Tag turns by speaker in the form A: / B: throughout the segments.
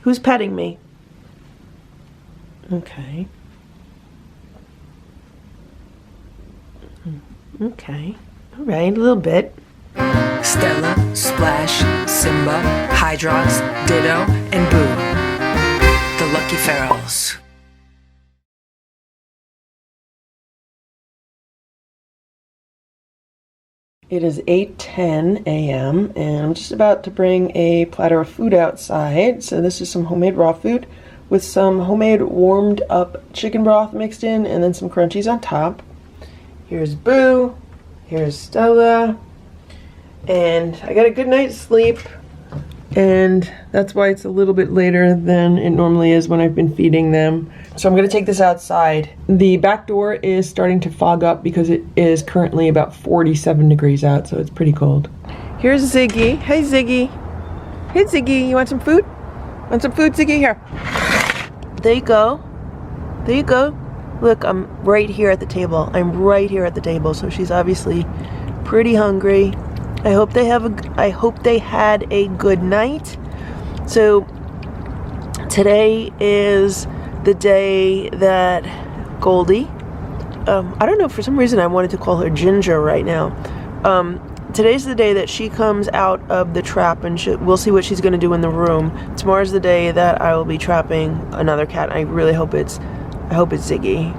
A: Who's petting me? Okay. Okay. All right, a little bit.
B: Stella, Splash, Simba, Hydrox, Ditto, and Boo. The Lucky Ferals.
A: It is 8:10 a.m. and I'm just about to bring a platter of food outside. So this is some homemade raw food with some homemade warmed up chicken broth mixed in and then some crunchies on top. Here's Boo, here's Stella, and I got a good night's sleep, and that's why it's a little bit later than it normally is when I've been feeding them. So I'm gonna take this outside. The back door is starting to fog up because it is currently about 47 degrees out, so it's pretty cold. Here's Ziggy. Hey Ziggy. Hey Ziggy, you want some food? Want some food, Ziggy? Here. There you go. There you go. Look, I'm right here at the table. I'm right here at the table, so she's obviously pretty hungry. I hope they had a good night. So today is the day that Goldie, I don't know, for some reason I wanted to call her Ginger right now. Today's the day that she comes out of the trap, and we'll see what she's going to do in the room. Tomorrow's the day that I will be trapping another cat. I really hope it's Ziggy.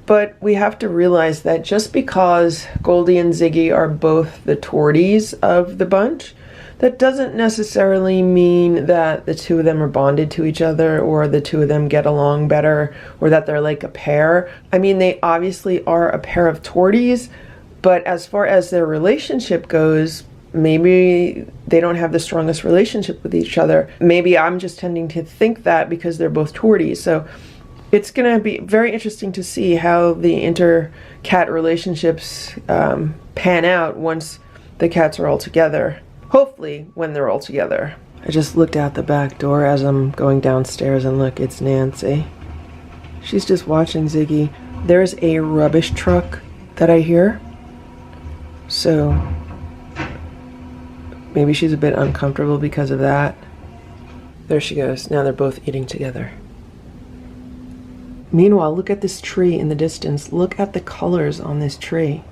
A: But we have to realize that just because Goldie and Ziggy are both the torties of the bunch, that doesn't necessarily mean that the two of them are bonded to each other, or the two of them get along better, or that they're like a pair. I mean, they obviously are a pair of torties, but as far as their relationship goes, maybe they don't have the strongest relationship with each other. Maybe I'm just tending to think that because they're both torties. So it's going to be very interesting to see how the inter-cat relationships pan out once the cats are all together. Hopefully when they're all together. I just looked out the back door as I'm going downstairs, and look, it's Nancy. She's just watching Ziggy. There's a rubbish truck that I hear. So maybe she's a bit uncomfortable because of that. There she goes. Now they're both eating together. Meanwhile, look at this tree in the distance. Look at the colors on this tree.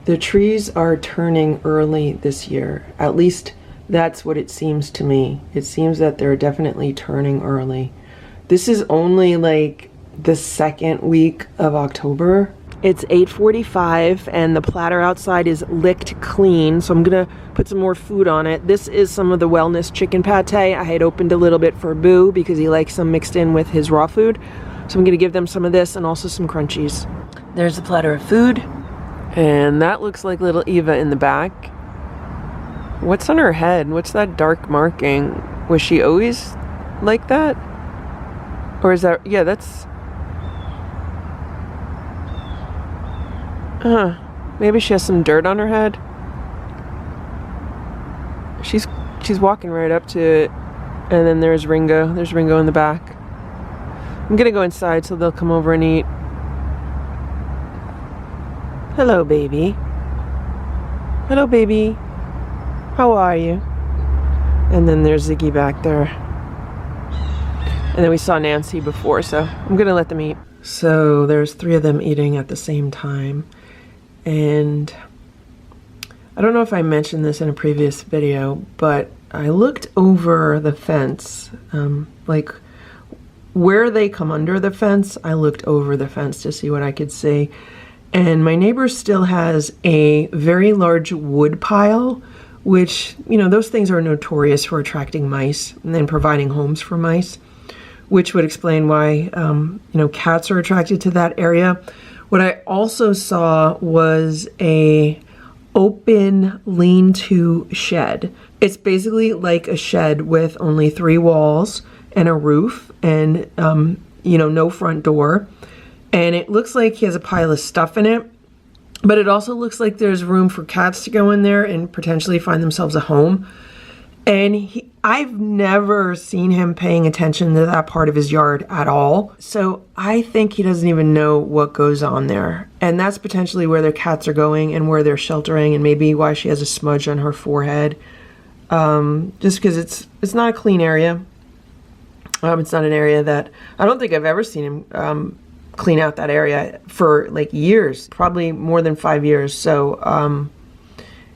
A: The trees are turning early this year. At least that's what it seems to me. It seems that they're definitely turning early. This is only like the second week of October. It's 8:45 and the platter outside is licked clean, so I'm gonna put some more food on it. This is some of the wellness chicken pate. I had opened a little bit for Boo because he likes some mixed in with his raw food. So I'm gonna give them some of this and also some crunchies. There's a platter of food. And that looks like little Eva in the back. What's on her head? What's that dark marking? Was she always like that? Or is that, yeah, that's... maybe she has some dirt on her head. She's walking right up to it. And then there's Ringo. There's Ringo in the back. I'm gonna go inside so they'll come over and eat. Hello, baby. Hello, baby. How are you? And then there's Ziggy back there. And then we saw Nancy before, so I'm gonna let them eat. So there's 3 of them eating at the same time. And I don't know if I mentioned this in a previous video, but I looked over the fence, like where they come under the fence. I looked over the fence to see what I could see. And my neighbor still has a very large wood pile, which, you know, those things are notorious for attracting mice and then providing homes for mice, which would explain why, you know, cats are attracted to that area. What I also saw was a open lean-to shed. It's basically like a shed with only 3 walls and a roof and, you know, no front door. And it looks like he has a pile of stuff in it, but it also looks like there's room for cats to go in there and potentially find themselves a home. And I've never seen him paying attention to that part of his yard at all. So I think he doesn't even know what goes on there. And that's potentially where their cats are going and where they're sheltering, and maybe why she has a smudge on her forehead. just because it's not a clean area. It's not an area that I don't think I've ever seen him clean out that area for like years, probably more than 5 years. So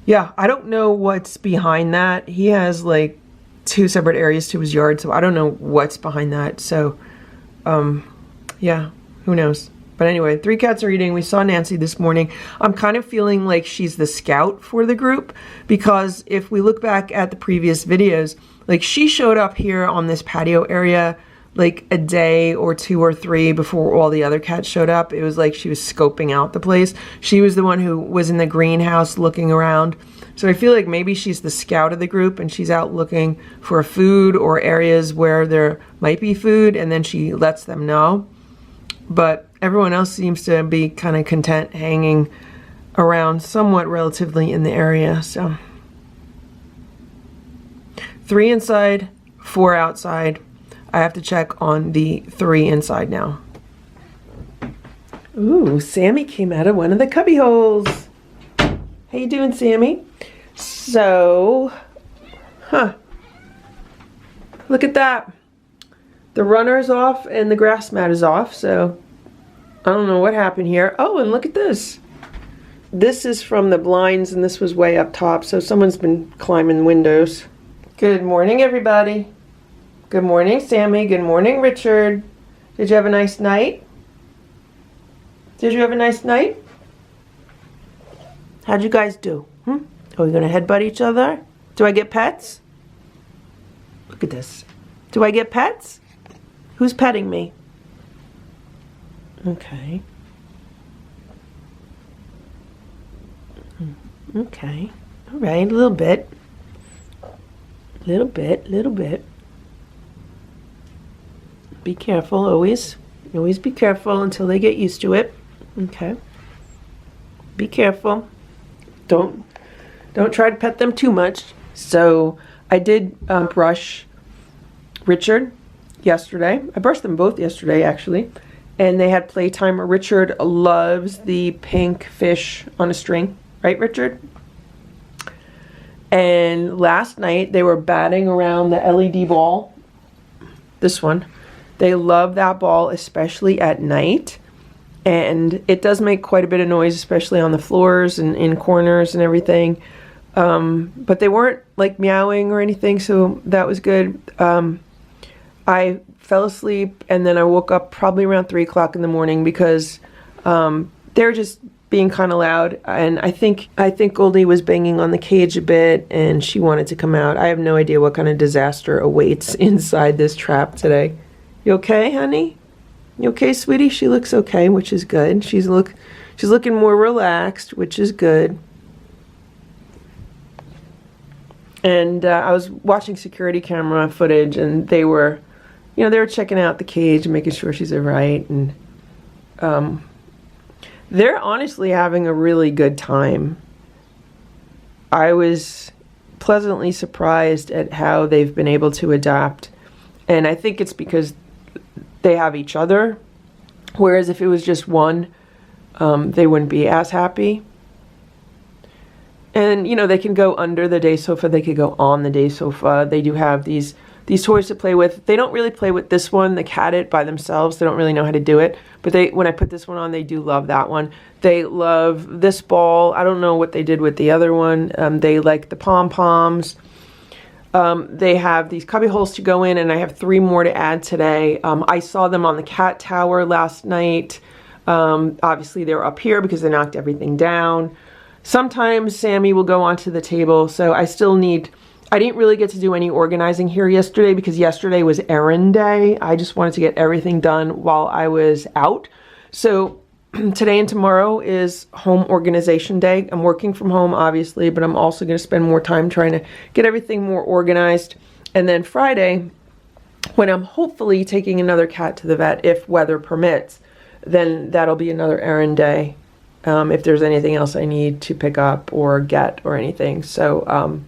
A: yeah, I don't know what's behind that. He has like 2 separate areas to his yard, so I don't know what's behind that. So yeah, who knows. But anyway, 3 cats are eating. We saw Nancy this morning. I'm kind of feeling like she's the scout for the group, because if we look back at the previous videos, like she showed up here on this patio area like a day or 2 or 3 before all the other cats showed up. It was like she was scoping out the place. She was the one who was in the greenhouse looking around. So I feel like maybe she's the scout of the group and she's out looking for food or areas where there might be food, and then she lets them know. But everyone else seems to be kind of content hanging around somewhat relatively in the area. So 3 inside, 4 outside. I have to check on the 3 inside now. Ooh, Sammy came out of one of the cubby holes. How you doing, Sammy? So, look at that. The runner is off and the grass mat is off, so I don't know what happened here. Oh, and look at this. This is from the blinds, and this was way up top, so someone's been climbing windows. Good morning, everybody. Good morning, Sammy. Good morning, Richard. Did you have a nice night? Did you have a nice night? How'd you guys do? Are we gonna headbutt each other? Do I get pets? Look at this. Do I get pets? Who's petting me? Okay. Okay. All right, a little bit. Little bit, little bit. Be careful, always. Always be careful until they get used to it. Okay. Be careful. Don't try to pet them too much. So I did brush Richard yesterday. I brushed them both yesterday, actually. And they had playtime. Richard loves the pink fish on a string. Right, Richard? And last night they were batting around the LED ball. This one. They love that ball, especially at night. And it does make quite a bit of noise, especially on the floors and in corners and everything. But they weren't like meowing or anything, so that was good. I fell asleep and then I woke up probably around 3 o'clock in the morning because they're just being kind of loud. And I think Goldie was banging on the cage a bit and she wanted to come out. I have no idea what kind of disaster awaits inside this trap today. You okay, honey? You okay, sweetie? She looks okay, which is good. She's looking more relaxed, which is good. And I was watching security camera footage, and they were checking out the cage and making sure she's all right. And they're honestly having a really good time. I was pleasantly surprised at how they've been able to adapt. And I think it's because they have each other, whereas if it was just one, they wouldn't be as happy. And they can go under the day sofa, they could go on the day sofa. They do have these toys to play with. They don't really play with this one, the cat it, by themselves. They don't really know how to do it. But when I put this one on, they do love that one. They love this ball. I don't know what they did with the other one. They like the pom-poms. They have these cubby holes to go in, and I have 3 more to add today. I saw them on the cat tower last night. Obviously, they were up here because they knocked everything down. Sometimes Sammy will go onto the table, so I didn't really get to do any organizing here yesterday because yesterday was errand day. I just wanted to get everything done while I was out. So today and tomorrow is home organization day. I'm working from home, obviously, but I'm also going to spend more time trying to get everything more organized. And then Friday, when I'm hopefully taking another cat to the vet, if weather permits, then that'll be another errand day. If there's anything else I need to pick up or get or anything. So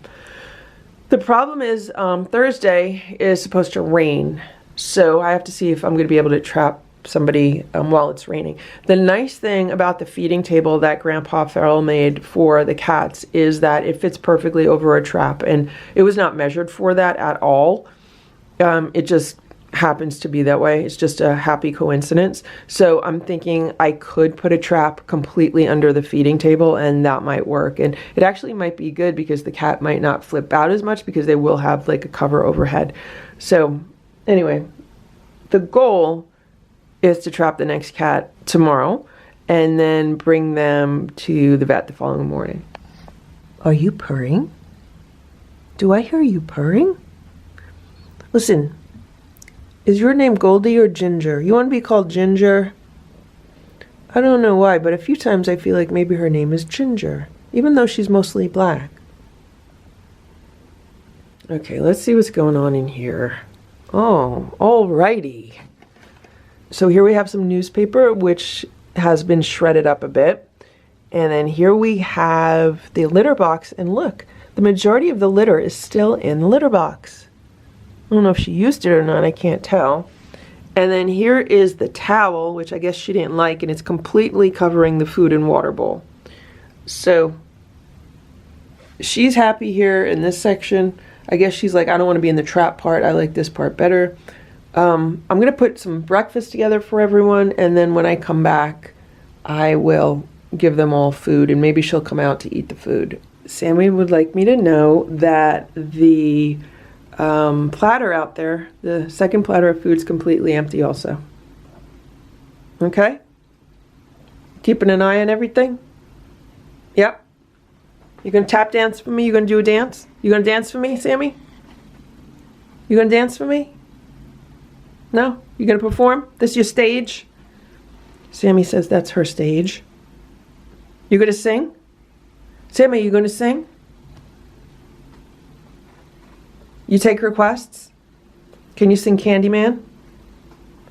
A: the problem is Thursday is supposed to rain. So I have to see if I'm going to be able to trap somebody while it's raining. The nice thing about the feeding table that Grandpa Farrell made for the cats is that it fits perfectly over a trap, and it was not measured for that at all. It just happens to be that way. It's just a happy coincidence. So I'm thinking I could put a trap completely under the feeding table, and that might work. And it actually might be good because the cat might not flip out as much because they will have like a cover overhead. So anyway, the goal is to trap the next cat tomorrow and then bring them to the vet the following morning. Are you purring? Do I hear you purring? Listen, is your name Goldie or Ginger? You want to be called Ginger? I don't know why, but a few times I feel like maybe her name is Ginger, even though she's mostly black. Okay, let's see what's going on in here. Oh, alrighty. So here we have some newspaper, which has been shredded up a bit. And then here we have the litter box, and look, the majority of the litter is still in the litter box. I don't know if she used it or not, I can't tell. And then here is the towel, which I guess she didn't like, and it's completely covering the food and water bowl. So she's happy here in this section. I guess she's like, I don't want to be in the trap part, I like this part better. I'm gonna put some breakfast together for everyone, and then when I come back, I will give them all food, and maybe she'll come out to eat the food. Sammy would like me to know that the platter out there, the second platter of food's completely empty also. Okay? Keeping an eye on everything? Yep. You gonna tap dance for me? You gonna do a dance? You gonna dance for me, Sammy? You gonna dance for me? No? You gonna perform? This your stage? Sammy says that's her stage. You gonna sing? Sammy, you gonna sing? You take requests? Can you sing Candyman?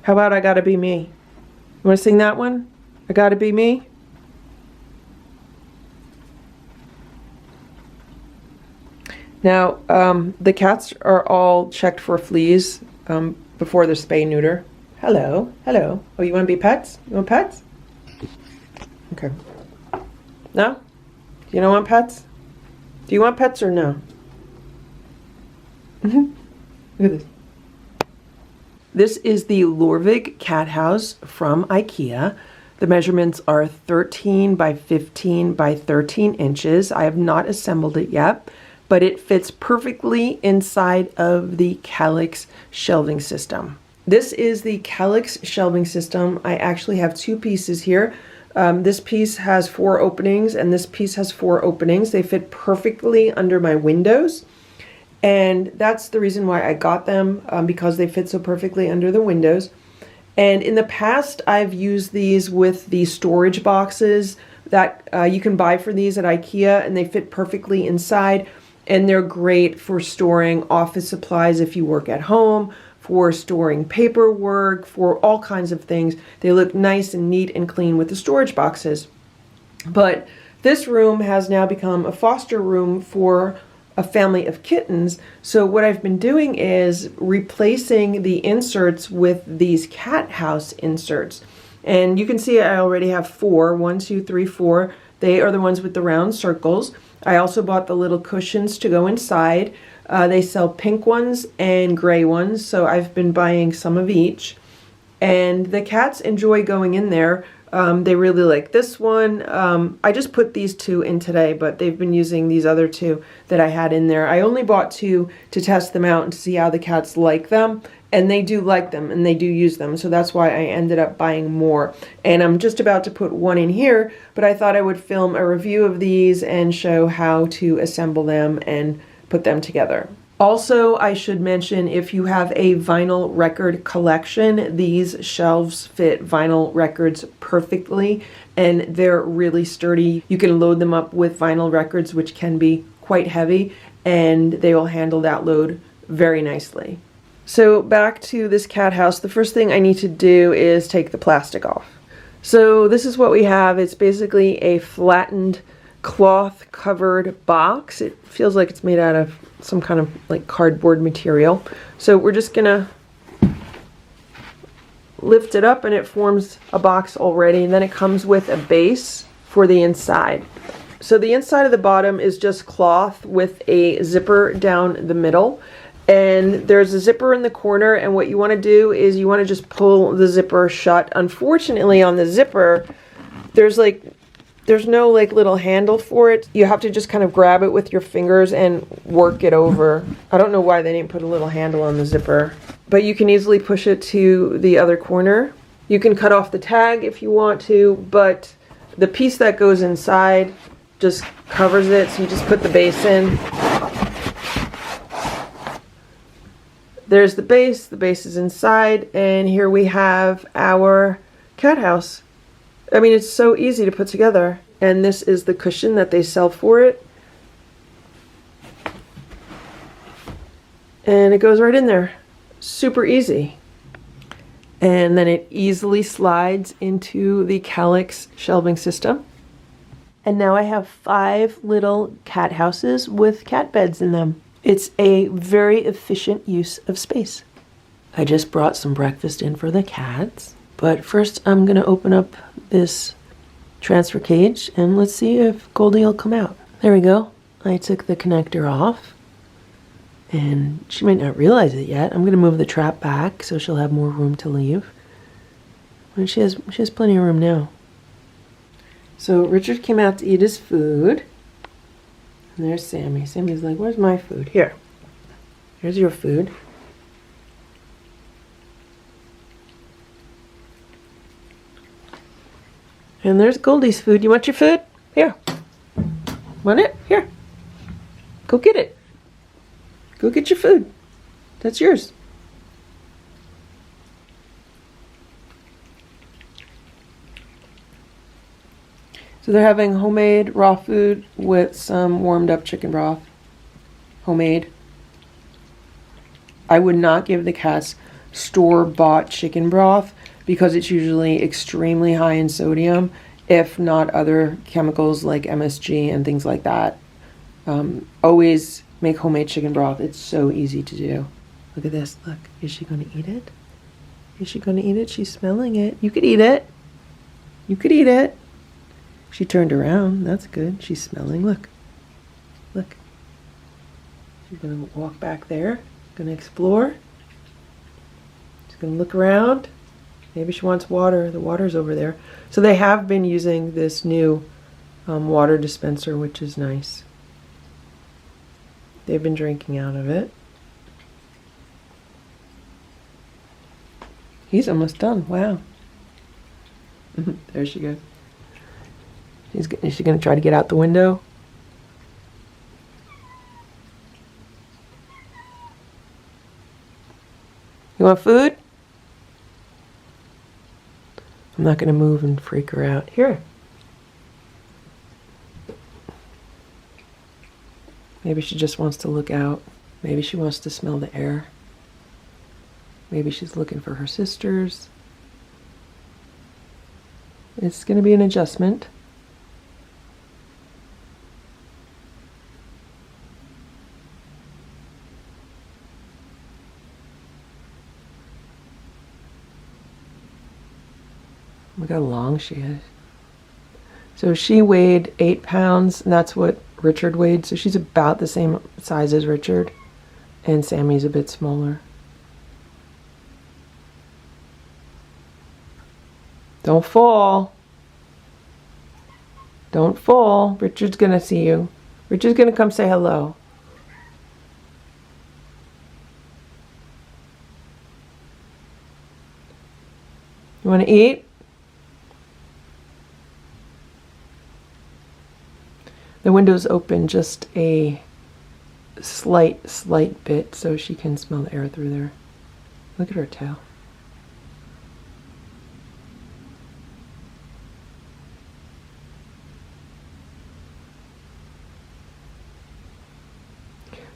A: How about I Gotta Be Me? You wanna sing that one? I Gotta Be Me? Now, the cats are all checked for fleas before they're spay neuter. Hello, hello. Oh, you wanna be pets? You want pets? Okay. No? You don't want pets? Do you want pets or no? Look at this. This is the Lorvig cat house from IKEA. The measurements are 13 by 15 by 13 inches. I have not assembled it yet, but it fits perfectly inside of the Calyx shelving system. This is the Calyx shelving system. I actually have two pieces here. This piece has 4 openings, and this piece has 4 openings. They fit perfectly under my windows. And that's the reason why I got them, because they fit so perfectly under the windows. And in the past, I've used these with the storage boxes that you can buy for these at IKEA, and they fit perfectly inside. And they're great for storing office supplies if you work at home, for storing paperwork, for all kinds of things. They look nice and neat and clean with the storage boxes. But this room has now become a foster room for a family of kittens. So what I've been doing is replacing the inserts with these cat house inserts. And you can see I already have 4. 1, 2, 3, 4. They are the ones with the round circles. I also bought the little cushions to go inside. They sell pink ones and gray ones, so I've been buying some of each. And the cats enjoy going in there. They really like this one. I just put these 2 in today, but they've been using these other 2 that I had in there. I only bought 2 to test them out and to see how the cats like them. And they do like them, and they do use them. So that's why I ended up buying more. And I'm just about to put 1 in here, but I thought I would film a review of these and show how to assemble them and put them together. Also, I should mention, if you have a vinyl record collection, these shelves fit vinyl records perfectly, and they're really sturdy. You can load them up with vinyl records, which can be quite heavy, and they will handle that load very nicely. So back to this cat house, the first thing I need to do is take the plastic off. So this is what we have. It's basically a flattened cloth covered box. It feels like it's made out of some kind of like cardboard material. So we're just gonna lift it up and it forms a box already, and then it comes with a base for the inside. So the inside of the bottom is just cloth with a zipper down the middle, and there's a zipper in the corner, and what you want to do is you want to just pull the zipper shut. Unfortunately, on the zipper there's no like little handle for it. You have to just kind of grab it with your fingers and work it over. I don't know why they didn't put a little handle on the zipper, but you can easily push it to the other corner. You can cut off the tag if you want to, but the piece that goes inside just covers it, so you just put the base in. There's the base is inside, and here we have our cat house. I mean, it's so easy to put together. And this is the cushion that they sell for it. And it goes right in there. Super easy. And then it easily slides into the Calyx shelving system. And now I have 5 little cat houses with cat beds in them. It's a very efficient use of space. I just brought some breakfast in for the cats. But first I'm going to open up this transfer cage and let's see if Goldie will come out. There we go. I took the connector off and she might not realize it yet. I'm going to move the trap back so she'll have more room to leave. And she has plenty of room now. So Richard came out to eat his food. And there's Sammy. Sammy's like, where's my food? Here. Here's your food. And there's Goldie's food. You want your food? Here. Want it? Here. Go get it. Go get your food. That's yours. So they're having homemade raw food with some warmed up chicken broth. Homemade. I would not give the cats store-bought chicken broth because it's usually extremely high in sodium, if not other chemicals like MSG and things like that. Always make homemade chicken broth. It's so easy to do. Look at this. Look. Is she going to eat it? Is she going to eat it? She's smelling it. You could eat it. You could eat it. She turned around. That's good. She's smelling. Look. Look. She's going to walk back there. Going to explore. She's going to look around. Maybe she wants water. The water's over there. So they have been using this new water dispenser, which is nice. They've been drinking out of it. He's almost done. Wow. There she goes. Is she going to try to get out the window? You want food? I'm not going to move and freak her out. Here. Maybe she just wants to look out. Maybe she wants to smell the air. Maybe she's looking for her sisters. It's going to be an adjustment. Look how long she is. So she weighed 8 pounds, and that's what Richard weighed. So she's about the same size as Richard, and Sammy's a bit smaller. Don't fall. Don't fall. Richard's gonna see you. Richard's gonna come say hello. You wanna eat? The window's open just a slight bit so she can smell the air through there. Look at her tail.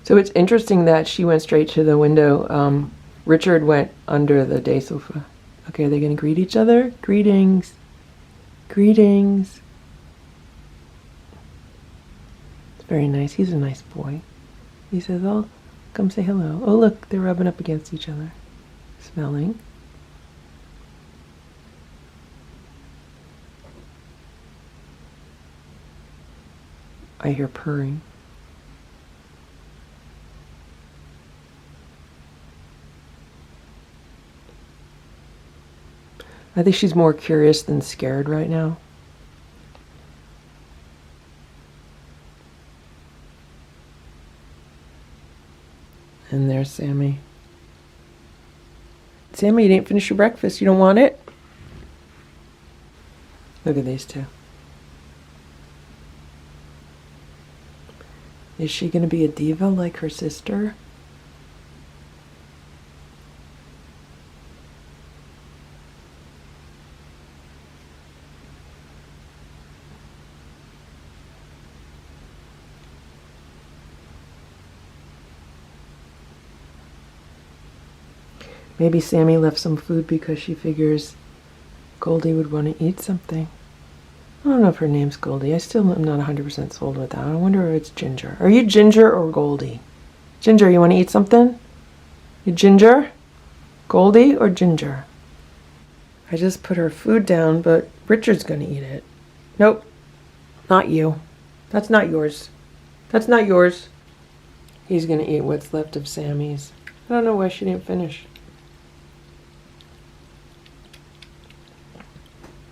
A: So it's interesting that she went straight to the window. Richard went under the day sofa. Okay, are they going to greet each other? Greetings. Greetings. It's very nice. He's a nice boy. He says, oh, come say hello. Oh, look, they're rubbing up against each other. Smelling. I hear purring. I think she's more curious than scared right now. And there's Sammy. Sammy, you didn't finish your breakfast. You don't want it? Look at these two. Is she going to be a diva like her sister? Maybe Sammy left some food because she figures Goldie would want to eat something. I don't know if her name's Goldie. I still am not 100% sold with that. I wonder if it's Ginger. Are you Ginger or Goldie? Ginger, you want to eat something? You Ginger? Goldie or Ginger? I just put her food down, but Richard's going to eat it. Nope. Not you. That's not yours. That's not yours. He's going to eat what's left of Sammy's. I don't know why she didn't finish.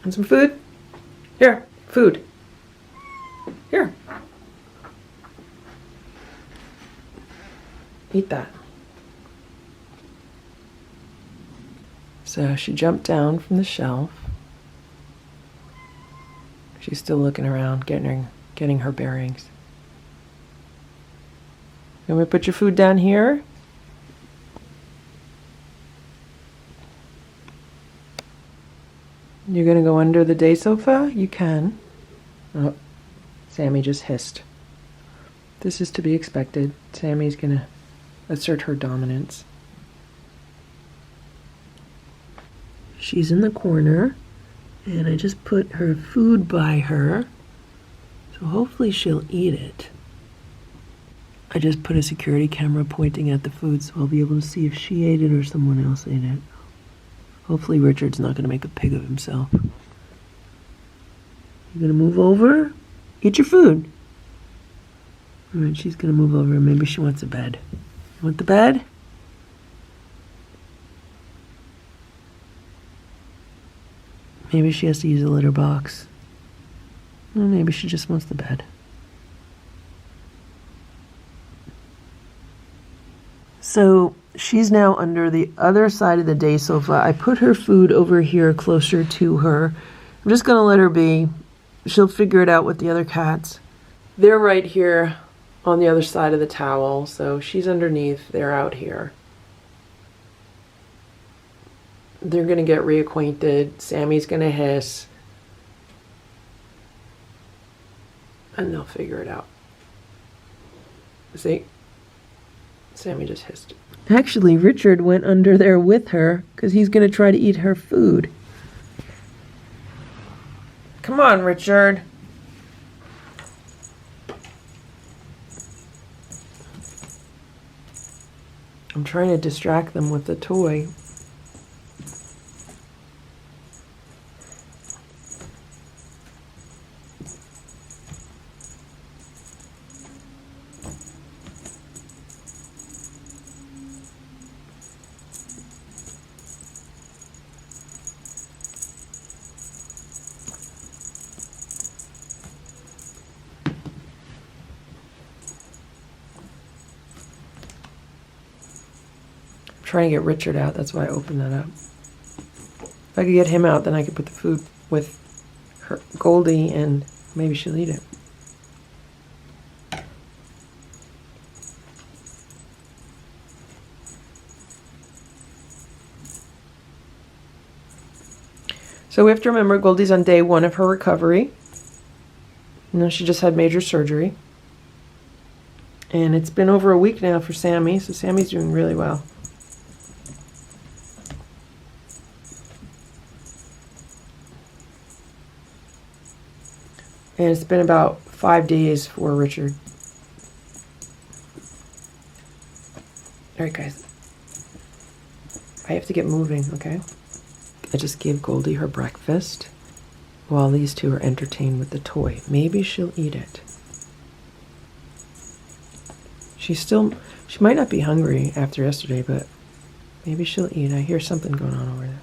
A: And some food? Here, food. Here. Eat that. So she jumped down from the shelf. She's still looking around, getting her bearings. Can we put your food down here? You're going to go under the day sofa? You can. Oh, Sammy just hissed. This is to be expected. Sammy's going to assert her dominance. She's in the corner, and I just put her food by her, so hopefully she'll eat it. I just put a security camera pointing at the food so I'll be able to see if she ate it or someone else ate it. Hopefully Richard's not going to make a pig of himself. You going to move over? Eat your food. All right, she's going to move over. Maybe she wants a bed. You want the bed? Maybe she has to use a litter box. Or maybe she just wants the bed. So she's now under the other side of the day sofa. I put her food over here closer to her. I'm just going to let her be. She'll figure it out with the other cats. They're right here on the other side of the towel, so she's underneath. They're out here. They're going to get reacquainted. Sammy's going to hiss. And they'll figure it out. See? Sammy just hissed. Actually, Richard went under there with her because he's going to try to eat her food. Come on, Richard. I'm trying to distract them with the toy. Trying to get Richard out. That's why I opened that up. If I could get him out, then I could put the food with her Goldie and maybe she'll eat it. So we have to remember Goldie's on day 1 of her recovery. You know, she just had major surgery. And it's been over a week now for Sammy, so Sammy's doing really well. And it's been about 5 days for Richard. All right, guys. I have to get moving, okay? I just gave Goldie her breakfast while these two are entertained with the toy. Maybe she'll eat it. She might not be hungry after yesterday, but maybe she'll eat. I hear something going on over there.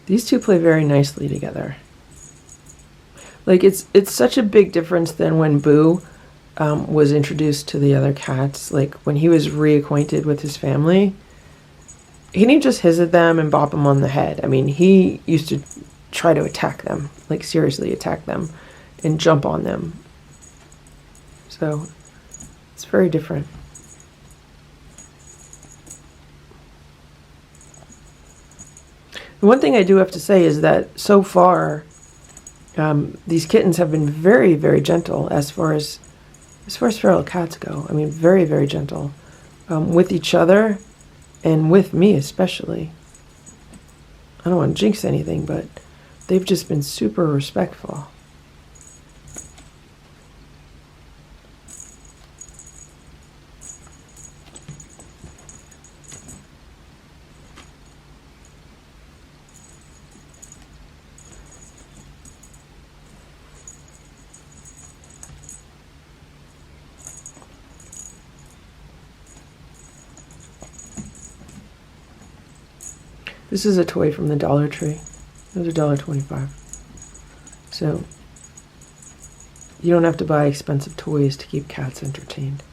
A: These two play very nicely together. Like, it's such a big difference than when Boo was introduced to the other cats. Like, when he was reacquainted with his family, he didn't just hiss at them and bop them on the head. I mean, he used to try to attack them, like seriously attack them and jump on them. So, it's very different. One thing I do have to say is that so far, these kittens have been very, very gentle as far as feral cats go. I mean, very, very gentle with each other and with me especially. I don't want to jinx anything, but they've just been super respectful. This is a toy from the Dollar Tree. It was $1.25. So you don't have to buy expensive toys to keep cats entertained.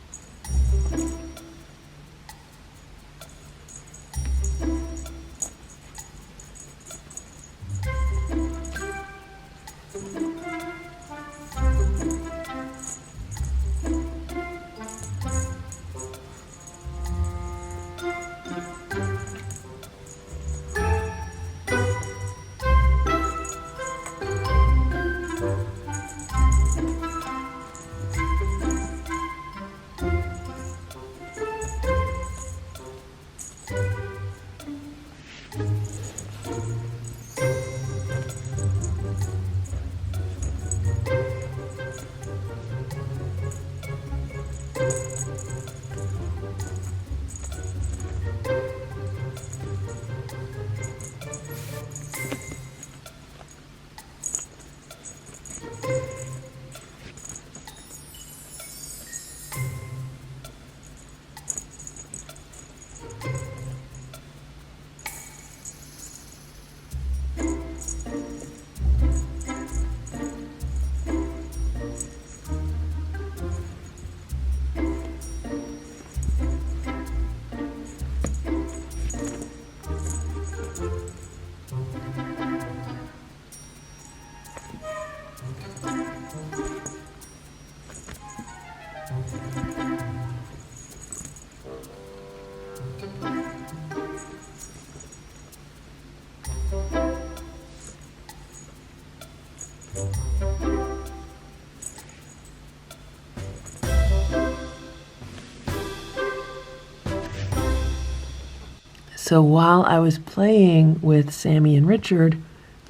A: So while I was playing with Sammy and Richard,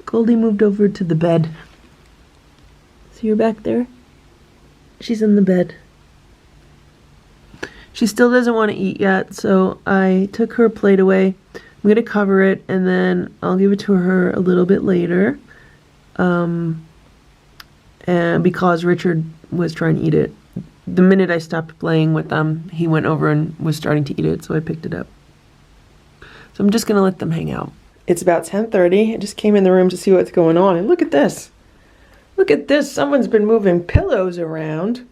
A: Goldie moved over to the bed. See her back there? She's in the bed. She still doesn't want to eat yet, so I took her plate away. I'm going to cover it, and then I'll give it to her a little bit later. And because Richard was trying to eat it. The minute I stopped playing with them, he went over and was starting to eat it, so I picked it up. So I'm just going to let them hang out. It's about 10:30. I just came in the room to see what's going on, and look at this. Look at this. Someone's been moving pillows around.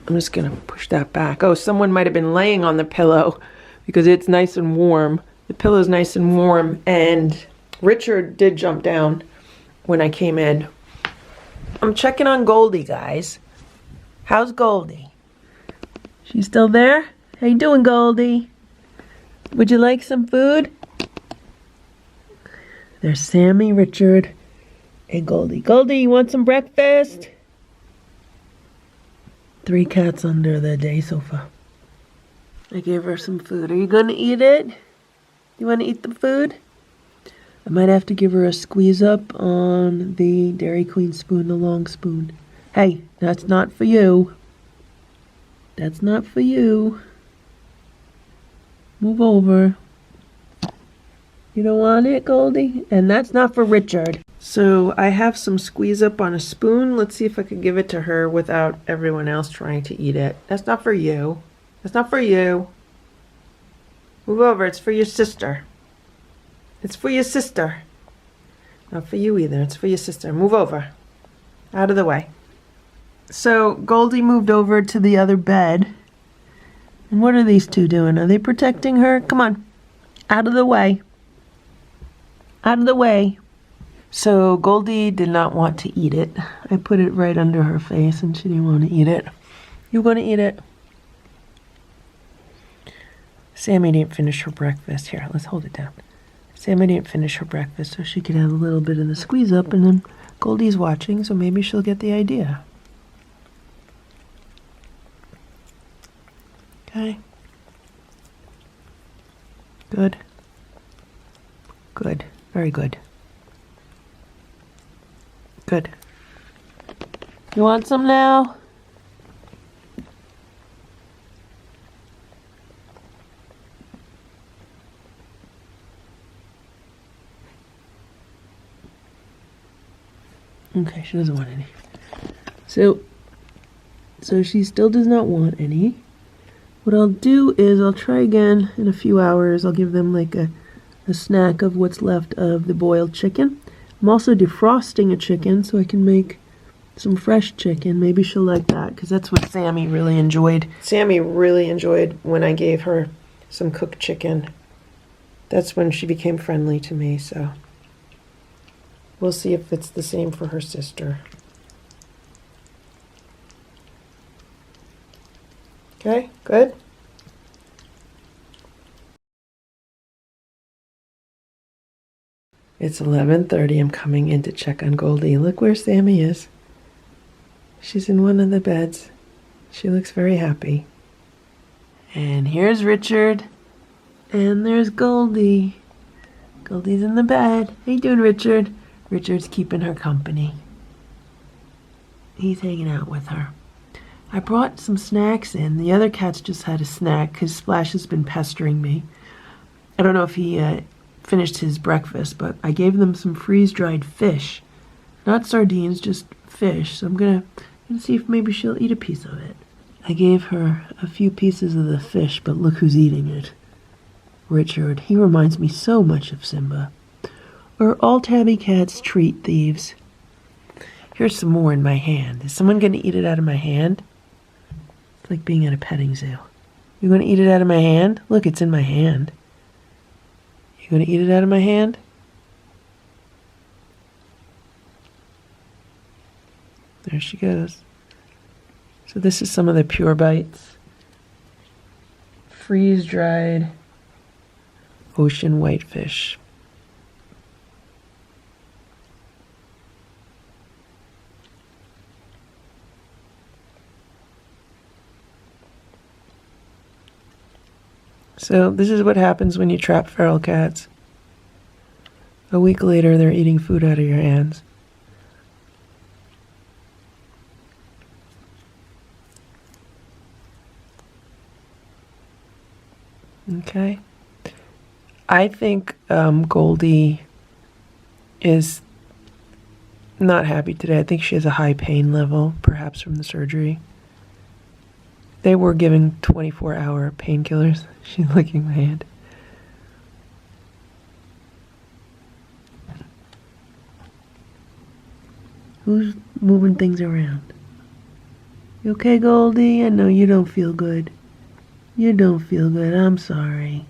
A: I'm just going to push that back. Oh, someone might have been laying on the pillow because it's nice and warm. The pillow's nice and warm, and Richard did jump down when I came in. I'm checking on Goldie, guys. How's Goldie? She's still there? How you doing, Goldie? Would you like some food? There's Sammy, Richard, and Goldie. Goldie, you want some breakfast? 3 cats under the day sofa. I gave her some food. Are you going to eat it? You want to eat the food? I might have to give her a squeeze up on the Dairy Queen spoon, the long spoon. Hey, that's not for you. That's not for you. Move over. You don't want it, Goldie? And that's not for Richard. So I have some squeeze up on a spoon. Let's see if I could give it to her without everyone else trying to eat it. That's not for you. That's not for you. Move over. It's for your sister. It's for your sister. Not for you either. It's for your sister. Move over. Out of the way. So Goldie moved over to the other bed. And what are these two doing? Are they protecting her? Come on. Out of the way. Out of the way. So Goldie did not want to eat it. I put it right under her face and she didn't want to eat it. You want to eat it? Sammy didn't finish her breakfast. Here, let's hold it down. Sammy didn't finish her breakfast, so she could have a little bit of the squeeze up, and then Goldie's watching, so maybe she'll get the idea. Okay. Good. Good. Very good. Good. You want some now? Okay, she doesn't want any. So she still does not want any. What I'll do is I'll try again in a few hours. I'll give them like a snack of what's left of the boiled chicken. I'm also defrosting a chicken so I can make some fresh chicken. Maybe she'll like that because that's what Sammy really enjoyed. Sammy really enjoyed when I gave her some cooked chicken. That's when she became friendly to me, so we'll see if it's the same for her sister. Okay, good. It's 11:30. I'm coming in to check on Goldie. Look where Sammy is. She's in one of the beds. She looks very happy. And here's Richard. And there's Goldie. Goldie's in the bed. How you doing, Richard? Richard's keeping her company. He's hanging out with her. I brought some snacks in. The other cats just had a snack because Splash has been pestering me. I don't know if he finished his breakfast, but I gave them some freeze-dried fish. Not sardines, just fish. So I'm gonna see if maybe she'll eat a piece of it. I gave her a few pieces of the fish, but look who's eating it. Richard. He reminds me so much of Simba. Or all tabby cats treat thieves. Here's some more in my hand. Is someone going to eat it out of my hand? It's like being at a petting zoo. You going to eat it out of my hand? Look, it's in my hand. You going to eat it out of my hand? There she goes. So this is some of the Pure Bites. Freeze-dried ocean whitefish. So this is what happens when you trap feral cats. A week later, they're eating food out of your hands. Okay. I think Goldie is not happy today. I think she has a high pain level, perhaps from the surgery. They were giving 24-hour painkillers. She's licking my hand. Who's moving things around? You okay, Goldie? I know you don't feel good. You don't feel good. I'm sorry.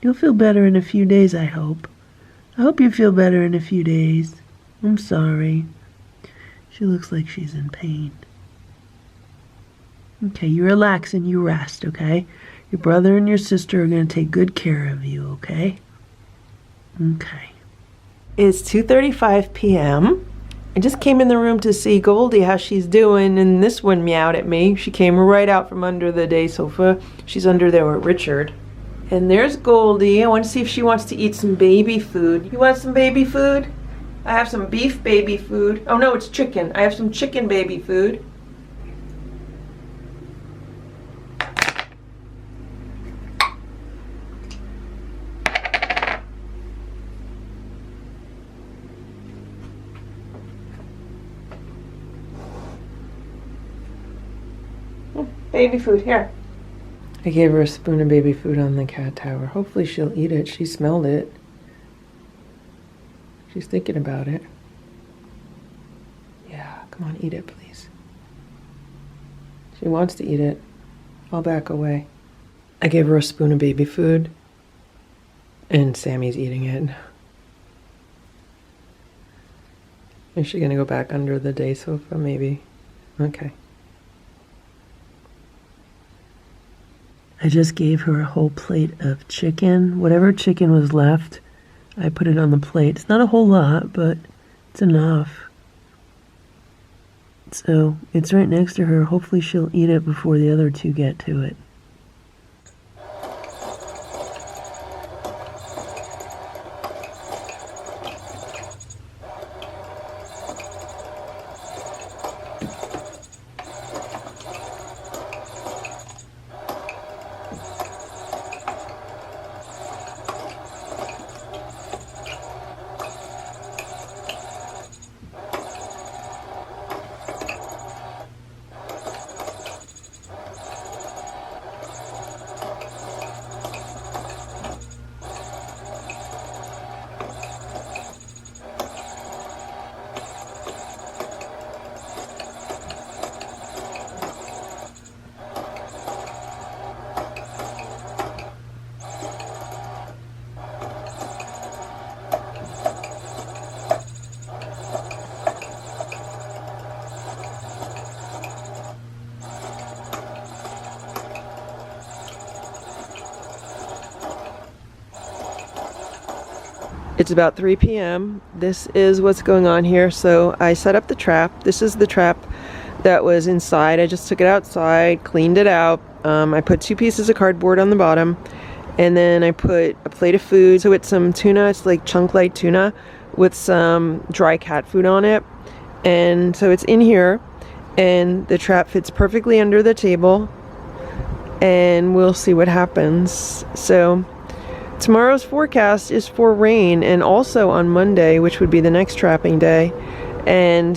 A: You'll feel better in a few days, I hope. I hope you feel better in a few days. I'm sorry. She looks like she's in pain. Okay, you relax and you rest, okay? Your brother and your sister are going to take good care of you, okay? Okay. It's 2:35 p.m. I just came in the room to see Goldie, how she's doing, and this one meowed at me. She came right out from under the day sofa. She's under there with Richard. And there's Goldie. I want to see if she wants to eat some baby food. You want some baby food? I have some beef baby food. Oh no, it's chicken. I have some chicken baby food. Baby food, here. I gave her a spoon of baby food on the cat tower. Hopefully she'll eat it. She smelled it. She's thinking about it. Yeah, come on, eat it, please. She wants to eat it. I'll back away. I gave her a spoon of baby food, and Sammy's eating it. Is she gonna go back under the day sofa, maybe? Okay. I just gave her a whole plate of chicken. Whatever chicken was left, I put it on the plate. It's not a whole lot, but it's enough. So it's right next to her. Hopefully she'll eat it before the other two get to it. It's about 3 p.m. This is what's going on here. So I set up the trap. This is the trap that was inside. I just took it outside, cleaned it out. I put 2 pieces of cardboard on the bottom, and then I put a plate of food. So it's some tuna. It's like chunk light tuna with some dry cat food on it. And so it's in here, and the trap fits perfectly under the table, and we'll see what happens. So tomorrow's forecast is for rain, and also on Monday, which would be the next trapping day. And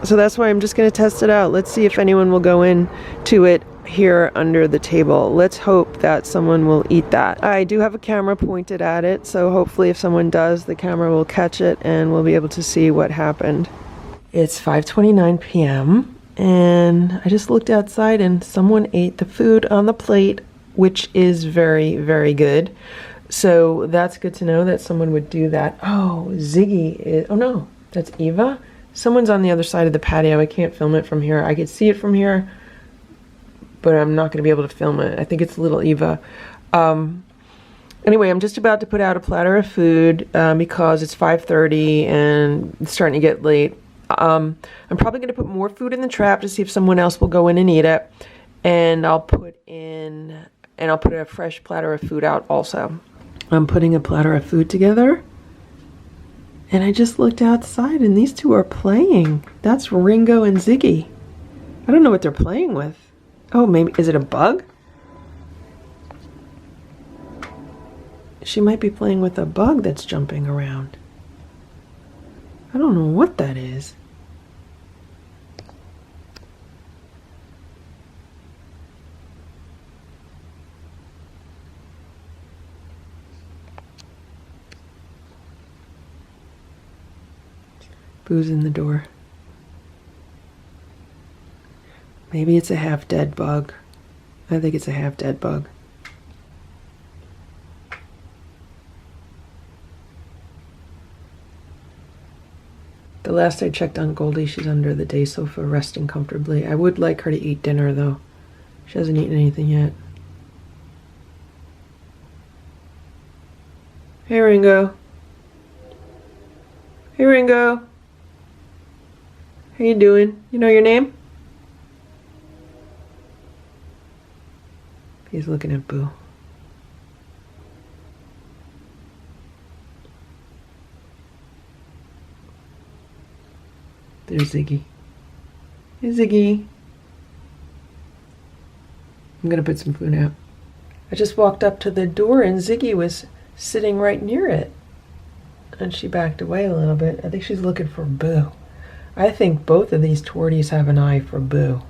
A: so that's why I'm just going to test it out. Let's see if anyone will go in to it here under the table. Let's hope that someone will eat that. I do have a camera pointed at it, so hopefully if someone does, the camera will catch it and we'll be able to see what happened. It's 5:29 p.m. and I just looked outside and someone ate the food on the plate, which is very, very good. So that's good to know that someone would do that. Oh, Ziggy is, oh no, that's Eva. Someone's on the other side of the patio. I can't film it from here. I could see it from here, but I'm not gonna be able to film it. I think it's little Eva. Anyway, I'm just about to put out a platter of food because it's 5:30 and it's starting to get late. I'm probably gonna put more food in the trap to see if someone else will go in and eat it. And I'll put a fresh platter of food out also. I'm putting a platter of food together, and I just looked outside and these two are playing. That's Ringo and Ziggy. I don't know what they're playing with. Oh, maybe, is it a bug? She might be playing with a bug that's jumping around. I don't know what that is. Boo's in the door. Maybe it's a half-dead bug. I think it's a half-dead bug. The last I checked on Goldie, she's under the day sofa resting comfortably. I would like her to eat dinner though. She hasn't eaten anything yet. Hey Ringo. Hey Ringo. How you doing? You know your name? He's looking at Boo. There's Ziggy. Hey, Ziggy. I'm gonna put some food out. I just walked up to the door and Ziggy was sitting right near it. And she backed away a little bit. I think she's looking for Boo. I think both of these torties have an eye for Boo.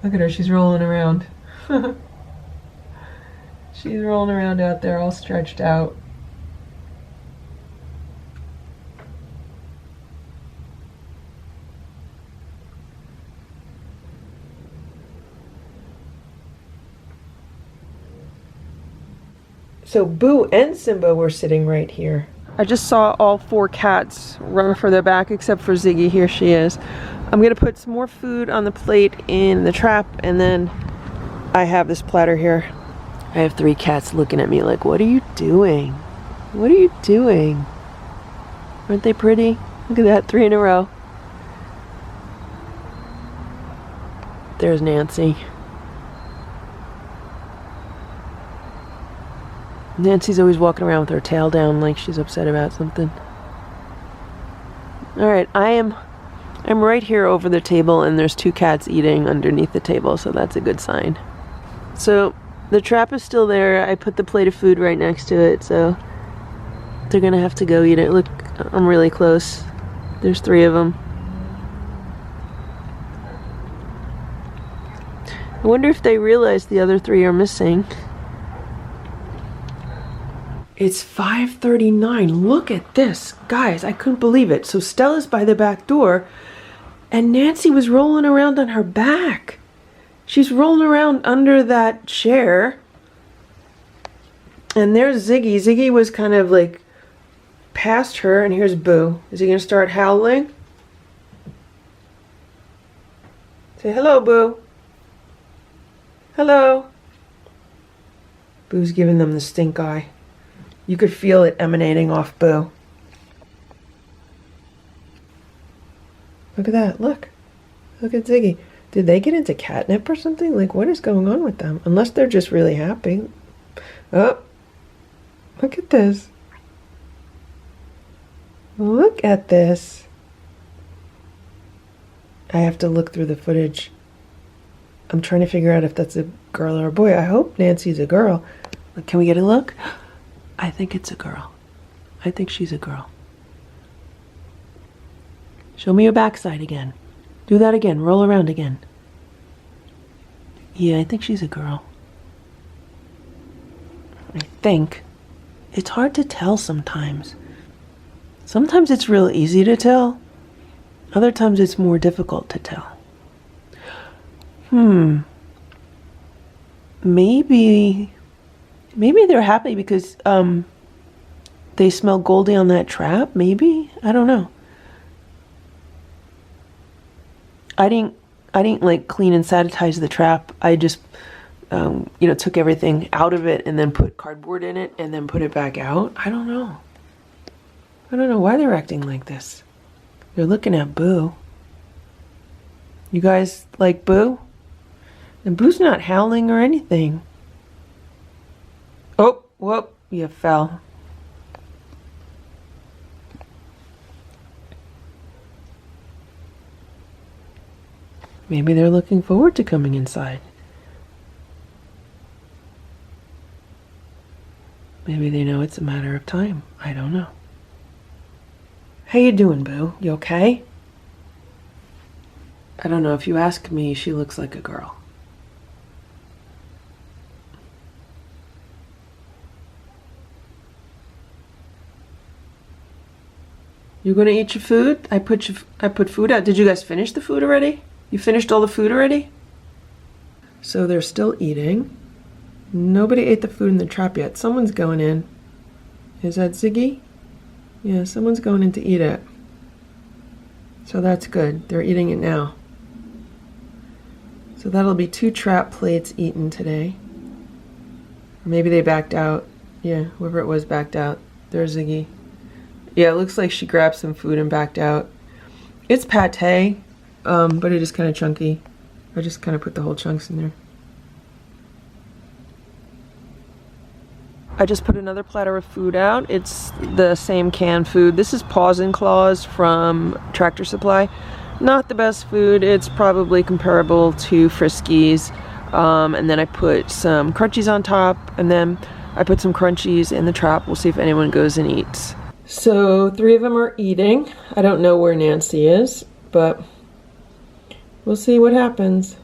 A: Look at her, she's rolling around. She's rolling around out there all stretched out. So Boo and Simba were sitting right here. I just saw all 4 cats run further back except for Ziggy. Here she is. I'm gonna put some more food on the plate in the trap, and then I have this platter here. I have 3 cats looking at me like, what are you doing? What are you doing? Aren't they pretty? Look at that, 3 in a row. There's Nancy. Nancy's always walking around with her tail down like she's upset about something. Alright, I'm right here over the table and there's 2 cats eating underneath the table, so that's a good sign. So the trap is still there. I put the plate of food right next to it, so they're gonna have to go eat it. Look, I'm really close. There's 3 of them. I wonder if they realize the other 3 are missing. It's 5:39. Look at this. Guys, I couldn't believe it. So Stella's by the back door and Nancy was rolling around on her back. She's rolling around under that chair. And there's Ziggy. Ziggy was kind of like past her, and here's Boo. Is he gonna start howling? Say hello, Boo. Hello. Boo's giving them the stink eye. You could feel it emanating off Boo. Look at that, look. Look at Ziggy. Did they get into catnip or something? Like, what is going on with them? Unless they're just really happy. Oh, look at this. Look at this. I have to look through the footage. I'm trying to figure out if that's a girl or a boy. I hope Nancy's a girl. Can we get a look? I think it's a girl. I think she's a girl. Show me your backside again. Do that again. Roll around again. Yeah, I think she's a girl. I think. It's hard to tell sometimes. Sometimes it's real easy to tell. Other times it's more difficult to tell. Maybe they're happy because they smell Goldie on that trap. Maybe, I don't know. I didn't like clean and sanitize the trap. I just took everything out of it and then put cardboard in it and then put it back out. I don't know why they're acting like this. They're looking at Boo. You guys like Boo? And Boo's not howling or anything. Oh, whoop, you fell. Maybe they're looking forward to coming inside. Maybe they know it's a matter of time. I don't know. How you doing, Boo? You okay? I don't know. If you ask me, she looks like a girl. You gonna eat your food? I put food out. Did you guys finish the food already? You finished all the food already? So they're still eating. Nobody ate the food in the trap yet. Someone's going in. Is that Ziggy? Yeah, someone's going in to eat it. So that's good. They're eating it now. So that'll be 2 trap plates eaten today. Or maybe they backed out. Yeah, whoever it was backed out. There's Ziggy. Yeah, it looks like she grabbed some food and backed out. It's pate, but it is kind of chunky. I just kind of put the whole chunks in there. I just put another platter of food out. It's the same canned food. This is Paws and Claws from Tractor Supply. Not the best food. It's probably comparable to Friskies. And then I put some crunchies on top, and then I put some crunchies in the trap. We'll see if anyone goes and eats. So 3 of them are eating. I don't know where Nancy is, but we'll see what happens.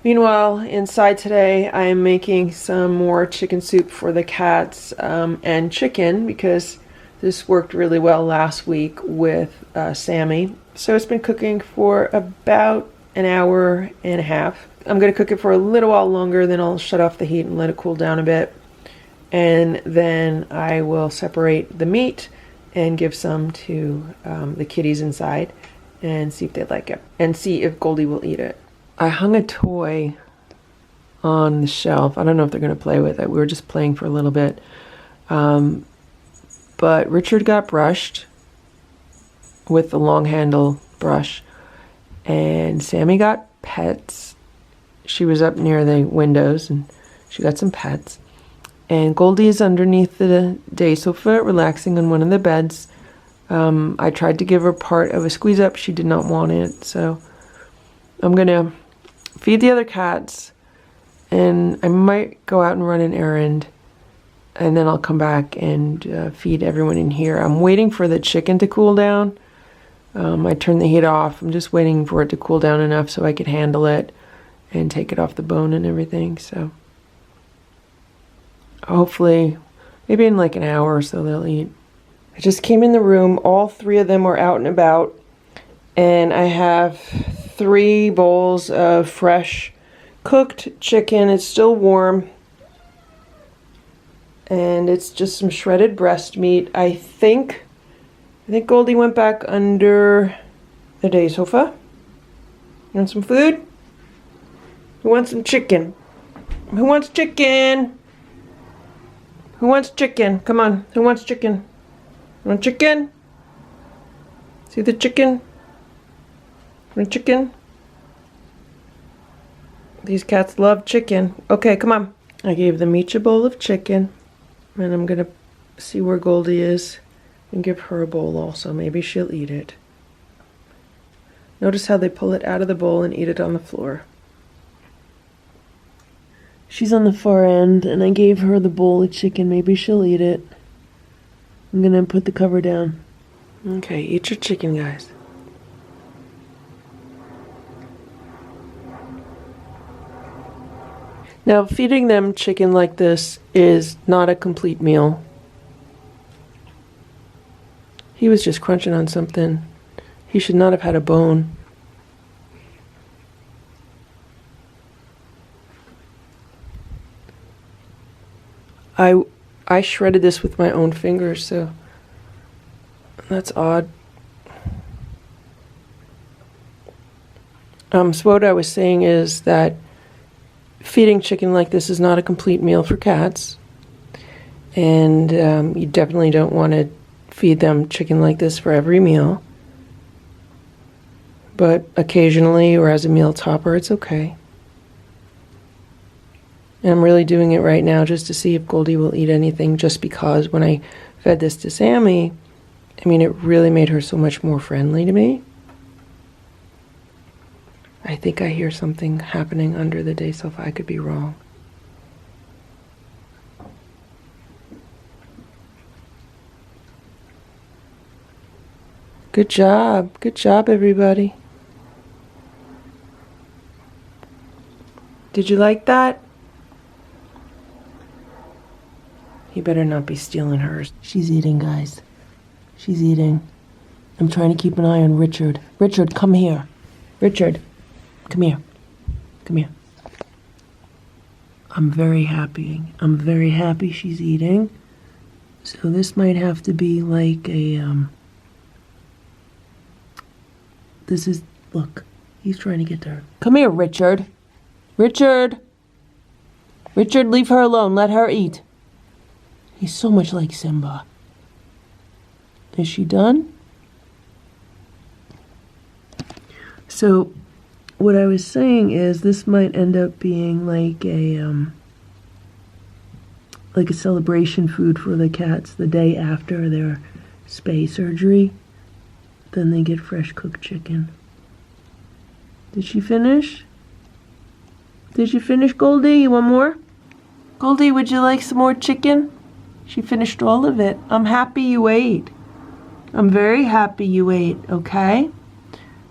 A: Meanwhile, inside today, I am making some more chicken soup for the cats and chicken, because this worked really well last week with Sammy. So it's been cooking for about an hour and a half. I'm going to cook it for a little while longer, then I'll shut off the heat and let it cool down a bit. And then I will separate the meat and give some to the kitties inside and see if they like it, and see if Goldie will eat it. I hung a toy on the shelf. I don't know if they're going to play with it. We were just playing for a little bit. But Richard got brushed with the long handle brush, and Sammy got pets. She was up near the windows and she got some pets. And Goldie is underneath the day sofa, relaxing on one of the beds. I tried to give her part of a squeeze up. She did not want it. So I'm going to feed the other cats, and I might go out and run an errand, and then I'll come back and feed everyone in here. I'm waiting for the chicken to cool down. I turned the heat off. I'm just waiting for it to cool down enough so I could handle it and take it off the bone and everything. So hopefully, maybe in like an hour or so they'll eat. I just came in the room. All 3 of them were out and about. And I have 3 bowls of fresh cooked chicken. It's still warm. And it's just some shredded breast meat. I think Goldie went back under the day sofa. You want some food? Who wants some chicken? Who wants chicken? Who wants chicken? Come on. Who wants chicken? You want chicken? See the chicken? Want chicken? These cats love chicken. Okay, come on. I gave them each a bowl of chicken. And I'm going to see where Goldie is and give her a bowl also. Maybe she'll eat it. Notice how they pull it out of the bowl and eat it on the floor. She's on the far end, and I gave her the bowl of chicken. Maybe she'll eat it. I'm going to put the cover down. Okay, eat your chicken, guys. Now, feeding them chicken like this is not a complete meal. He was just crunching on something. He should not have had a bone. I shredded this with my own fingers, so that's odd. So what I was saying is that feeding chicken like this is not a complete meal for cats. And you definitely don't want to feed them chicken like this for every meal. But occasionally, or as a meal topper, it's okay. And I'm really doing it right now just to see if Goldie will eat anything, just because when I fed this to Sammy, I mean, it really made her so much more friendly to me. I think I hear something happening under the day sofa. I could be wrong. Good job. Good job, everybody. Did you like that? You better not be stealing hers. She's eating, guys. She's eating. I'm trying to keep an eye on Richard. Richard, come here. Richard, come here. Come here. I'm very happy. I'm very happy she's eating. So this might have to be like a, this is, look, he's trying to get to her. Come here, Richard. Richard. Richard, leave her alone. Let her eat. He's so much like Simba. Is she done? So, what I was saying is this might end up being like a like a celebration food for the cats the day after their spay surgery. Then they get fresh cooked chicken. Did she finish? Did you finish, Goldie? You want more? Goldie, would you like some more chicken? She finished all of it. I'm happy you ate. I'm very happy you ate, okay?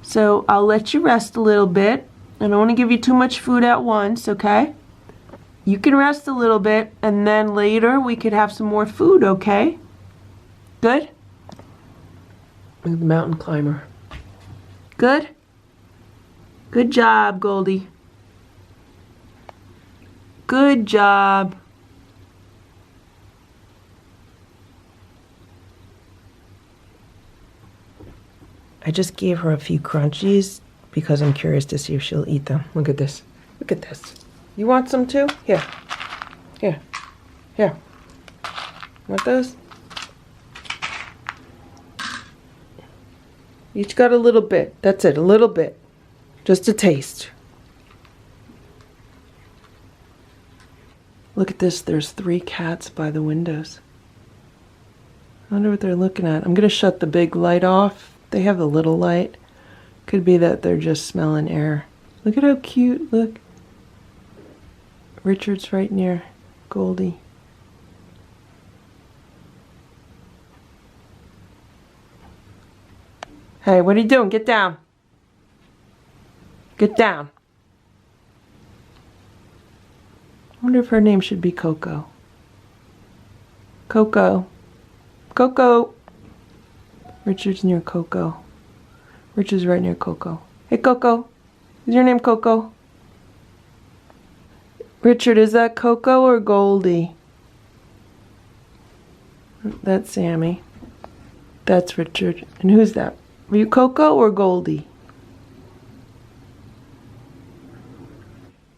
A: So I'll let you rest a little bit. I don't want to give you too much food at once, okay? You can rest a little bit, and then later we could have some more food, okay? Good? Look at the mountain climber. Good? Good job, Goldie. Good job. I just gave her a few crunchies because I'm curious to see if she'll eat them. Look at this. Look at this. You want some too? Here. Here. Here. Want those? Each got a little bit. That's it, a little bit. Just a taste. Look at this. There's 3 cats by the windows. I wonder what they're looking at. I'm going to shut the big light off. They have the little light. Could be that they're just smelling air. Look at how cute. Look. Richard's right near Goldie. Hey, what are you doing? Get down. Get down. I wonder if her name should be Coco. Coco. Coco. Richard's near Coco. Richard's right near Coco. Hey, Coco. Is your name Coco? Richard, is that Coco or Goldie? That's Sammy. That's Richard. And who's that? Were you Coco or Goldie?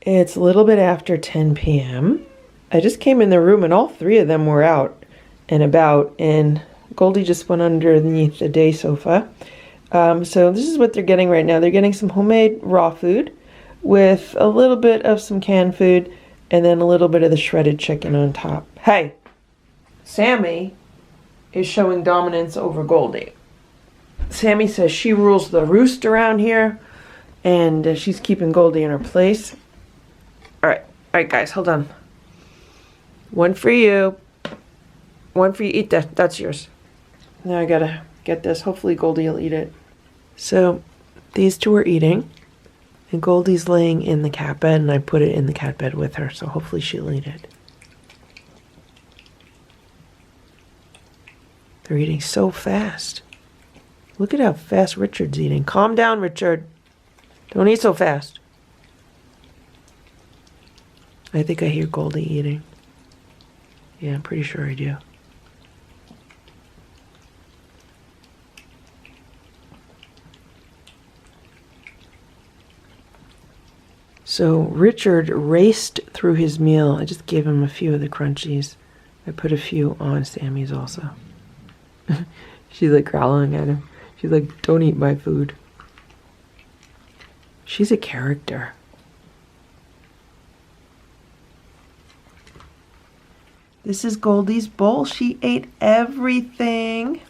A: It's a little bit after 10 p.m. I just came in the room and all 3 of them were out and about, and Goldie just went underneath the day sofa. So this is what they're getting right now. They're getting some homemade raw food with a little bit of some canned food and then a little bit of the shredded chicken on top. Hey, Sammy is showing dominance over Goldie. Sammy says she rules the roost around here and she's keeping Goldie in her place. All right, guys, hold on. One for you. One for you. Eat that. That's yours. Now I gotta get this. Hopefully Goldie will eat it. So these 2 are eating, and Goldie's laying in the cat bed, and I put it in the cat bed with her, so hopefully she'll eat it. They're eating so fast. Look at how fast Richard's eating. Calm down, Richard. Don't eat so fast. I think I hear Goldie eating. Yeah, I'm pretty sure I do. So Richard raced through his meal. I just gave him a few of the crunchies. I put a few on Sammy's also. She's like growling at him. She's like, don't eat my food. She's a character. This is Goldie's bowl. She ate everything.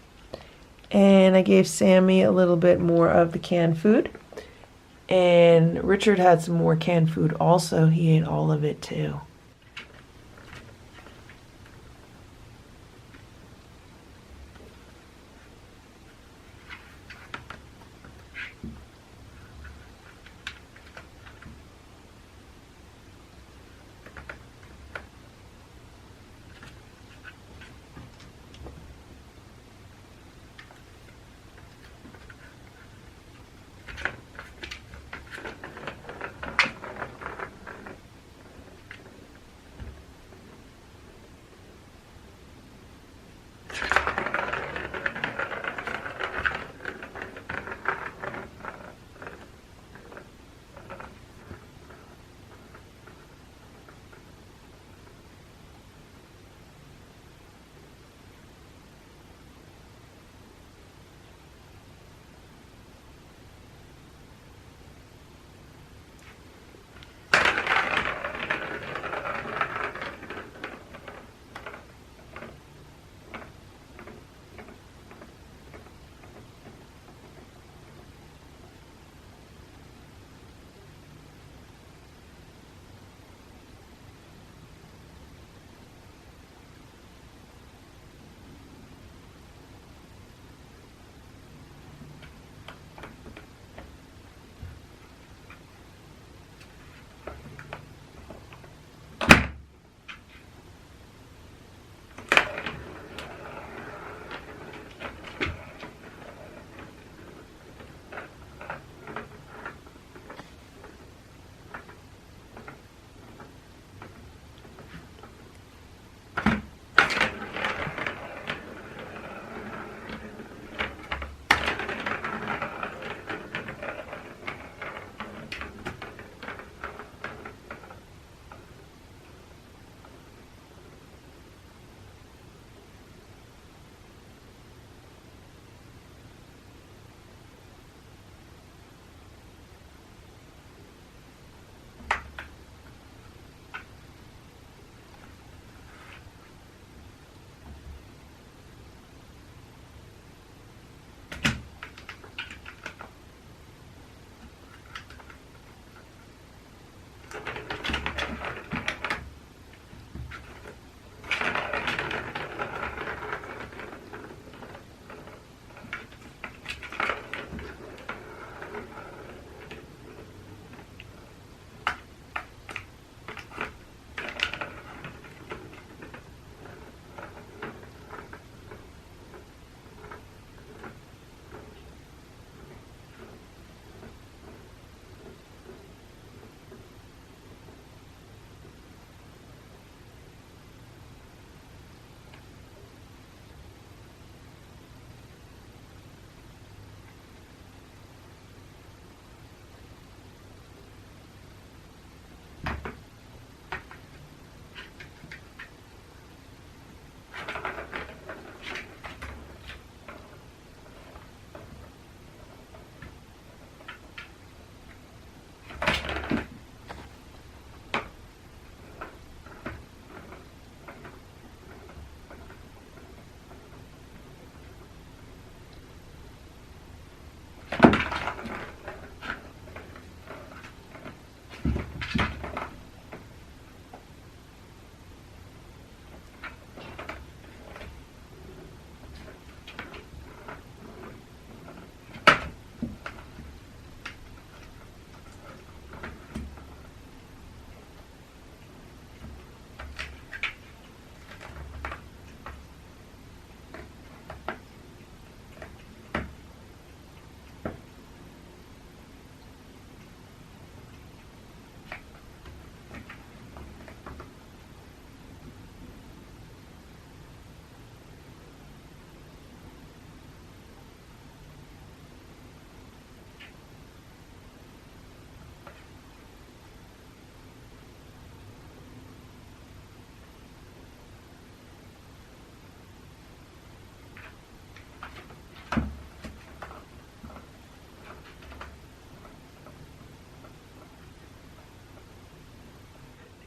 A: And I gave Sammy a little bit more of the canned food. And Richard had some more canned food also. He ate all of it too.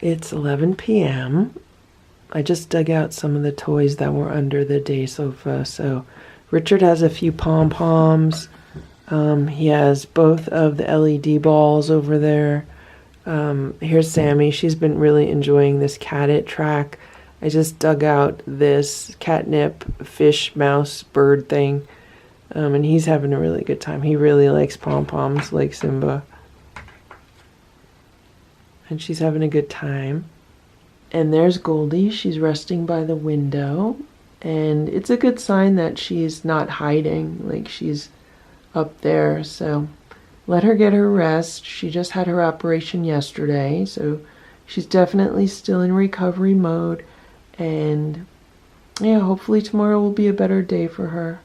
A: It's 11 p.m. I just dug out some of the toys that were under the day sofa. So Richard has a few pom-poms. He has both of the LED balls over there. Here's Sammy. She's been really enjoying this cat it track. I just dug out this catnip fish mouse bird thing. And he's having a really good time. He really likes pom-poms like Simba. And she's having a good time. And there's Goldie. She's resting by the window. And it's a good sign that she's not hiding, like she's up there. So let her get her rest. She just had her operation yesterday, so she's definitely still in recovery mode. And yeah, hopefully tomorrow will be a better day for her.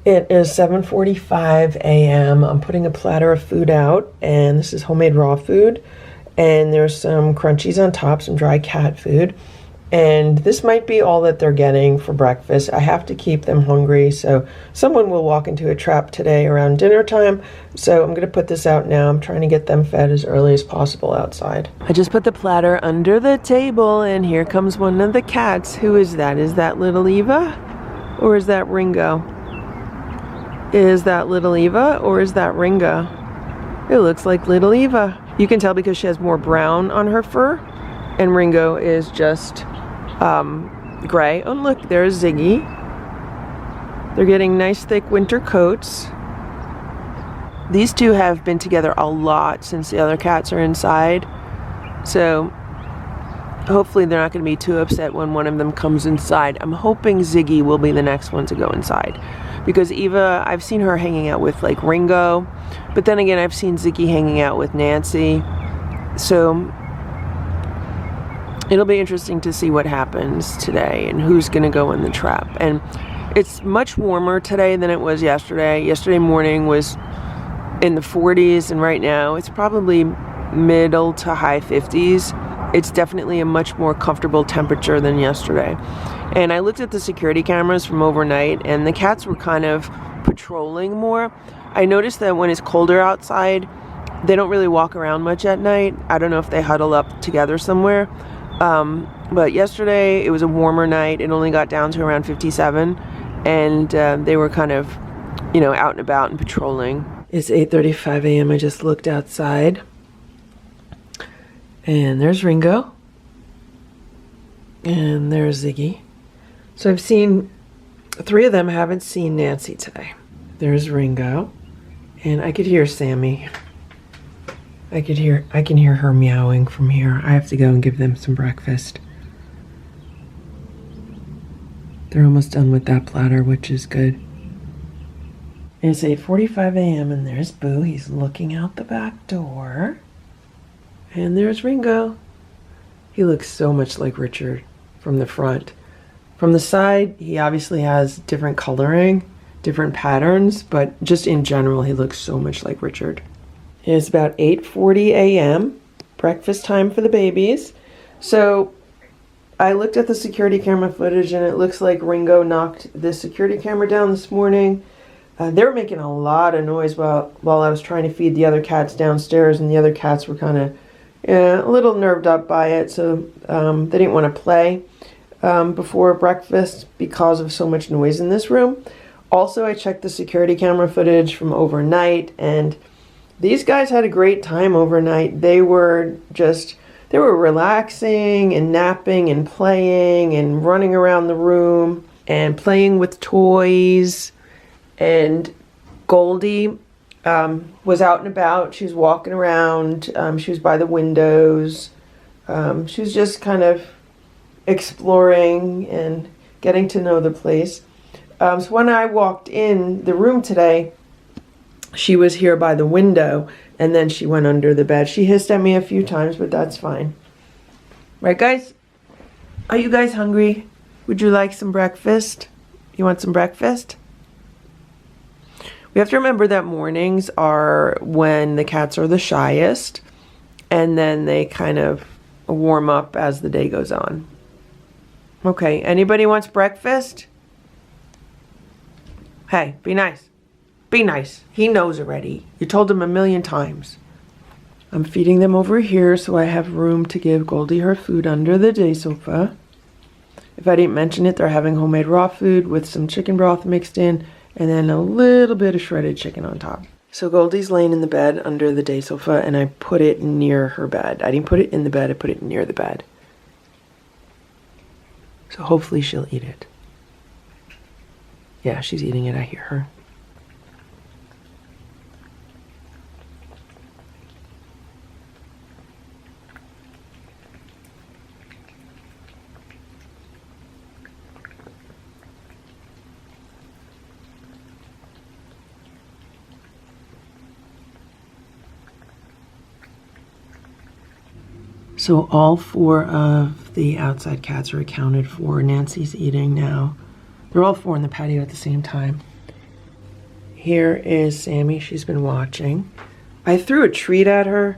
A: It is 7:45 a.m. I'm putting a platter of food out, and this is homemade raw food. And there's some crunchies on top, some dry cat food. And this might be all that they're getting for breakfast. I have to keep them hungry, so someone will walk into a trap today around dinner time. So I'm going to put this out now. I'm trying to get them fed as early as possible outside. I just put the platter under the table, and here comes one of the cats. Who is that? Is that little Eva? Or is that Ringo? Is that little Eva or is that Ringo? It looks like little Eva. You can tell because she has more brown on her fur, and Ringo is just gray. Oh look, there's Ziggy. They're getting nice thick winter coats. These two have been together a lot since the other cats are inside, so hopefully they're not going to be too upset when one of them comes inside. I'm hoping Ziggy will be the next one to go inside, because Eva, I've seen her hanging out with like Ringo, but then again I've seen Ziggy hanging out with Nancy. So it'll be interesting to see what happens today and who's going to go in the trap. And it's much warmer today than it was yesterday. Yesterday morning was in the 40s, and right now it's probably middle to high 50s. It's definitely a much more comfortable temperature than yesterday. And I looked at the security cameras from overnight, and the cats were kind of patrolling more. I noticed that when it's colder outside, they don't really walk around much at night. I don't know if they huddle up together somewhere. But yesterday, it was a warmer night. It only got down to around 57. And they were kind of, you know, out and about and patrolling. It's 8:35 a.m. I just looked outside. And there's Ringo. And there's Ziggy. So I've seen, 3 of them. Haven't seen Nancy today. There's Ringo. And I could hear Sammy. I can hear her meowing from here. I have to go and give them some breakfast. They're almost done with that platter, which is good. It's 8:45 a.m. and there's Boo. He's looking out the back door. And there's Ringo. He looks so much like Richard from the front. From the side, he obviously has different coloring, different patterns, but just in general, he looks so much like Richard. It's about 8:40 a.m., breakfast time for the babies. So I looked at the security camera footage, and it looks like Ringo knocked the security camera down this morning. They were making a lot of noise while I was trying to feed the other cats downstairs, and the other cats were kind of a little nerved up by it, so they didn't want to play before breakfast because of so much noise in this room. Also, I checked the security camera footage from overnight, and these guys had a great time overnight. They were relaxing and napping and playing and running around the room and playing with toys. And Goldie was out and about. She was walking around. She was by the windows. She was just kind of exploring and getting to know the place. So when I walked in the room today, she was here by the window, and then she went under the bed. She hissed at me a few times, but that's fine. Right, guys? Are you guys hungry? Would you like some breakfast? You want some breakfast? We have to remember that mornings are when the cats are the shyest, and then they kind of warm up as the day goes on. Okay, anybody wants breakfast? Hey, be nice. Be nice. He knows already. You told him a million times. I'm feeding them over here so I have room to give Goldie her food under the day sofa. If I didn't mention it, they're having homemade raw food with some chicken broth mixed in and then a little bit of shredded chicken on top. So Goldie's laying in the bed under the day sofa and I put it near her bed. I didn't put it in the bed, I put it near the bed. So hopefully she'll eat it. Yeah, she's eating it, I hear her. So all 4 of the outside cats are accounted for. Nancy's eating now. They're all 4 in the patio at the same time. Here is Sammy. She's been watching. I threw a treat at her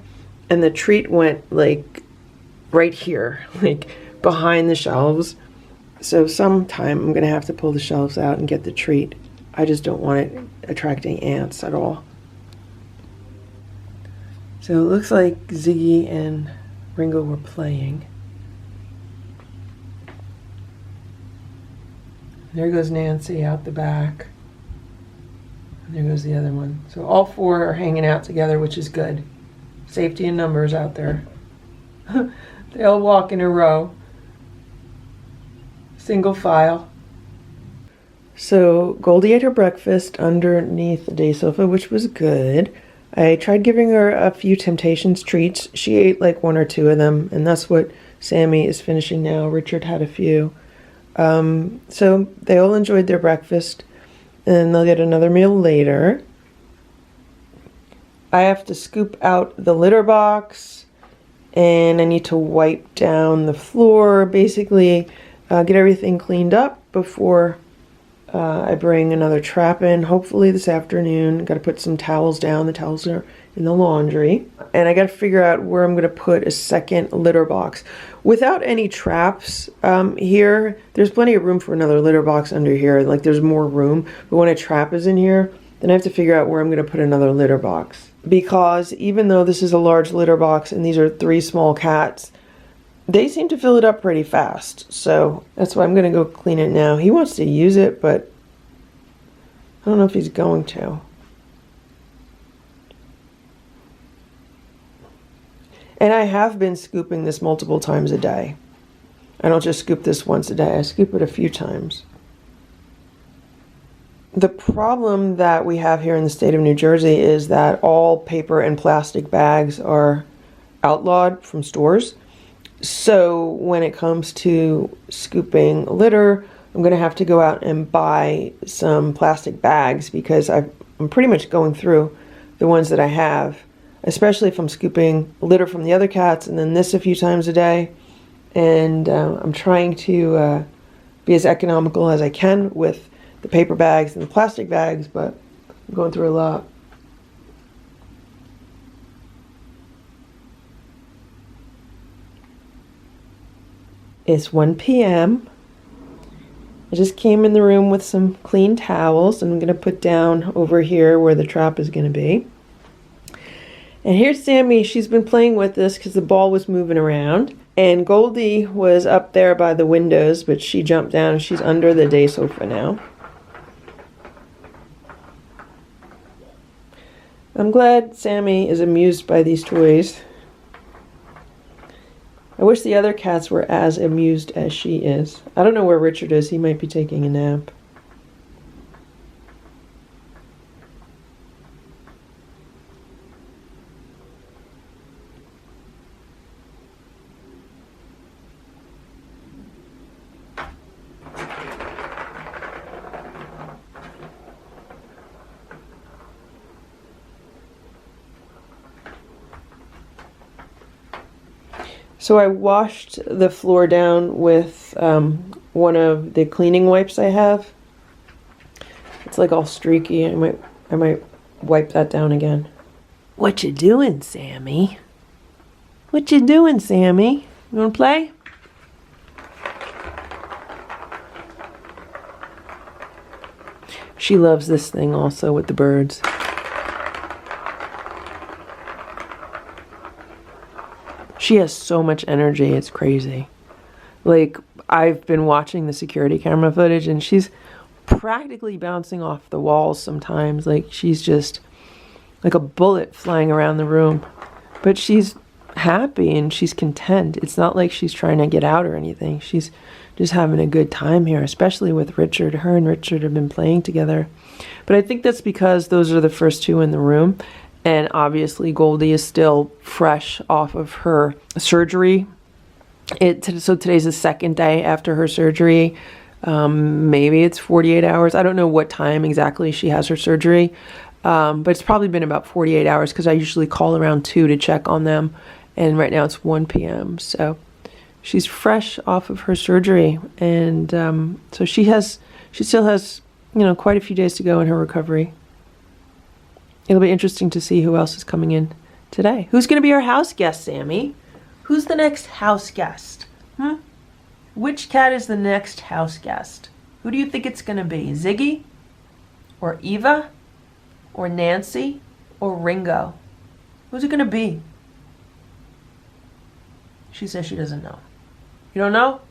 A: and the treat went like right here, like behind the shelves. So sometime I'm gonna have to pull the shelves out and get the treat. I just don't want it attracting ants at all. So it looks like Ziggy and Ringo were playing. There goes Nancy out the back. And there goes the other one. So all 4 are hanging out together, which is good. Safety in numbers out there. They all walk in a row. Single file. So Goldie ate her breakfast underneath the day sofa, which was good. I tried giving her a few Temptations treats. She ate like 1 or 2 of them, and that's what Sammy is finishing now. Richard had a few. So they all enjoyed their breakfast, and they'll get another meal later. I have to scoop out the litter box, and I need to wipe down the floor, basically get everything cleaned up before I bring another trap in, hopefully this afternoon. Got to put some towels down. The towels are in the laundry. And I got to figure out where I'm going to put a second litter box. Without any traps here, there's plenty of room for another litter box under here. Like there's more room. But when a trap is in here, then I have to figure out where I'm going to put another litter box. Because even though this is a large litter box and these are 3 small cats, they seem to fill it up pretty fast, so that's why I'm going to go clean it now. He wants to use it, but I don't know if he's going to. And I have been scooping this multiple times a day. I don't just scoop this once a day. I scoop it a few times. The problem that we have here in the state of New Jersey is that all paper and plastic bags are outlawed from stores. So when it comes to scooping litter, I'm going to have to go out and buy some plastic bags because I'm pretty much going through the ones that I have, especially if I'm scooping litter from the other cats and then this a few times a day. And I'm trying to be as economical as I can with the paper bags and the plastic bags, but I'm going through a lot. It's 1 p.m. I just came in the room with some clean towels and I'm going to put down over here where the trap is going to be. And here's Sammy. She's been playing with this because the ball was moving around. And Goldie was up there by the windows, but she jumped down and she's under the day sofa now. I'm glad Sammy is amused by these toys. I wish the other cats were as amused as she is. I don't know where Richard is. He might be taking a nap. So I washed the floor down with one of the cleaning wipes I have. It's like all streaky. I might wipe that down again. What you doing, Sammy? What you doing, Sammy? You wanna play? She loves this thing also with the birds. She has so much energy, it's crazy. Like, I've been watching the security camera footage and she's practically bouncing off the walls sometimes. Like, she's just like a bullet flying around the room. But she's happy and she's content. It's not like she's trying to get out or anything. She's just having a good time here, especially with Richard. Her and Richard have been playing together. But I think that's because those are the first two in the room. And obviously Goldie is still fresh off of her surgery. So today's the second day after her surgery. Maybe it's 48 hours. I don't know what time exactly she has her surgery. But it's probably been about 48 hours because I usually call around 2 to check on them. And right now it's 1 p.m. So she's fresh off of her surgery. And so she still has, quite a few days to go in her recovery. It'll be interesting to see who else is coming in today. Who's going to be our house guest, Sammy? Who's the next house guest? Which cat is the next house guest? Who do you think it's going to be? Ziggy? Or Eva? Or Nancy? Or Ringo? Who's it going to be? She says she doesn't know. You don't know?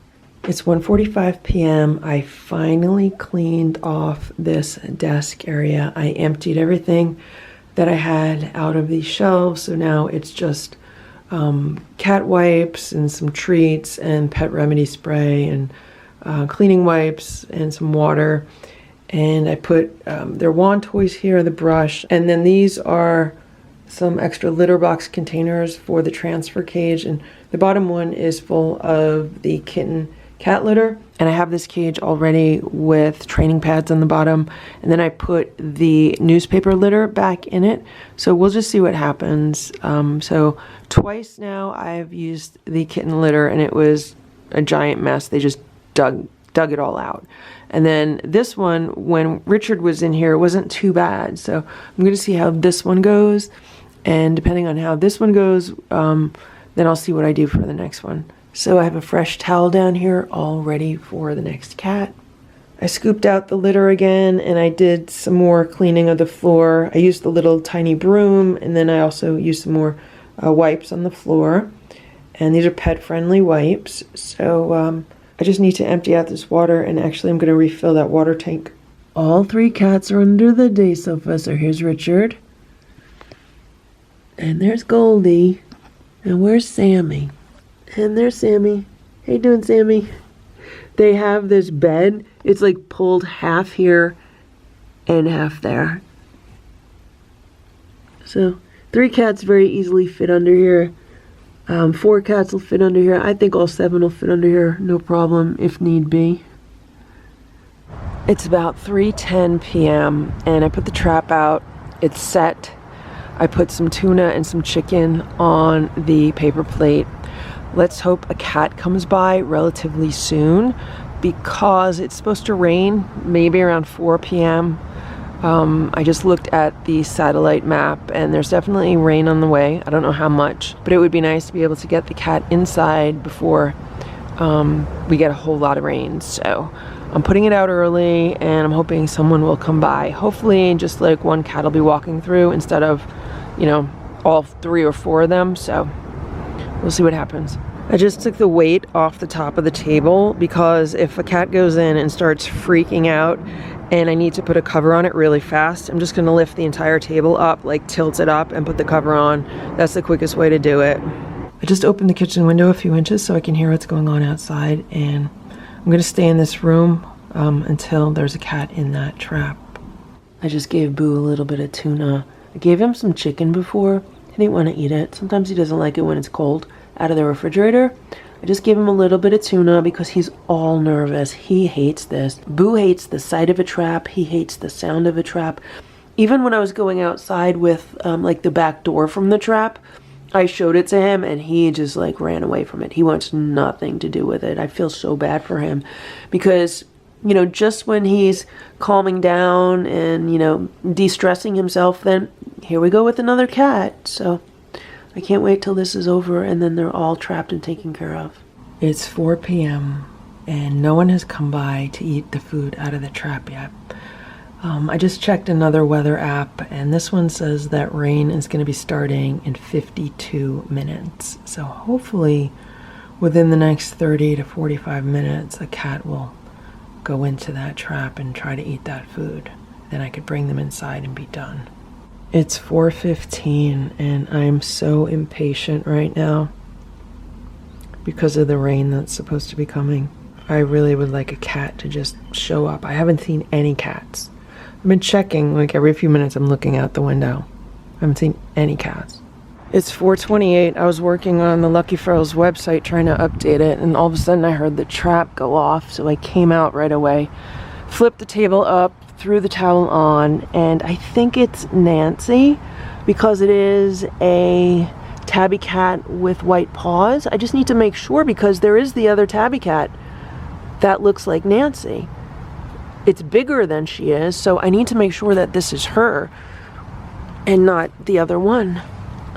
A: It's 1:45 p.m. I finally cleaned off this desk area. I emptied everything that I had out of these shelves. So now it's just cat wipes and some treats and pet remedy spray and cleaning wipes and some water. And I put their wand toys here, the brush. And then these are some extra litter box containers for the transfer cage. And the bottom one is full of the kitten cat litter. And I have this cage already with training pads on the bottom. And then I put the newspaper litter back in it. So we'll just see what happens. So twice now I've used the kitten litter and it was a giant mess. They just dug it all out. And then this one, when Richard was in here, it wasn't too bad. So I'm going to see how this one goes. And depending on how this one goes, then I'll see what I do for the next one. So I have a fresh towel down here all ready for the next cat. I scooped out the litter again and I did some more cleaning of the floor. I used the little tiny broom and then I also used some more wipes on the floor. And these are pet-friendly wipes. So I just need to empty out this water and actually I'm going to refill that water tank. All three cats are under the day sofa. So here's Richard. And there's Goldie. And where's Sammy? And there's Sammy. How you doing, Sammy? They have this bed. It's like pulled half here and half there. So 3 cats very easily fit under here. 4 cats will fit under here. I think all 7 will fit under here. No problem if need be. It's about 3:10 p.m. and I put the trap out. It's set. I put some tuna and some chicken on the paper plate. Let's hope a cat comes by relatively soon because it's supposed to rain maybe around 4 p.m. I just looked at the satellite map and there's definitely rain on the way. I don't know how much, but it would be nice to be able to get the cat inside before we get a whole lot of rain. So I'm putting it out early and I'm hoping someone will come by. Hopefully just like one cat will be walking through instead of, all 3 or 4 of them. So we'll see what happens. I just took the weight off the top of the table because if a cat goes in and starts freaking out and I need to put a cover on it really fast, I'm just going to lift the entire table up, like tilt it up and put the cover on. That's the quickest way to do it. I just opened the kitchen window a few inches so I can hear what's going on outside, and I'm going to stay in this room until there's a cat in that trap. I just gave Boo a little bit of tuna. I gave him some chicken before. He didn't want to eat it. Sometimes he doesn't like it when it's cold out of the refrigerator. I just gave him a little bit of tuna because he's all nervous. He hates this. Boo hates the sight of a trap. He hates the sound of a trap. Even when I was going outside with like the back door from the trap, I showed it to him and he just like ran away from it. He wants nothing to do with it. I feel so bad for him because, just when he's calming down and, de-stressing himself, then here we go with another cat. So I can't wait till this is over and then they're all trapped and taken care of. It's 4 p.m. and no one has come by to eat the food out of the trap yet. I just checked another weather app, and this one says that rain is going to be starting in 52 minutes. So hopefully within the next 30 to 45 minutes, the cat will go into that trap and try to eat that food. Then I could bring them inside and be done. It's 4:15, and I'm so impatient right now because of the rain that's supposed to be coming. I really would like a cat to just show up. I haven't seen any cats. I've been checking, like every few minutes I'm looking out the window. I haven't seen any cats. It's 4:28. I was working on the Lucky Ferals website trying to update it, and all of a sudden I heard the trap go off, so I came out right away, flipped the table up, threw the towel on, and I think it's Nancy because it is a tabby cat with white paws. I just need to make sure because there is the other tabby cat that looks like Nancy. It's bigger than she is, so I need to make sure that this is her and not the other one.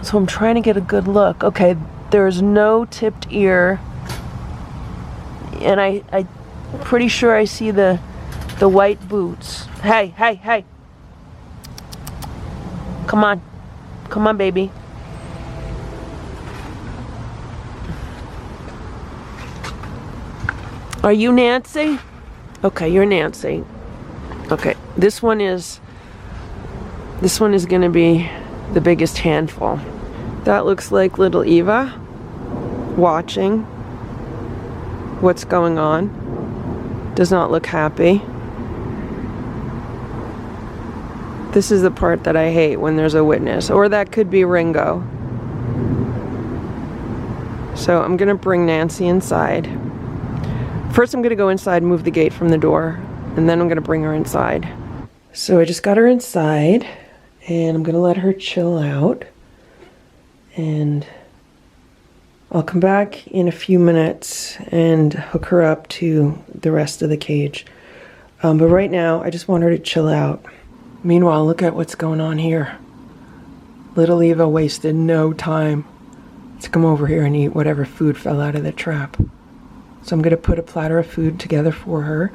A: So I'm trying to get a good look. Okay, there's no tipped ear, and I'm pretty sure I see the white boots. Hey, hey, hey. Come on. Come on, baby. Are you Nancy? Okay, you're Nancy. Okay, this one is gonna be the biggest handful. That looks like little Eva watching what's going on. Does not look happy. This is the part that I hate when there's a witness, or that could be Ringo. So I'm gonna bring Nancy inside. First I'm gonna go inside and move the gate from the door, and then I'm gonna bring her inside. So I just got her inside, and I'm gonna let her chill out, and I'll come back in a few minutes and hook her up to the rest of the cage. But right now, I just want her to chill out. Meanwhile, look at what's going on here. Little Eva wasted no time to come over here and eat whatever food fell out of the trap. So I'm gonna put a platter of food together for her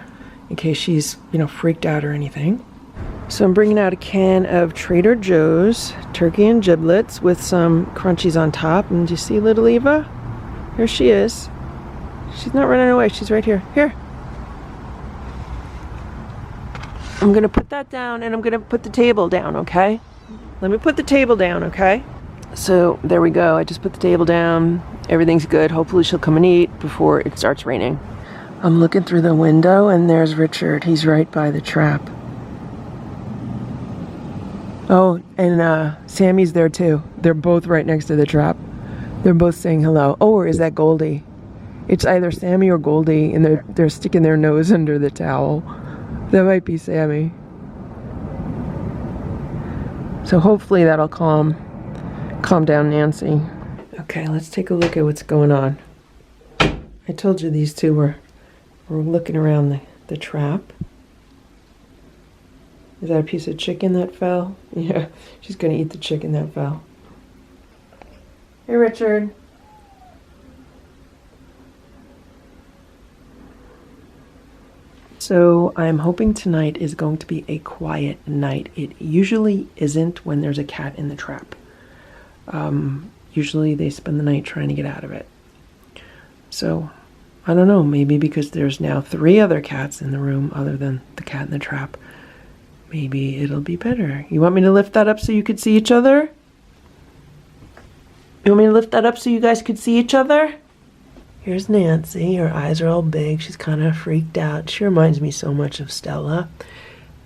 A: in case she's, freaked out or anything. So I'm bringing out a can of Trader Joe's turkey and giblets with some crunchies on top. And do you see little Eva? Here she is. She's not running away. She's right here. Here. I'm going to put that down, and I'm going to put the table down, okay? Let me put the table down, okay? So there we go. I just put the table down. Everything's good. Hopefully she'll come and eat before it starts raining. I'm looking through the window, and there's Richard. He's right by the trap. Oh, and Sammy's there too. They're both right next to the trap. They're both saying hello. Oh, or is that Goldie? It's either Sammy or Goldie, and they're sticking their nose under the towel. That might be Sammy. So hopefully that'll calm down Nancy. Okay, let's take a look at what's going on. I told you these two were looking around the trap. Is that a piece of chicken that fell? Yeah, she's gonna eat the chicken that fell. Hey, Richard. So I'm hoping tonight is going to be a quiet night. It usually isn't when there's a cat in the trap. Usually they spend the night trying to get out of it. So, I don't know, maybe because there's now 3 other cats in the room other than the cat in the trap. Maybe it'll be better. You want me to lift that up so you could see each other? You want me to lift that up so you guys could see each other? Here's Nancy. Her eyes are all big. She's kind of freaked out. She reminds me so much of Stella.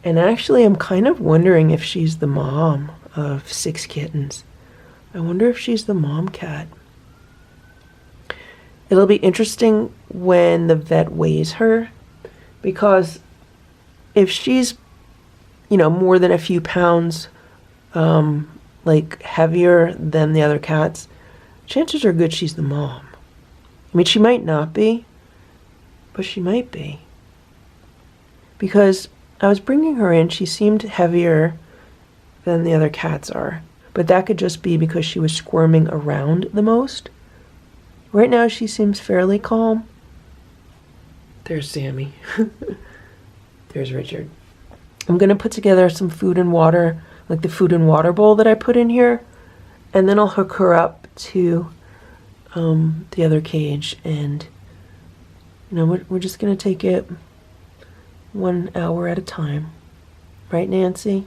A: And actually, I'm kind of wondering if she's the mom of 6 kittens. I wonder if she's the mom cat. It'll be interesting when the vet weighs her, because if she's more than a few pounds, heavier than the other cats, chances are good she's the mom. I mean, she might not be, but she might be. Because I was bringing her in, she seemed heavier than the other cats are. But that could just be because she was squirming around the most. Right now, she seems fairly calm. There's Sammy. There's Richard. I'm going to put together some food and water, like the food and water bowl that I put in here, and then I'll hook her up to the other cage, and you know, we're just going to take it 1 hour at a time. Right, Nancy?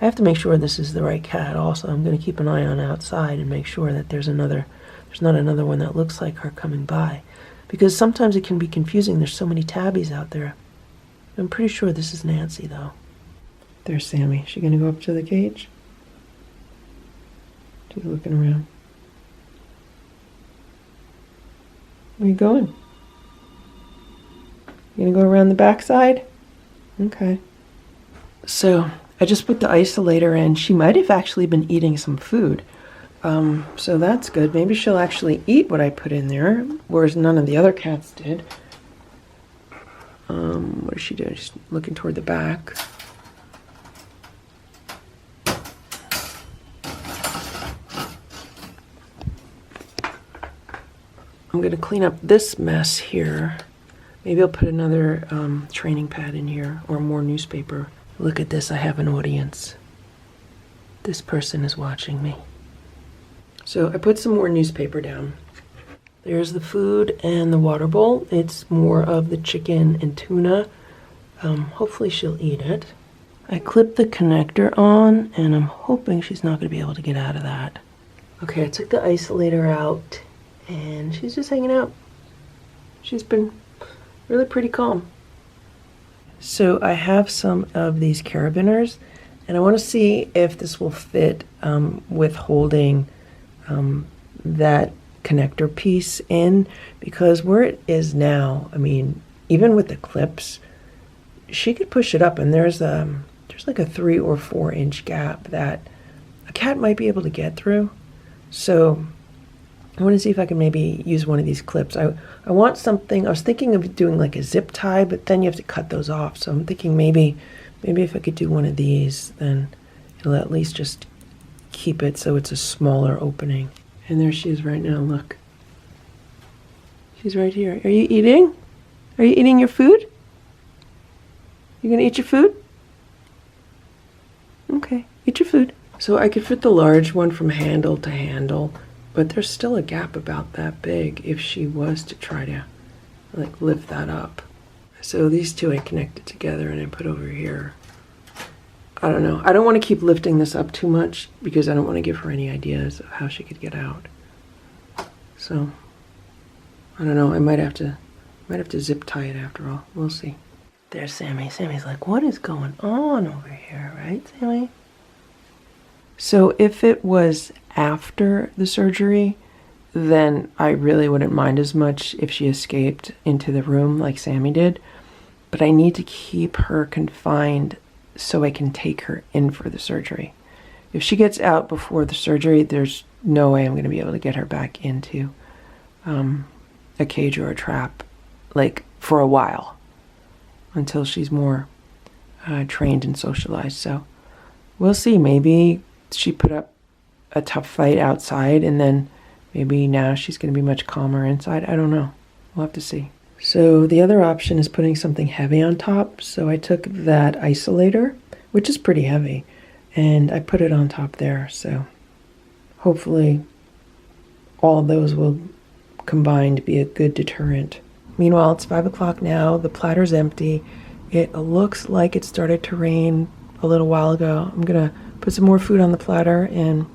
A: I have to make sure this is the right cat also. I'm going to keep an eye on outside and make sure that there's not another one that looks like her coming by. Because sometimes it can be confusing. There's so many tabbies out there. I'm pretty sure this is Nancy, though. There's Sammy. Is she going to go up to the cage? She's looking around. Where are you going? You going to go around the backside? Okay. So I just put the isolator in. She might have actually been eating some food. So that's good. Maybe she'll actually eat what I put in there, whereas none of the other cats did. What is she doing? She's looking toward the back. I'm going to clean up this mess here. Maybe I'll put another training pad in here, or more newspaper. Look at this, I have an audience. This person is watching me. So I put some more newspaper down. There's the food and the water bowl. It's more of the chicken and tuna. Hopefully she'll eat it. I clipped the connector on, and I'm hoping she's not going to be able to get out of that. Okay, I took the isolator out, and she's just hanging out. She's been really pretty calm. So I have some of these carabiners, and I want to see if this will fit with holding that connector piece in, because where it is now, I mean, even with the clips, she could push it up, and there's like a 3 or 4 inch gap that a cat might be able to get through. So I want to see if I can maybe use one of these clips. I want something. I was thinking of doing like a zip tie, but then you have to cut those off. So I'm thinking maybe if I could do one of these, then it'll at least just keep it so it's a smaller opening. And there she is right now, look. She's right here. Are you eating? Are you eating your food? You gonna eat your food? Okay, eat your food. So I could fit the large one from handle to handle, but there's still a gap about that big if she was to try to like lift that up. So these two I connected together and I put over here. I don't know. I don't want to keep lifting this up too much because I don't want to give her any ideas of how she could get out. So I don't know. I might have to zip tie it after all. We'll see. There's Sammy. Sammy's like, what is going on over here, right, Sammy? So if it was after the surgery, then I really wouldn't mind as much if she escaped into the room like Sammy did. But I need to keep her confined so I can take her in for the surgery. If she gets out before the surgery, there's no way I'm going to be able to get her back into a cage or a trap, like for a while, until she's more trained and socialized. So we'll see. Maybe she put up a tough fight outside, and then maybe now she's going to be much calmer inside. I don't know. We'll have to see. So the other option is putting something heavy on top. So I took that isolator, which is pretty heavy, and I put it on top there. So hopefully all of those will combine to be a good deterrent. Meanwhile, it's 5 o'clock now. The platter's empty. It looks like it started to rain a little while ago. I'm going to put some more food on the platter, and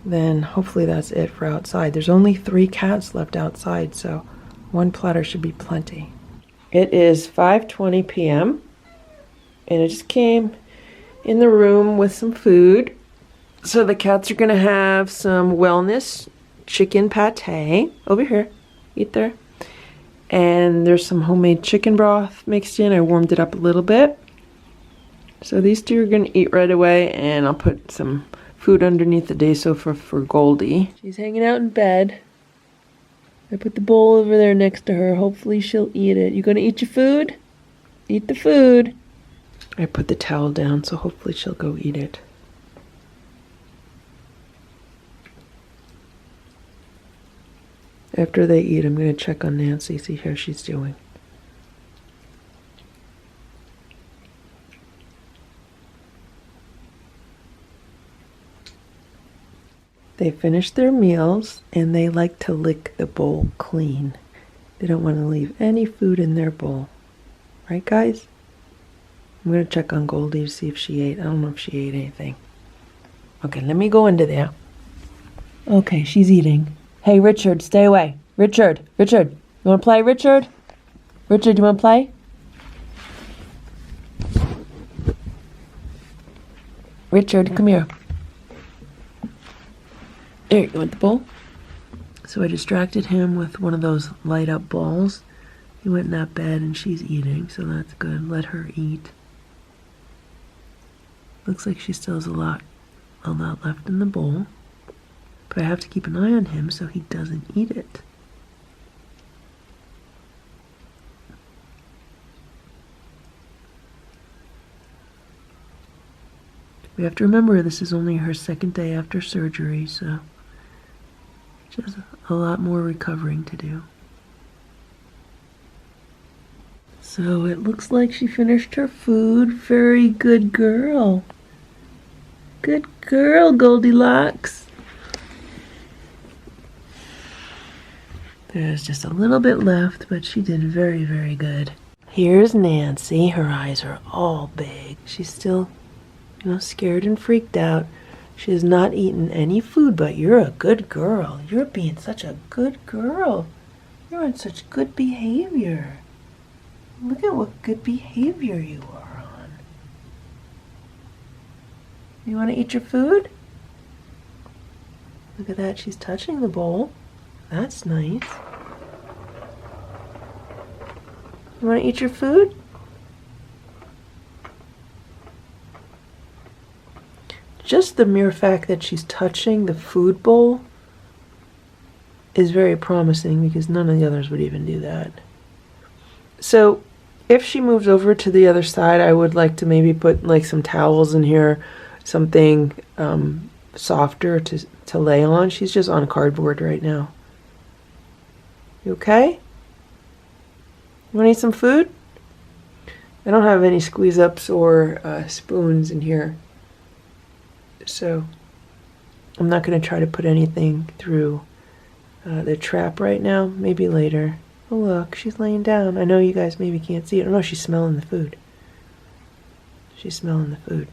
A: then hopefully that's it for outside. There's only 3 cats left outside, so 1 platter should be plenty. It is 5:20 p.m. and I just came in the room with some food. So the cats are gonna have some wellness chicken pate. Over here, eat there. And there's some homemade chicken broth mixed in. I warmed it up a little bit. So these 2 are gonna eat right away, and I'll put some food underneath the day sofa for Goldie. She's hanging out in bed. I put the bowl over there next to her. Hopefully she'll eat it. You gonna eat your food? Eat the food. I put the towel down, so hopefully she'll go eat it. After they eat, I'm gonna check on Nancy, see how she's doing. They finish their meals and they like to lick the bowl clean. They don't want to leave any food in their bowl. Right, guys? I'm going to check on Goldie to see if she ate. I don't know if she ate anything. Okay, let me go into there. Okay, she's eating. Hey, Richard, stay away. Richard, you want to play, Richard? Richard, you want to play? Richard, come here. There, you want the bowl? So I distracted him with one of those light up balls. He went in that bed and she's eating, so that's good. Let her eat. Looks like she still has a lot left in the bowl. But I have to keep an eye on him so he doesn't eat it. We have to remember this is only her second day after surgery, so she has a lot more recovering to do. So it looks like she finished her food. Very good girl. Good girl, Goldilocks. There's just a little bit left, but she did very, very good. Here's Nancy. Her eyes are all big. She's still, scared and freaked out. She has not eaten any food, but you're a good girl. You're being such a good girl. You're on such good behavior. Look at what good behavior you are on. You want to eat your food? Look at that. She's touching the bowl. That's nice. You want to eat your food? Just the mere fact that she's touching the food bowl is very promising because none of the others would even do that. So if she moves over to the other side, I would like to maybe put like some towels in here, something softer to lay on. She's just on cardboard right now. You okay? You want to eat some food? I don't have any squeeze ups or spoons in here, so I'm not going to try to put anything through the trap right now. Maybe later. Oh look, she's laying down. I know you guys maybe can't see it. Oh no, she's smelling the food. She's smelling the food.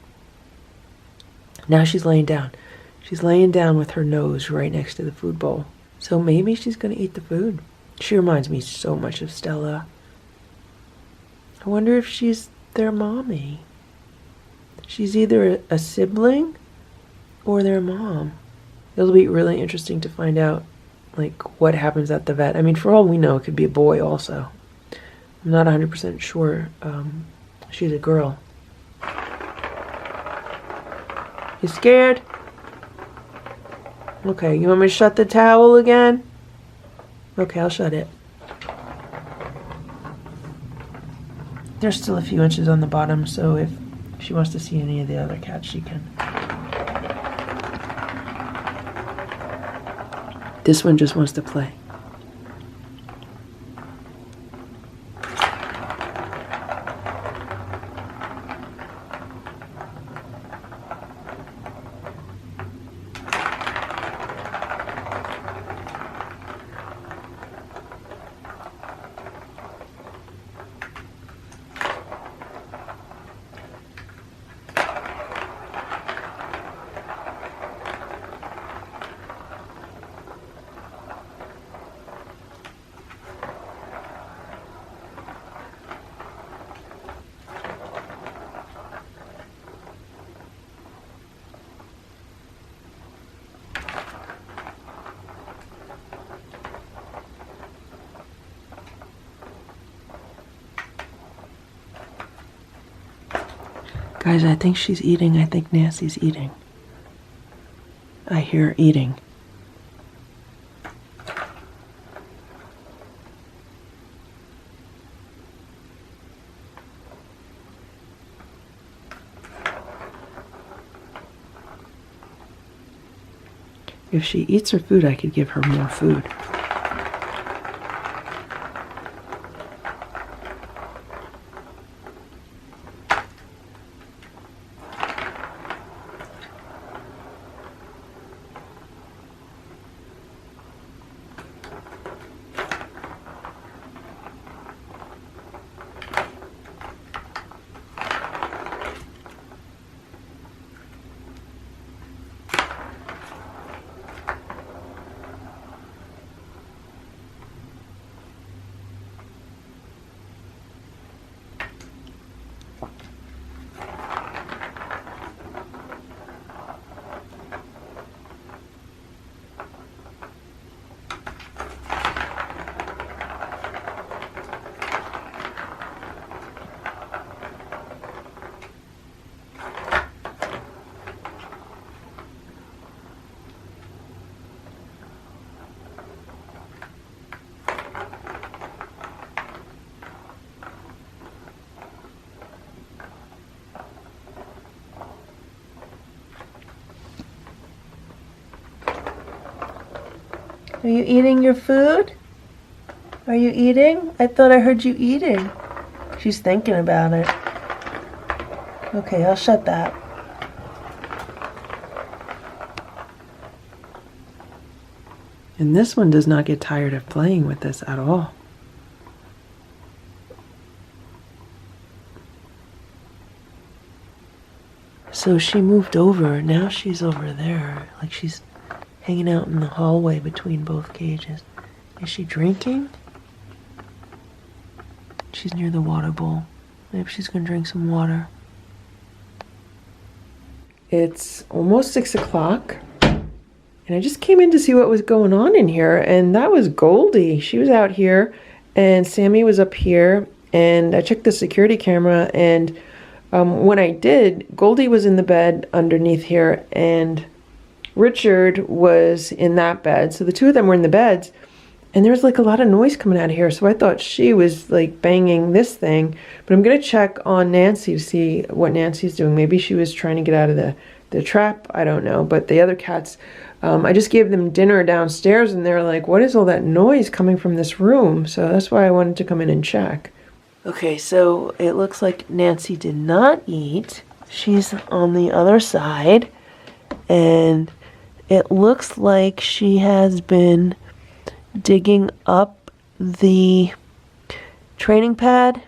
A: Now she's laying down. She's laying down with her nose right next to the food bowl. So maybe she's going to eat the food. She reminds me so much of Stella. I wonder if she's their mommy. She's either a sibling or their mom. It'll be really interesting to find out like what happens at the vet. I mean, for all we know, it could be a boy also. I'm not 100% sure she's a girl. You scared? Okay, you want me to shut the towel again? Okay, I'll shut it. There's still a few inches on the bottom, so if she wants to see any of the other cats, she can. This one just wants to play. Guys, I think she's eating. I think Nancy's eating. I hear her eating. If she eats her food, I could give her more food. Are you eating your food? Are you eating? I thought I heard you eating. She's thinking about it. Okay, I'll shut that. And this one does not get tired of playing with this at all. So she moved over. Now she's over there. Like she's hanging out in the hallway between both cages. Is she drinking? She's near the water bowl. Maybe she's gonna drink some water. It's almost 6 o'clock. And I just came in to see what was going on in here. And that was Goldie. She was out here. And Sammy was up here. And I checked the security camera. And when I did, Goldie was in the bed underneath here, and Richard was in that bed. So the two of them were in the beds, and there was like a lot of noise coming out of here. So I thought she was like banging this thing, but I'm gonna check on Nancy to see what Nancy's doing. Maybe she was trying to get out of the trap. I don't know. But the other cats, I just gave them dinner downstairs, and they're like, "What is all that noise coming from this room?" So that's why I wanted to come in and check. Okay, so it looks like Nancy did not eat. She's on the other side, and it looks like she has been digging up the training pad,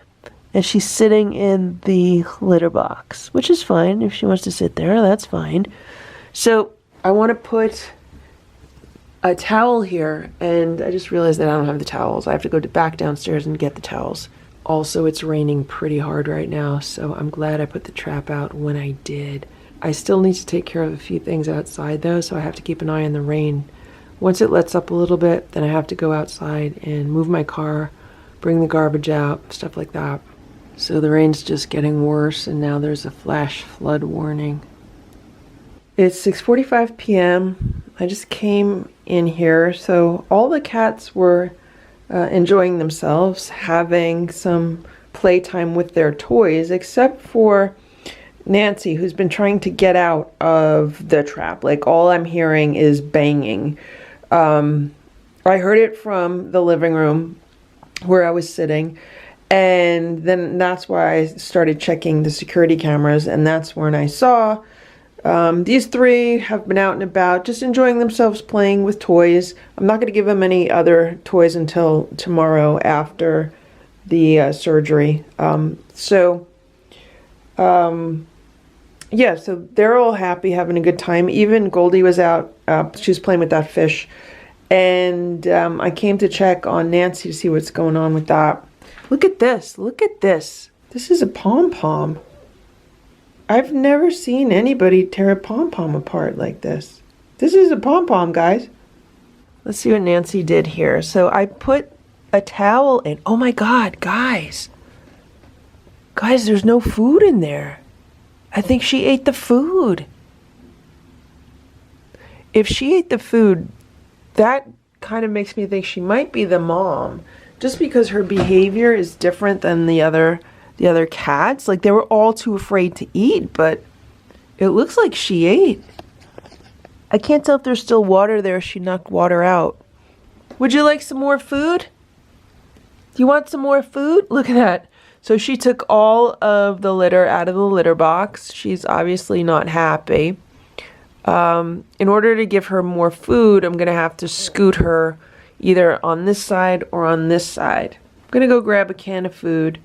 A: and she's sitting in the litter box, which is fine. If she wants to sit there, that's fine. So I want to put a towel here, and I just realized that I don't have the towels. I have to go back downstairs and get the towels. Also, it's raining pretty hard right now, so I'm glad I put the trap out when I did. I still need to take care of a few things outside though, so I have to keep an eye on the rain. Once it lets up a little bit, then I have to go outside and move my car, bring the garbage out, stuff like that. So the rain's just getting worse, and now there's a flash flood warning. It's 6:45 p.m. I just came in here, so all the cats were enjoying themselves, having some playtime with their toys, except for Nancy, who's been trying to get out of the trap. Like, all I'm hearing is banging. I heard it from the living room where I was sitting, and then that's why I started checking the security cameras, and that's when I saw these three have been out and about, just enjoying themselves playing with toys. I'm not going to give them any other toys until tomorrow after the surgery. Yeah, so they're all happy, having a good time. Even Goldie was out. She was playing with that fish. And I came to check on Nancy to see what's going on with that. Look at this. Look at this. This is a pom-pom. I've never seen anybody tear a pom-pom apart like this. This is a pom-pom, guys. Let's see what Nancy did here. So I put a towel in. Oh my God, guys. Guys, there's no food in there. I think she ate the food. If she ate the food, that kind of makes me think she might be the mom. Just because her behavior is different than the other cats. Like, they were all too afraid to eat, but it looks like she ate. I can't tell if there's still water there. She knocked water out. Would you like some more food? Do you want some more food? Look at that. So she took all of the litter out of the litter box. She's obviously not happy. In order to give her more food, I'm going to have to scoot her either on this side or on this side. I'm going to go grab a can of food,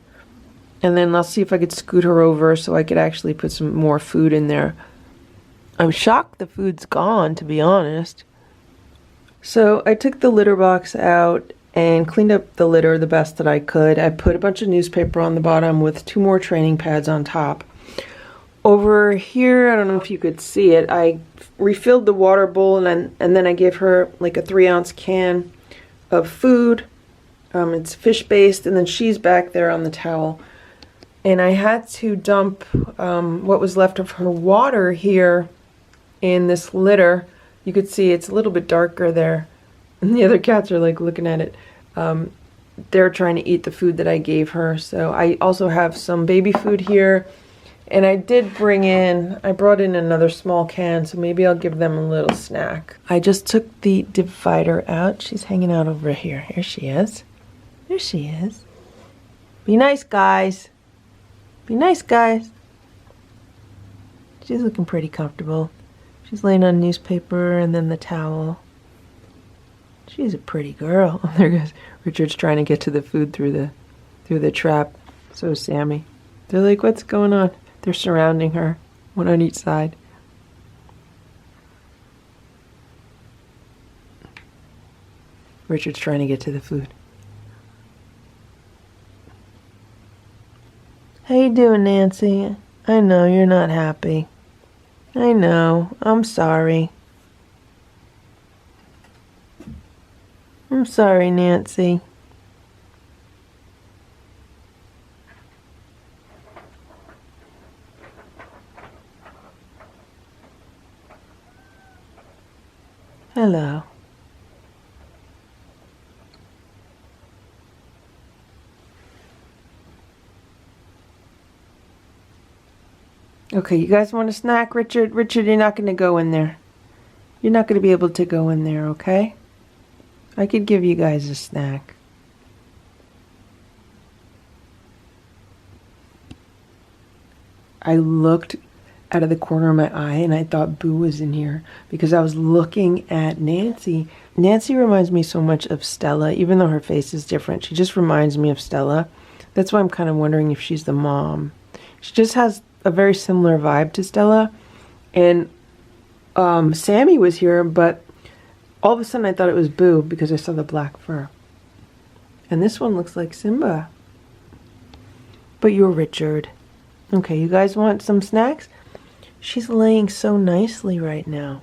A: and then I'll see if I could scoot her over so I could actually put some more food in there. I'm shocked the food's gone, to be honest. So I took the litter box out and cleaned up the litter the best that I could. I put a bunch of newspaper on the bottom with 2 more training pads on top. Over here, I don't know if you could see it, I refilled the water bowl, and then I gave her like a 3-ounce can of food. It's fish-based, and then she's back there on the towel. And I had to dump what was left of her water here in this litter. You could see it's a little bit darker there. And the other cats are like looking at it. They're trying to eat the food that I gave her. So I also have some baby food here And I brought in another small can, so maybe I'll give them a little snack. I just took the divider out. She's hanging out over here. Here she is. There she is. Be nice, guys. Be nice, guys. She's looking pretty comfortable. She's laying on newspaper and then the towel. She's a pretty girl. Oh, there goes Richard's trying to get to the food through the trap. So is Sammy. They're like, what's going on? They're surrounding her, one on each side. Richard's trying to get to the food. How you doing, Nancy? I know you're not happy. I know. I'm sorry. I'm sorry, Nancy. Hello. Okay, you guys want a snack, Richard? Richard, you're not going to go in there. You're not going to be able to go in there, okay? I could give you guys a snack. I looked out of the corner of my eye and I thought Boo was in here because I was looking at Nancy. Nancy reminds me so much of Stella, even though her face is different. She just reminds me of Stella. That's why I'm kind of wondering if she's the mom. She just has a very similar vibe to Stella. And Sammy was here, but all of a sudden I thought it was Boo because I saw the black fur. And this one looks like Simba. But you're Richard. Okay, you guys want some snacks? She's laying so nicely right now.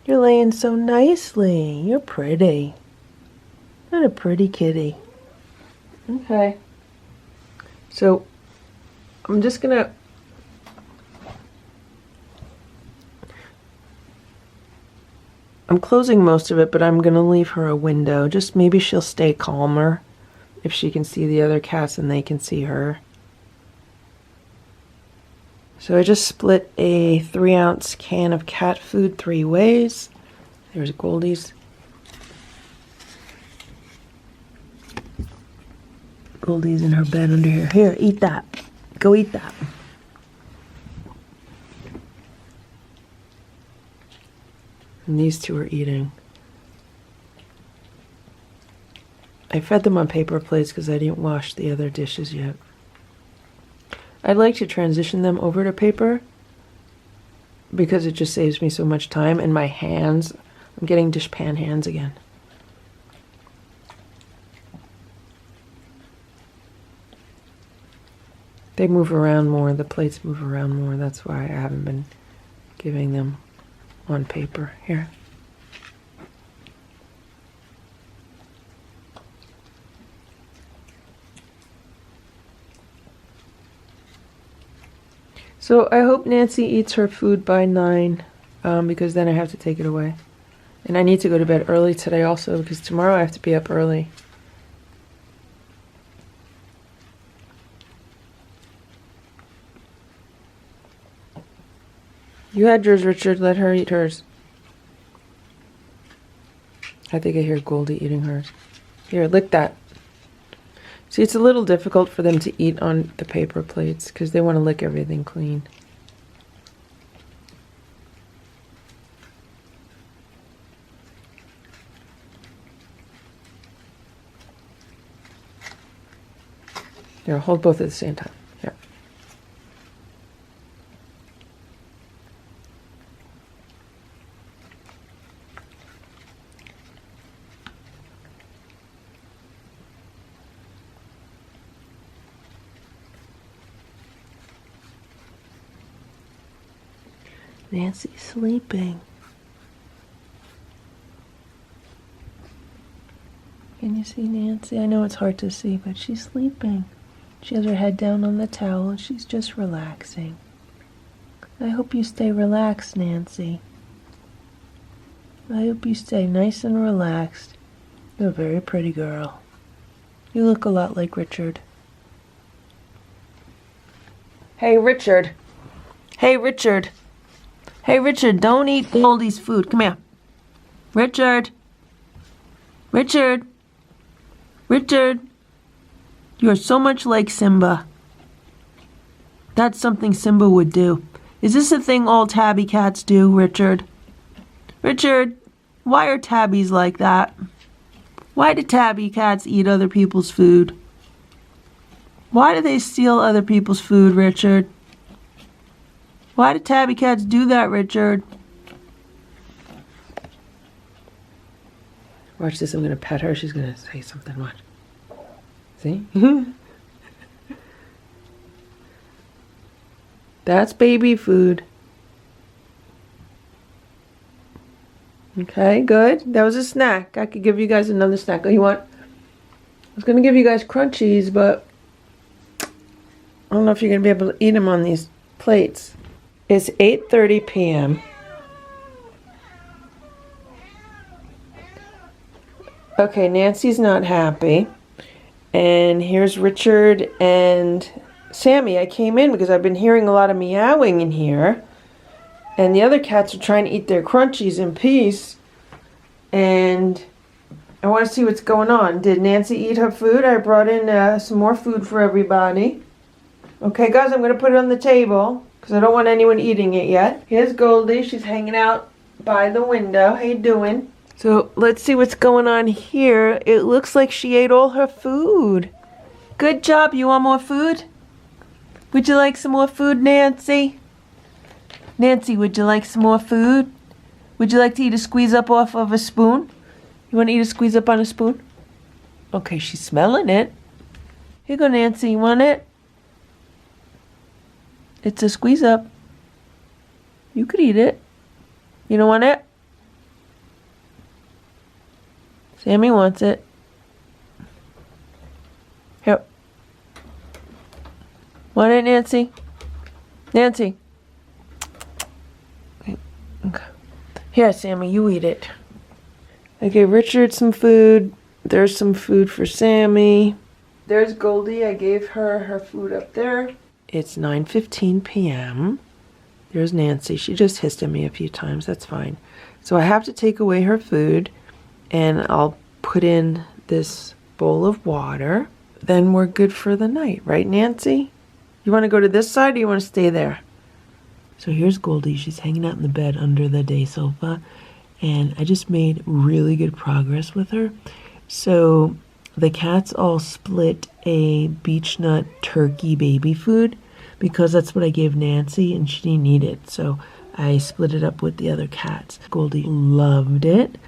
A: You're laying so nicely. You're pretty. What a pretty kitty. Okay. So, I'm just gonna... I'm closing most of it, but I'm gonna leave her a window. Just maybe she'll stay calmer if she can see the other cats and they can see her. So I just split a 3-ounce can of cat food 3 ways. There's Goldie's. Goldie's in her bed under here. Here, eat that. Go eat that. And these two are eating. I fed them on paper plates because I didn't wash the other dishes yet. I'd like to transition them over to paper because it just saves me so much time, and my hands, I'm getting dishpan hands again. They move around more, the plates move around more, that's why I haven't been giving them on paper. Here. So I hope Nancy eats her food by 9 because then I have to take it away. And I need to go to bed early today also because tomorrow I have to be up early. You had yours, Richard. Let her eat hers. I think I hear Goldie eating hers. Here, lick that. See, it's a little difficult for them to eat on the paper plates because they want to lick everything clean. Here, hold both at the same time. Here. Nancy's sleeping. Can you see Nancy? I know it's hard to see, but she's sleeping. She has her head down on the towel and she's just relaxing. I hope you stay relaxed, Nancy. I hope you stay nice and relaxed. You're a very pretty girl. You look a lot like Richard. Hey, Richard. Hey, Richard. Hey, Richard, don't eat Goldie's food. Come here. Richard. Richard. Richard. You are so much like Simba. That's something Simba would do. Is this a thing all tabby cats do, Richard? Richard, why are tabbies like that? Why do tabby cats eat other people's food? Why do they steal other people's food, Richard? Why do tabby cats do that, Richard? Watch this, I'm going to pet her. She's going to say something. Watch. See? That's baby food. Okay, good. That was a snack. I could give you guys another snack. Oh, you want? I was going to give you guys crunchies, but I don't know if you're going to be able to eat them on these plates. It's 8:30 p.m. Okay, Nancy's not happy. And here's Richard and Sammy. I came in because I've been hearing a lot of meowing in here. And the other cats are trying to eat their crunchies in peace. And I want to see what's going on. Did Nancy eat her food? I brought in some more food for everybody. Okay, guys, I'm going to put it on the table because I don't want anyone eating it yet. Here's Goldie. She's hanging out by the window. How you doing? So let's see what's going on here. It looks like she ate all her food. Good job. You want more food? Would you like some more food, Nancy? Nancy, would you like some more food? Would you like to eat a squeeze up off of a spoon? You want to eat a squeeze up on a spoon? Okay, she's smelling it. Here you go, Nancy. You want it? It's a squeeze up. You could eat it. You don't want it? Sammy wants it. Here. Want it, Nancy? Nancy. Okay. Here, Sammy, you eat it. I gave Richard some food. There's some food for Sammy. There's Goldie. I gave her food up there. It's 9:15 p.m. There's Nancy. She just hissed at me a few times. That's fine. So I have to take away her food, and I'll put in this bowl of water. Then we're good for the night. Right, Nancy? You want to go to this side or you want to stay there? So here's Goldie. She's hanging out in the bed under the day sofa. And I just made really good progress with her. So the cats all split a beech nut turkey baby food because that's what I gave Nancy and she didn't eat it. So I split it up with the other cats. Goldie loved it.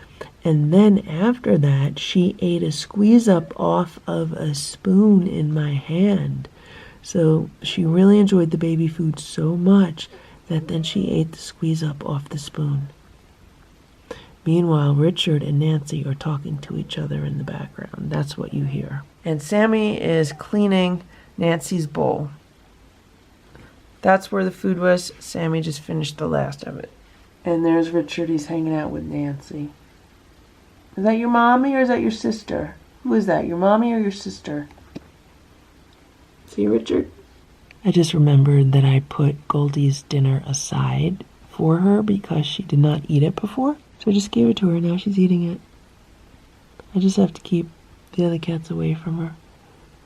A: And then after that, she ate a squeeze up off of a spoon in my hand. So she really enjoyed the baby food so much that then she ate the squeeze up off the spoon. Meanwhile, Richard and Nancy are talking to each other in the background. That's what you hear. And Sammy is cleaning Nancy's bowl. That's where the food was. Sammy just finished the last of it. And there's Richard. He's hanging out with Nancy. Is that your mommy or is that your sister? Who is that, your mommy or your sister? See, Richard? I just remembered that I put Goldie's dinner aside for her because she did not eat it before. So I just gave it to her. Now she's eating it. I just have to keep the other cats away from her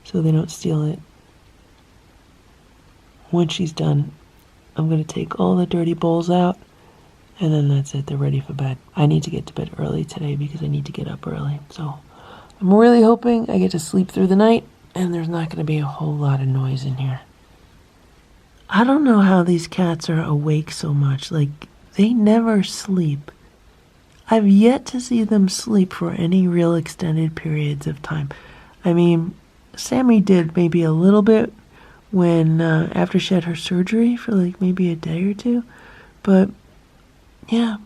A: so they don't steal it. Once she's done, I'm going to take all the dirty bowls out, and then that's it. They're ready for bed. I need to get to bed early today because I need to get up early. So I'm really hoping I get to sleep through the night and there's not going to be a whole lot of noise in here. I don't know how these cats are awake so much. Like, they never sleep. I've yet to see them sleep for any real extended periods of time. I mean, Sammy did maybe a little bit when after she had her surgery for like maybe a day or two. But yeah,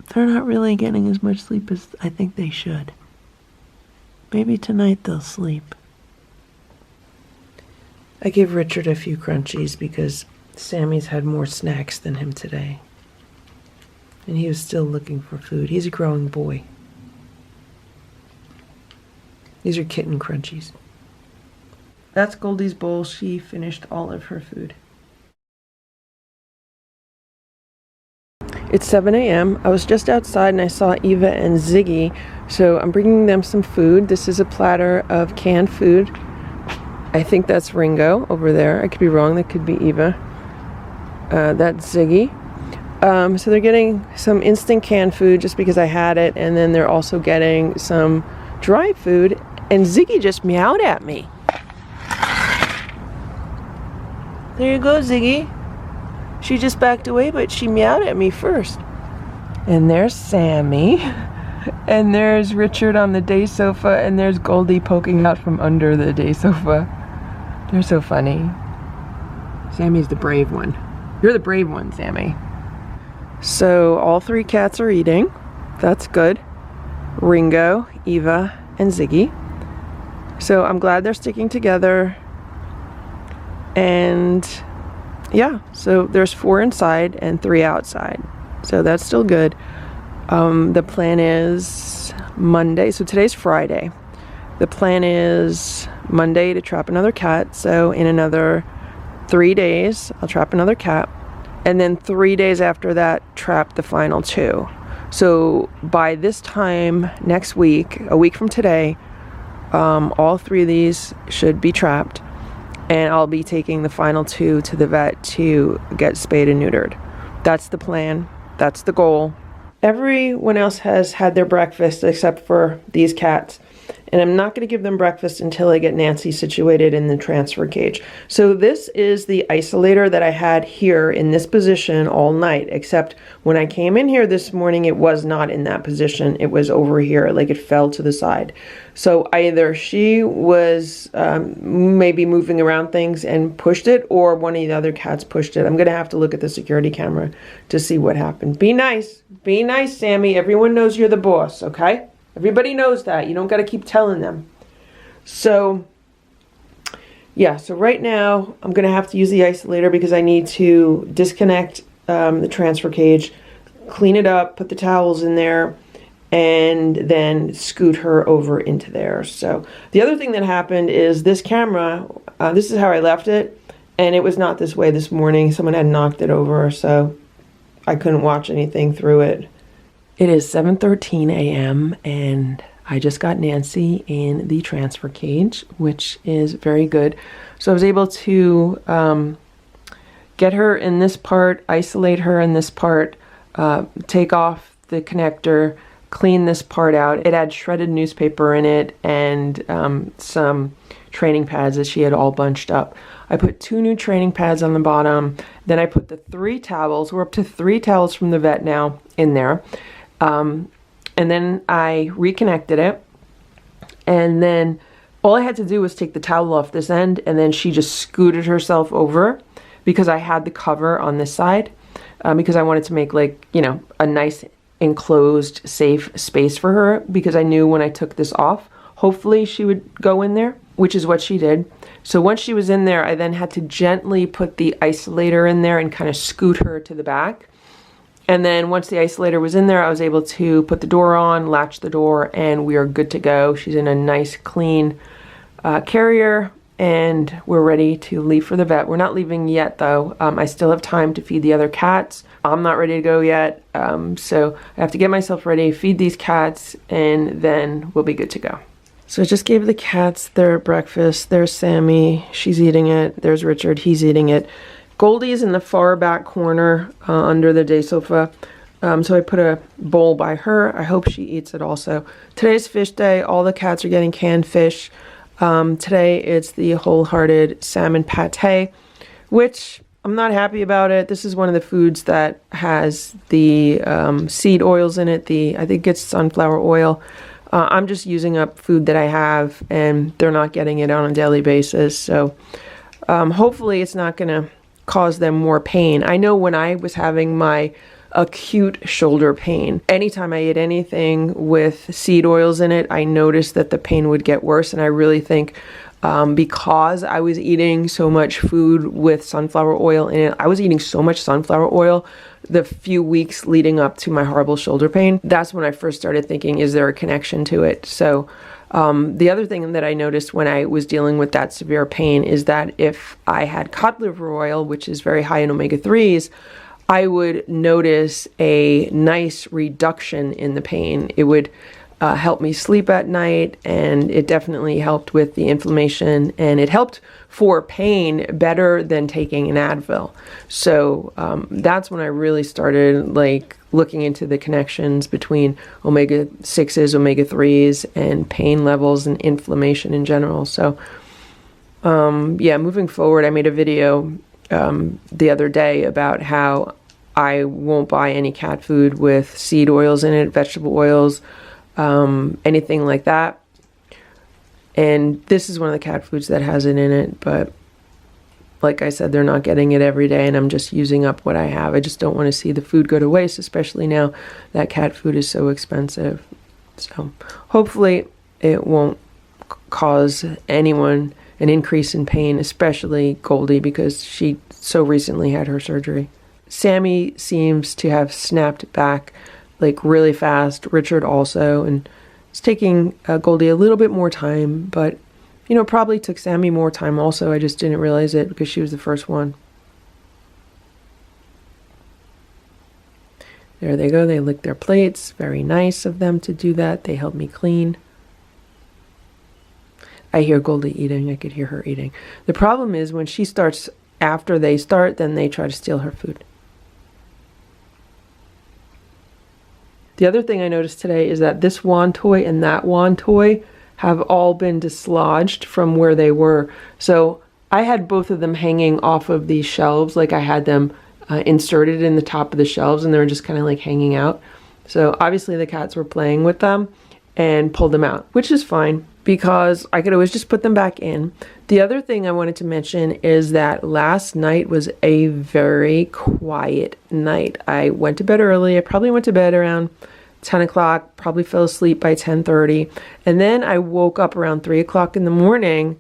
A: they're not really getting as much sleep as I think they should. Maybe tonight they'll sleep. I gave Richard a few crunchies because Sammy's had more snacks than him today. And he was still looking for food. He's a growing boy. These are kitten crunchies. That's Goldie's bowl. She finished all of her food. It's 7 a.m. I was just outside and I saw Eva and Ziggy, so I'm bringing them some food. This is a platter of canned food. I think that's Ringo over there. I could be wrong. That could be Eva. That's Ziggy. So they're getting some instant canned food just because I had it, and then they're also getting some dry food, and Ziggy just meowed at me. There you go, Ziggy. She just backed away, but she meowed at me first. And there's Sammy. And there's Richard on the day sofa, and there's Goldie poking out from under the day sofa. They're so funny. Sammy's the brave one. You're the brave one, Sammy. So all three cats are eating. That's good. Ringo, Eva, and Ziggy. So I'm glad they're sticking together. And yeah, so there's 4 inside and 3 outside. So that's still good. The plan is Monday. So today's Friday. The plan is Monday to trap another cat. So in another 3 days, I'll trap another cat. And then 3 days after that, trap the final 2. So by this time next week, a week from today, all 3 of these should be trapped. And I'll be taking the final 2 to the vet to get spayed and neutered. That's the plan. That's the goal. Everyone else has had their breakfast except for these cats. And I'm not going to give them breakfast until I get Nancy situated in the transfer cage. So this is the isolator that I had here in this position all night, except when I came in here this morning, it was not in that position. It was over here, like it fell to the side. So either she was maybe moving around things and pushed it, or one of the other cats pushed it. I'm going to have to look at the security camera to see what happened. Be nice. Be nice, Sammy. Everyone knows you're the boss, okay? Everybody knows that. You don't got to keep telling them. So, yeah. So right now, I'm going to have to use the isolator because I need to disconnect the transfer cage, clean it up, put the towels in there, and then scoot her over into there. So the other thing that happened is this camera, this is how I left it, and it was not this way this morning. Someone had knocked it over, so I couldn't watch anything through it. It is 7:13 a.m. and I just got Nancy in the transfer cage, which is very good. So I was able to get her in this part, isolate her in this part, take off the connector, clean this part out. It had shredded newspaper in it and some training pads that she had all bunched up. I put 2 new training pads on the bottom. Then I put the 3 towels. We're up to 3 towels from the vet now in there. And then I reconnected it, and then all I had to do was take the towel off this end, and then she just scooted herself over because I had the cover on this side, because I wanted to make, like, you know, a nice enclosed safe space for her, because I knew when I took this off, hopefully she would go in there, which is what she did. So once she was in there, I then had to gently put the isolator in there and kind of scoot her to the back. And then once the isolator was in there, I was able to put the door on, latch the door, and we are good to go. She's in a nice, clean carrier, and we're ready to leave for the vet. We're not leaving yet, though. I still have time to feed the other cats. I'm not ready to go yet, so I have to get myself ready, feed these cats, and then we'll be good to go. So I just gave the cats their breakfast. There's Sammy. She's eating it. There's Richard. He's eating it. Goldie is in the far back corner under the day sofa. So I put a bowl by her. I hope she eats it also. Today's fish day. All the cats are getting canned fish. Today it's the wholehearted salmon pate, which I'm not happy about it. This is one of the foods that has the seed oils in it. I think it's sunflower oil. I'm just using up food that I have, and they're not getting it on a daily basis. So hopefully it's not going to cause them more pain. I know when I was having my acute shoulder pain, anytime I ate anything with seed oils in it, I noticed that the pain would get worse. And I really think because I was eating so much food with sunflower oil in it, I was eating so much sunflower oil the few weeks leading up to my horrible shoulder pain. That's when I first started thinking, is there a connection to it? So the other thing that I noticed when I was dealing with that severe pain is that if I had cod liver oil, which is very high in omega-3s, I would notice a nice reduction in the pain. It would help me sleep at night, and it definitely helped with the inflammation, and it helped for pain better than taking an Advil. So that's when I really started like looking into the connections between omega-6s, omega-3s, and pain levels and inflammation in general. So yeah, moving forward, I made a video the other day about how I won't buy any cat food with seed oils in it, vegetable oils, anything like that. And this is one of the cat foods that has it in it, but like I said, they're not getting it every day, and I'm just using up what I have. I just don't want to see the food go to waste, especially now that cat food is so expensive. So hopefully it won't cause anyone an increase in pain, especially Goldie, because she so recently had her surgery. Sammy seems to have snapped back like really fast. Richard also, and it's taking Goldie a little bit more time, but you know, probably took Sammy more time also. I just didn't realize it because she was the first one. There they go. They licked their plates. Very nice of them to do that. They helped me clean. I hear Goldie eating. I could hear her eating. The problem is when she starts, after they start, then they try to steal her food. The other thing I noticed today is that this wand toy and that wand toy have all been dislodged from where they were. So I had both of them hanging off of these shelves, like I had them inserted in the top of the shelves, and they were just kind of like hanging out. So obviously the cats were playing with them and pulled them out, which is fine because I could always just put them back in. The other thing I wanted to mention is that last night was a very quiet night. I went to bed early. I probably went to bed around 10 o'clock, probably fell asleep by 10:30. And then I woke up around 3 o'clock in the morning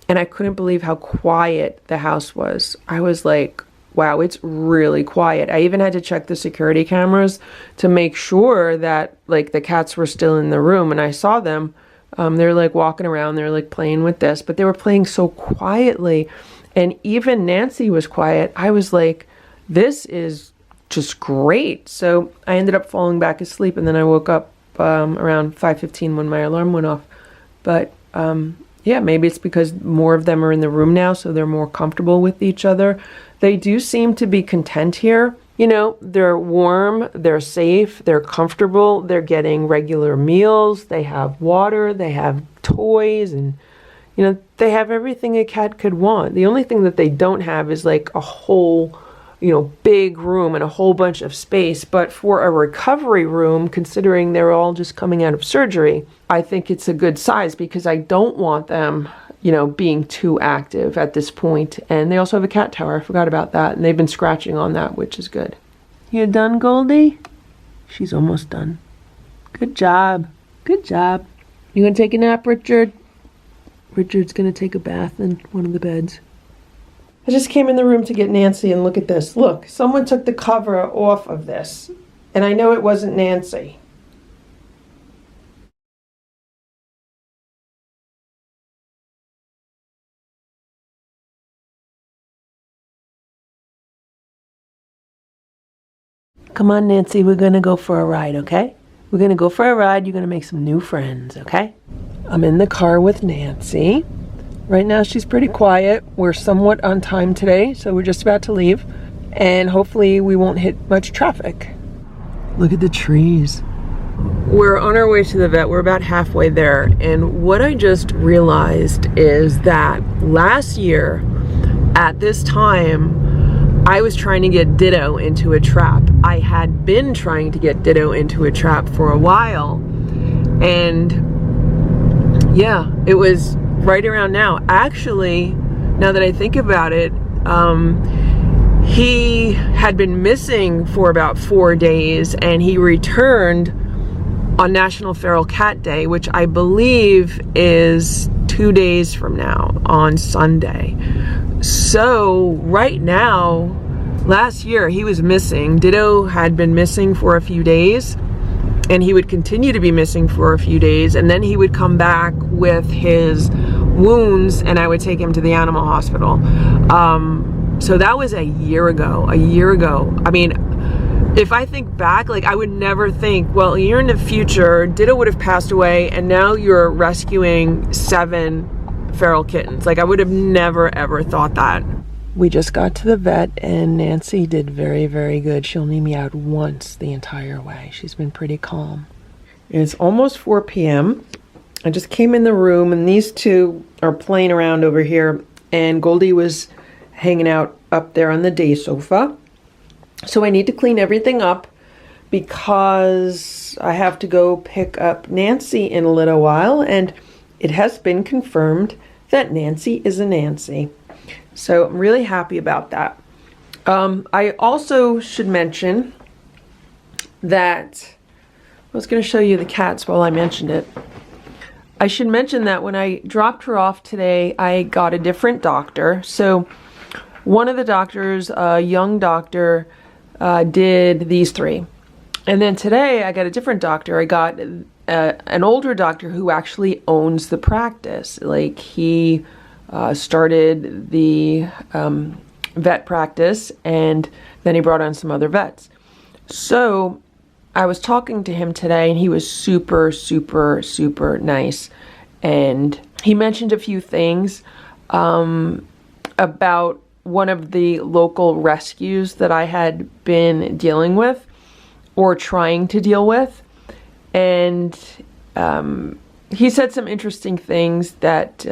A: and I couldn't believe how quiet the house was. I was like, wow, it's really quiet. I even had to check the security cameras to make sure that like the cats were still in the room, and I saw them. They're like walking around, they're like playing with this, but they were playing so quietly. And even Nancy was quiet. I was like, this is just great. So I ended up falling back asleep, and then I woke up around 5:15 when my alarm went off. But yeah, maybe it's because more of them are in the room now, so they're more comfortable with each other. They do seem to be content here. You know, they're warm, they're safe, they're comfortable, they're getting regular meals, they have water, they have toys, and you know, they have everything a cat could want. The only thing that they don't have is like a whole, you know, big room and a whole bunch of space. But for a recovery room, considering they're all just coming out of surgery, I think it's a good size because I don't want them, you know, being too active at this point. And they also have a cat tower. I forgot about that. And they've been scratching on that, which is good. You done, Goldie? She's almost done. Good job. Good job. You gonna take a nap, Richard? Richard's gonna take a bath in one of the beds. I just came in the room to get Nancy, and look at this. Look, someone took the cover off of this. And I know it wasn't Nancy. Come on, Nancy, we're gonna go for a ride, okay? We're gonna go for a ride. You're gonna make some new friends, okay? I'm in the car with Nancy. Right now she's pretty quiet. We're somewhat on time today, so we're just about to leave. And hopefully we won't hit much traffic. Look at the trees. We're on our way to the vet. We're about halfway there. And what I just realized is that last year at this time, I was trying to get Ditto into a trap. I had been trying to get Ditto into a trap for a while. And yeah, it was right around now. Actually, now that I think about it, he had been missing for about 4 days, and he returned on National Feral Cat Day, which I believe is 2 days from now on Sunday. So right now, last year he was missing. Ditto had been missing for a few days, and he would continue to be missing for a few days, and then he would come back with his wounds, and I would take him to the animal hospital. So that was a year ago. I mean, if I think back, like, I would never think, well, a year in the future, Ditto would have passed away, and now you're rescuing 7 feral kittens. Like, I would have never, ever thought that. We just got to the vet, and Nancy did very, very good. She only meowed once the entire way. She's been pretty calm. It's almost 4 p.m. I just came in the room, and these two are playing around over here, and Goldie was hanging out up there on the day sofa. So I need to clean everything up because I have to go pick up Nancy in a little while, and it has been confirmed that Nancy is a Nancy. So I'm really happy about that. I also should mention that I was going to show you the cats while I mentioned it. I should mention that when I dropped her off today, I got a different doctor. So one of the doctors, a young doctor, did these 3. And then today I got a different doctor. I got an older doctor who actually owns the practice. Like, he started the vet practice, and then he brought on some other vets. So I was talking to him today, and he was super, super, super nice. And he mentioned a few things about one of the local rescues that I had been dealing with, or trying to deal with. And he said some interesting things that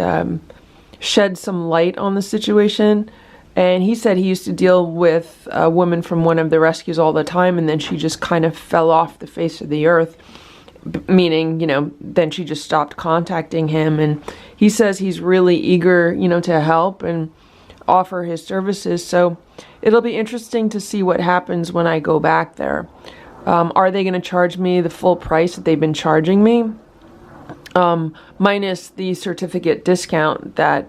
A: shed some light on the situation. And he said he used to deal with a woman from one of the rescues all the time, and then she just kind of fell off the face of the earth, meaning, you know, then she just stopped contacting him. And he says he's really eager, you know, to help and offer his services. So it'll be interesting to see what happens when I go back there. Are they going to charge me the full price that they've been charging me? Minus the certificate discount that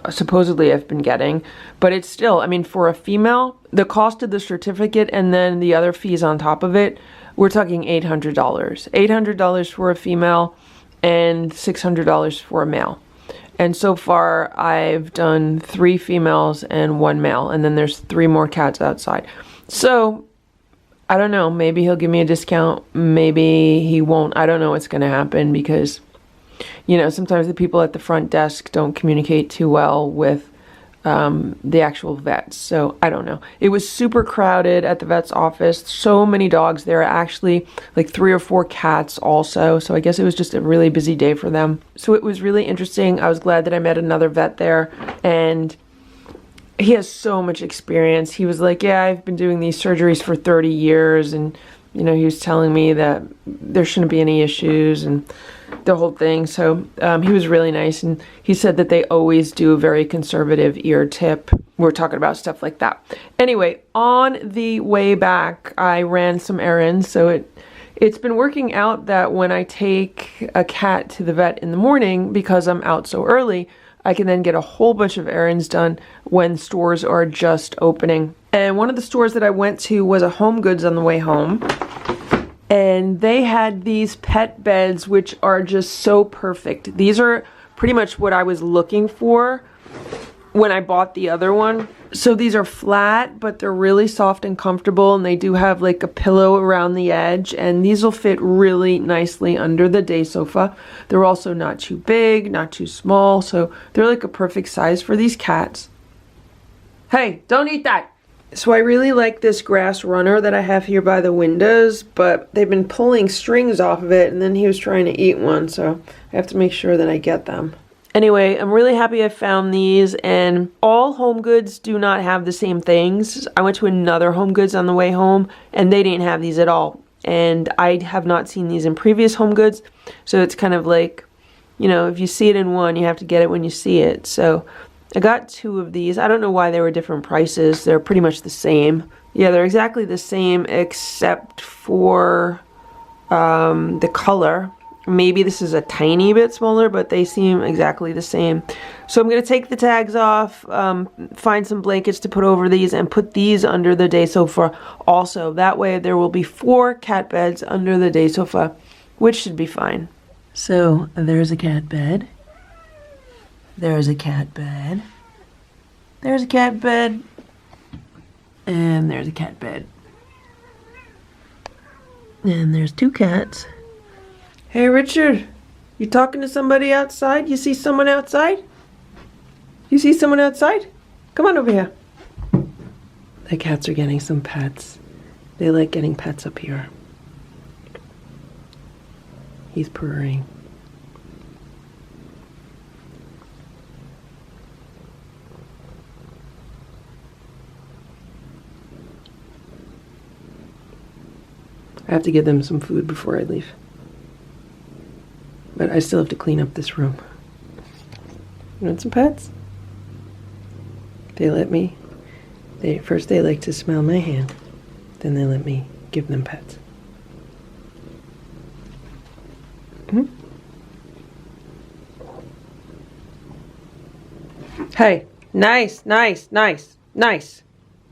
A: supposedly I've been getting. But it's still, I mean, for a female, the cost of the certificate and then the other fees on top of it, we're talking $800. $800 for a female and $600 for a male. And so far I've done 3 females and 1 male, and then there's 3 more cats outside. So I don't know, maybe he'll give me a discount, maybe he won't. I don't know what's going to happen because, you know, sometimes the people at the front desk don't communicate too well with the actual vets. So I don't know. It was super crowded at the vet's office. So many dogs there, actually like 3 or 4 cats also. So I guess it was just a really busy day for them. So it was really interesting. I was glad that I met another vet there, and he has so much experience. He was like, yeah, I've been doing these surgeries for 30 years. And, you know, he was telling me that there shouldn't be any issues and the whole thing. So he was really nice. And he said that they always do a very conservative ear tip. We're talking about stuff like that. Anyway, on the way back, I ran some errands. So it's been working out that when I take a cat to the vet in the morning, because I'm out so early, I can then get a whole bunch of errands done when stores are just opening. And one of the stores that I went to was a Home Goods on the way home. And they had these pet beds, which are just so perfect. These are pretty much what I was looking for when I bought the other one. So these are flat, but they're really soft and comfortable, and they do have like a pillow around the edge, and these will fit really nicely under the day sofa. They're also not too big, not too small, so they're like a perfect size for these cats. Hey, don't eat that! So I really like this grass runner that I have here by the windows, but they've been pulling strings off of it, and then he was trying to eat one, so I have to make sure that I get them. Anyway, I'm really happy I found these, and all Home Goods do not have the same things. I went to another Home Goods on the way home, and they didn't have these at all. And I have not seen these in previous Home Goods, so it's kind of like, you know, if you see it in one, you have to get it when you see it. So I got 2 of these. I don't know why they were different prices. They're pretty much the same. Yeah, they're exactly the same except for the color. Maybe this is a tiny bit smaller, but they seem exactly the same. So I'm going to take the tags off, find some blankets to put over these, and put these under the day sofa also. That way there will be 4 cat beds under the day sofa, which should be fine. So there's a cat bed. There's a cat bed. There's a cat bed. And there's a cat bed. And there's 2 cats. Hey, Richard. You talking to somebody outside? You see someone outside? You see someone outside? Come on over here. The cats are getting some pets. They like getting pets up here. He's purring. I have to give them some food before I leave. But I still have to clean up this room. You want some pets? They let me. First they like to smell my hand. Then they let me give them pets. Hey, nice, nice, nice, nice.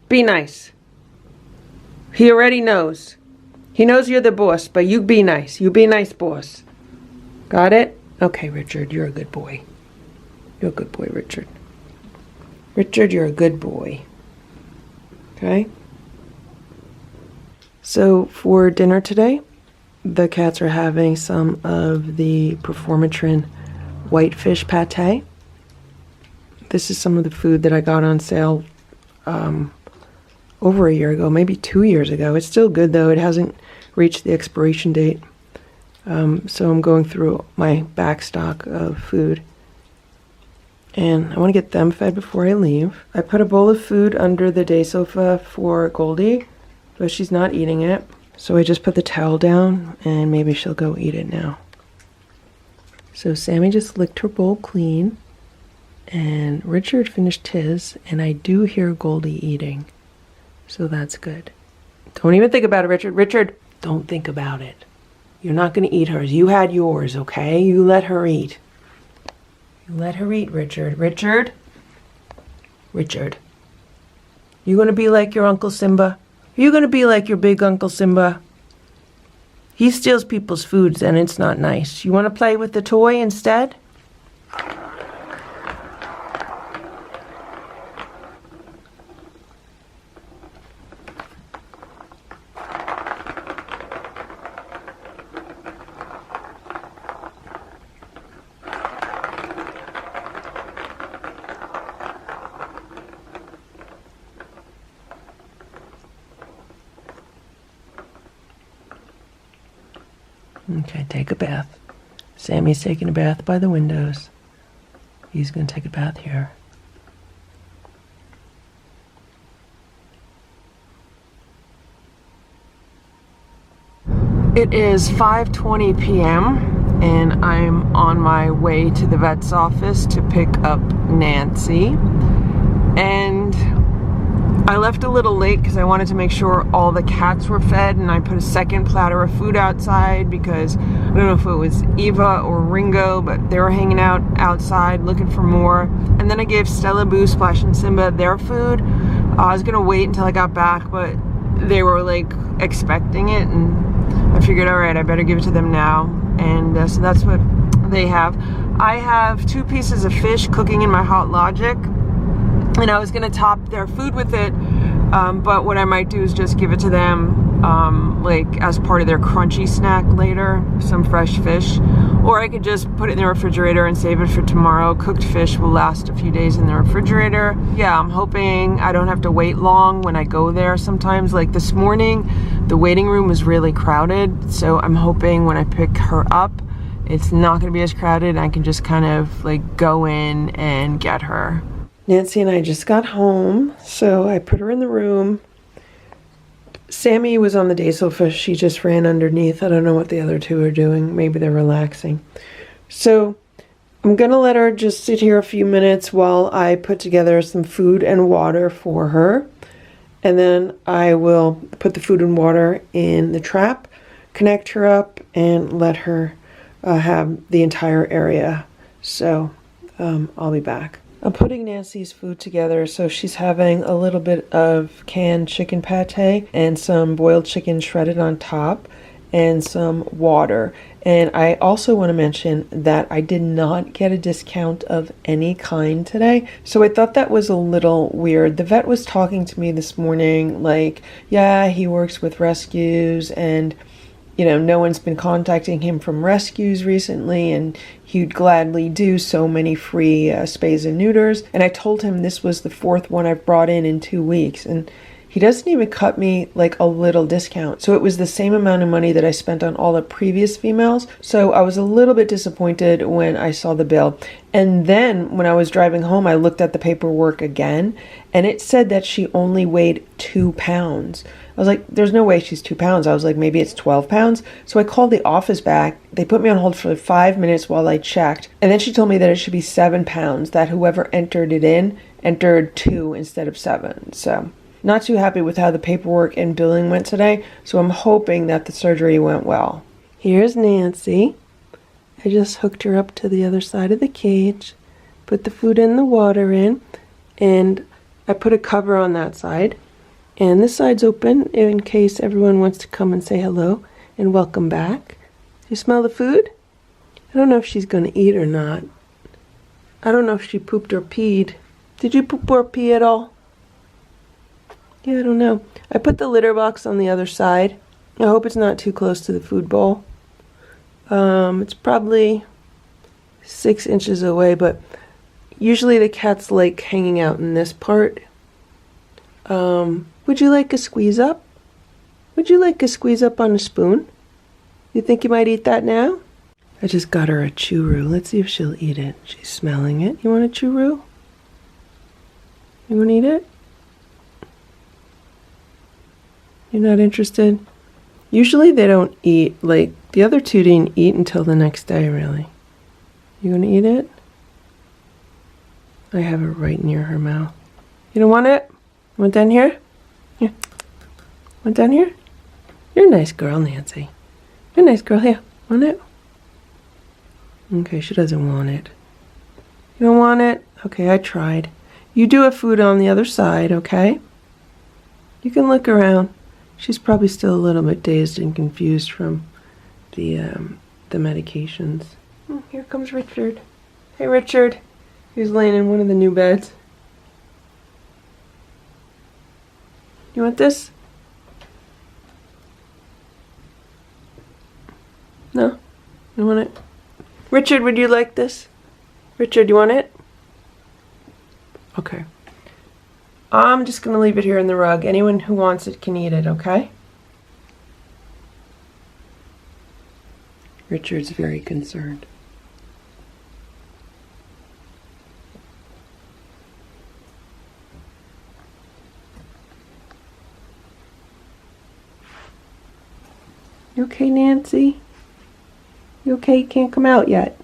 A: Be nice. He already knows. He knows you're the boss, but you be nice. You be nice, boss. Got it? Okay, Richard, you're a good boy. You're a good boy, Richard. Richard, you're a good boy. Okay? So for dinner today, the cats are having some of the Performatrin whitefish pate. This is some of the food that I got on sale over a year ago, maybe 2 years ago. It's still good though. It hasn't reached the expiration date. So I'm going through my back stock of food. And I want to get them fed before I leave. I put a bowl of food under the day sofa for Goldie, but she's not eating it. So I just put the towel down and maybe she'll go eat it now. So Sammy just licked her bowl clean and Richard finished his, and I do hear Goldie eating. So that's good. Don't even think about it, Richard. Richard, don't think about it. You're not going to eat hers. You had yours, okay? You let her eat. You let her eat, Richard. Richard? Richard. You going to be like your Uncle Simba? Are you going to be like your big Uncle Simba? He steals people's foods and it's not nice. You want to play with the toy instead? Okay, take a bath. Sammy's taking a bath by the windows. He's going to take a bath here. It is 5:20 p.m. and I'm on my way to the vet's office to pick up Nancy. And I left a little late because I wanted to make sure all the cats were fed, and I put a second platter of food outside because I don't know if it was Eva or Ringo, but they were hanging out outside looking for more. And then I gave Stella, Boo, Splash, and Simba their food. I was gonna wait until I got back, but they were like expecting it, and I figured, all right, I better give it to them now. And so that's what they have. I have 2 pieces of fish cooking in my Hot Logic, and I was gonna top their food with it, but what I might do is just give it to them like as part of their crunchy snack later, some fresh fish. Or I could just put it in the refrigerator and save it for tomorrow. Cooked fish will last a few days in the refrigerator. Yeah, I'm hoping I don't have to wait long when I go there sometimes. Like this morning, the waiting room was really crowded, so I'm hoping when I pick her up, it's not gonna be as crowded and I can just kind of like go in and get her. Nancy and I just got home, so I put her in the room. Sammy was on the day sofa. She just ran underneath. I don't know what the other 2 are doing. Maybe they're relaxing. So I'm going to let her just sit here a few minutes while I put together some food and water for her. And then I will put the food and water in the trap, connect her up, and let her have the entire area. So I'll be back. I'm putting Nancy's food together, so she's having a little bit of canned chicken pate and some boiled chicken shredded on top. and some water. And I also want to mention that I did not get a discount of any kind today, so I thought that was a little weird. The vet was talking to me this morning like, yeah, he works with rescues, and no one's been contacting him from rescues recently, and he'd gladly do so many free spays and neuters. And I told him this was the 4th one I've brought in 2 weeks, and he doesn't even cut me like a little discount. So it was the same amount of money that I spent on all the previous females. So I was a little bit disappointed when I saw the bill. And then when I was driving home, I looked at the paperwork again, and it said that she only weighed 2 pounds. I was like, there's no way she's 2 pounds. I was like, maybe it's 12 pounds. So I called the office back. They put me on hold for 5 minutes while I checked. And then she told me that it should be 7 pounds, that whoever entered it in entered 2 instead of 7. So not too happy with how the paperwork and billing went today. So I'm hoping that the surgery went well. Here's Nancy. I just hooked her up to the other side of the cage, put the food and the water in, and I put a cover on that side. And this side's open in case everyone wants to come and say hello and welcome back. You smell the food? I don't know if she's going to eat or not. I don't know if she pooped or peed. Did you poop or pee at all? Yeah, I don't know. I put the litter box on the other side. I hope it's not too close to the food bowl. It's probably 6 inches away, but usually the cats like hanging out in this part. Would you like a squeeze up? Would you like a squeeze up on a spoon? You think you might eat that now? I just got her a churro. Let's see if she'll eat it. She's smelling it. You want a churro? You want to eat it? You're not interested? Usually they don't eat, like the other 2 didn't eat until the next day, really. You gonna eat it? I have it right near her mouth. You don't want it? Want down here? Here. Want down here? You're a nice girl, Nancy. You're a nice girl. Here. Want it? Okay, she doesn't want it. You don't want it? Okay, I tried. You do have food on the other side, okay? You can look around. She's probably still a little bit dazed and confused from the medications. Here comes Richard. Hey, Richard. He's laying in one of the new beds. You want this? No? You want it? Richard, would you like this? Richard, you want it? Okay. I'm just going to leave it here in the rug. Anyone who wants it can eat it, okay? Richard's very concerned. You okay, Nancy? You okay? You can't come out yet.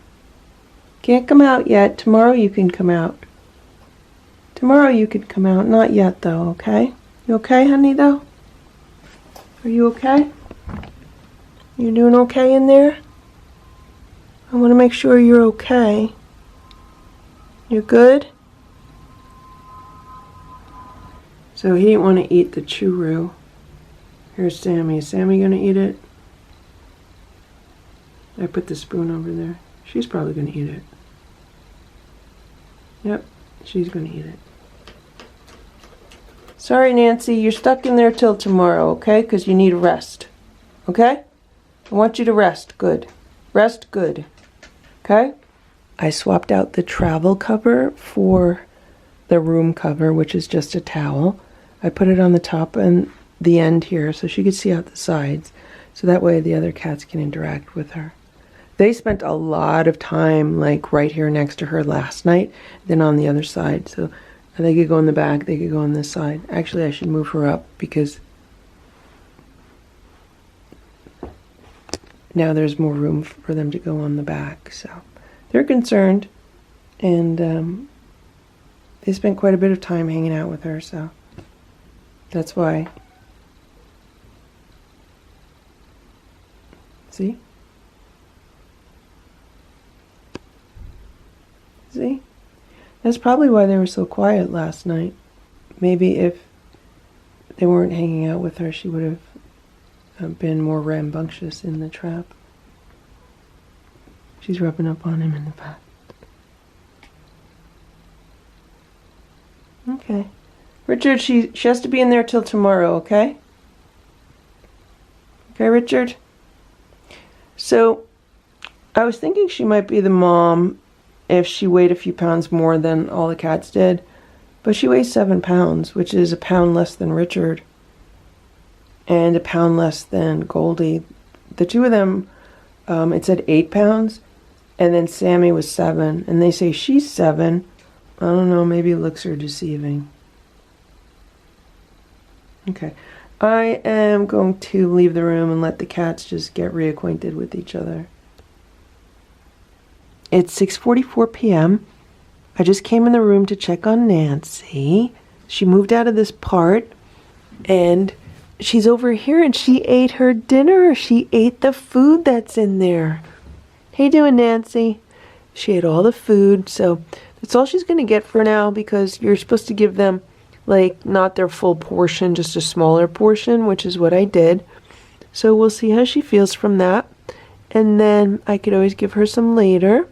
A: Can't come out yet. Tomorrow you can come out. Tomorrow you could come out. Not yet, though, okay? You okay, honey, though? Are you okay? You doing okay in there? I want to make sure you're okay. You're good? So he didn't want to eat the churro. Here's Sammy. Is Sammy going to eat it? I put the spoon over there. She's probably going to eat it. Yep, she's going to eat it. Sorry, Nancy, you're stuck in there till tomorrow, okay? Because you need a rest. Okay? I want you to rest. Good. Rest good. Okay? I swapped out the travel cover for the room cover, which is just a towel. I put it on the top and the end here so she could see out the sides. So that way the other cats can interact with her. They spent a lot of time like right here next to her last night, then on the other side. So they could go in the back, they could go on this side. Actually, I should move her up because now there's more room for them to go on the back. So they're concerned, and they spent quite a bit of time hanging out with her, so that's why. See? See? That's probably why they were so quiet last night. Maybe if they weren't hanging out with her, she would have been more rambunctious in the trap. She's rubbing up on him in the back. Okay. Richard, she has to be in there till tomorrow, okay? Okay, Richard? So, I was thinking she might be the mom if she weighed a few pounds more than all the cats did. But she weighs 7 pounds, which is a pound less than Richard. And a pound less than Goldie. The two of them, it said 8 pounds. And then Sammy was 7. And they say she's 7. I don't know, maybe looks are deceiving. Okay. I am going to leave the room and let the cats just get reacquainted with each other. It's 6:44 p.m. I just came in the room to check on Nancy. She moved out of this part and she's over here and she ate her dinner. She ate the food that's in there. How you doing, Nancy? She ate all the food, so that's all she's going to get for now because you're supposed to give them like not their full portion, just a smaller portion, which is what I did. So we'll see how she feels from that. And then I could always give her some later.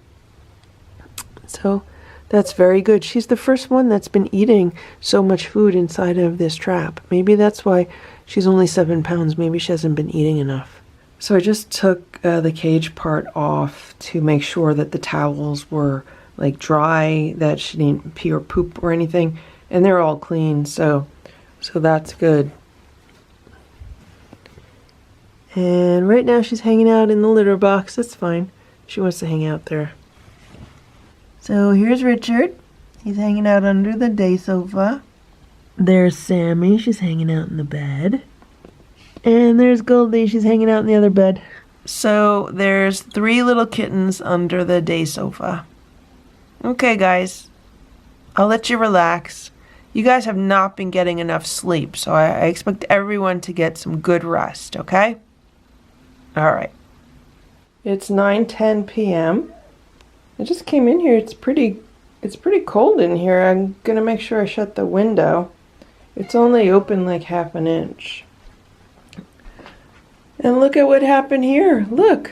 A: So that's very good. She's the first one that's been eating so much food inside of this trap. Maybe that's why she's only 7 pounds. Maybe she hasn't been eating enough. So I just took the cage part off to make sure that the towels were like dry, that she didn't pee or poop or anything. And they're all clean, so that's good. And right now she's hanging out in the litter box. That's fine. She wants to hang out there. So here's Richard. He's hanging out under the day sofa. There's Sammy. She's hanging out in the bed. And there's Goldie. She's hanging out in the other bed. So there's 3 little kittens under the day sofa. Okay, guys. I'll let you relax. You guys have not been getting enough sleep, so I expect everyone to get some good rest, okay? All right. It's 9:10 p.m. I just came in here. It's pretty cold in here. I'm going to make sure I shut the window. It's only open like half an inch. And look at what happened here. Look.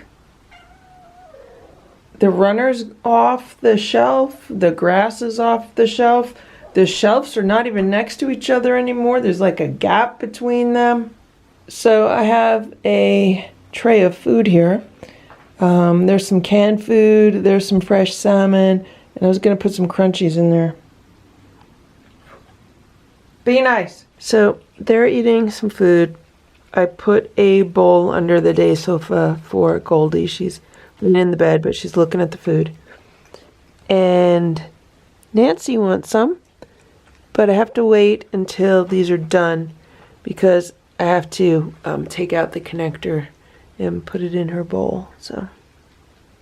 A: The runner's off the shelf. The grass is off the shelf. The shelves are not even next to each other anymore. There's like a gap between them. So I have a tray of food here. There's some canned food. There's some fresh salmon. And I was going to put some crunchies in there. Be nice. So they're eating some food. I put a bowl under the day sofa for Goldie. She's in the bed, but she's looking at the food. And Nancy wants some. But I have to wait until these are done because I have to take out the connector and put it in her bowl. So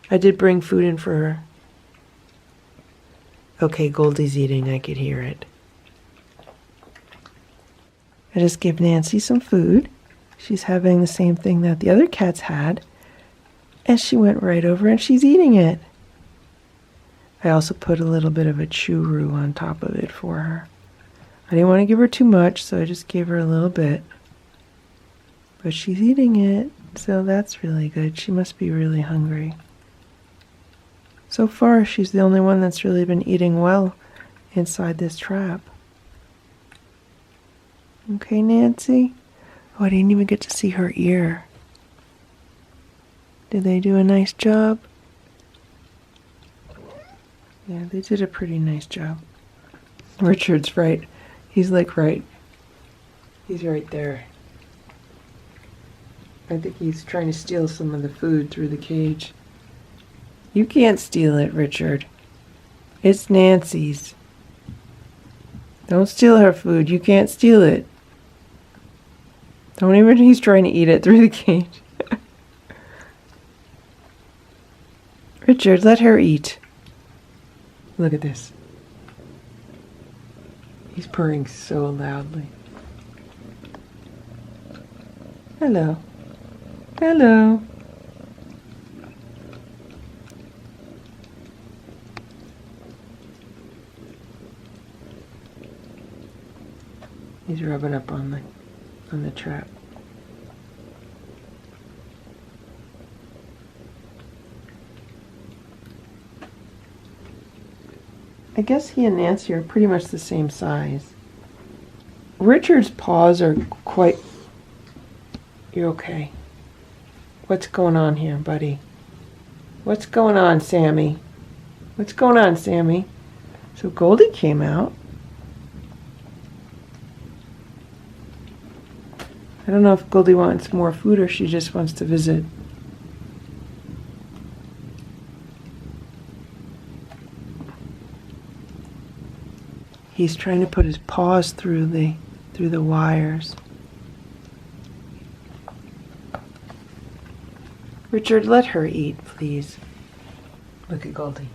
A: I did bring food in for her. Okay, Goldie's eating. I could hear it. I just gave Nancy some food. She's having the same thing that the other cats had. And she went right over and she's eating it. I also put a little bit of a churro on top of it for her. I didn't want to give her too much, so I just gave her a little bit. But she's eating it, so that's really good. She must be really hungry. So far, she's the only one that's really been eating well inside this trap. Okay, Nancy? Oh, I didn't even get to see her ear. Did they do a nice job? Yeah, they did a pretty nice job. Richard's right. He's like right. He's right there. I think he's trying to steal some of the food through the cage. You can't steal it, Richard. It's Nancy's. Don't steal her food. You can't steal it. Don't even, he's trying to eat it through the cage. Richard, let her eat. Look at this. He's purring so loudly. Hello. Hello. He's rubbing up on the trap. I guess he and Nancy are pretty much the same size. Richard's paws are quite... You're okay. What's going on here, buddy? What's going on, Sammy? What's going on, Sammy? So Goldie came out. I don't know if Goldie wants more food or she just wants to visit. He's trying to put his paws through the wires. Richard, let her eat, please. Look at Goldie.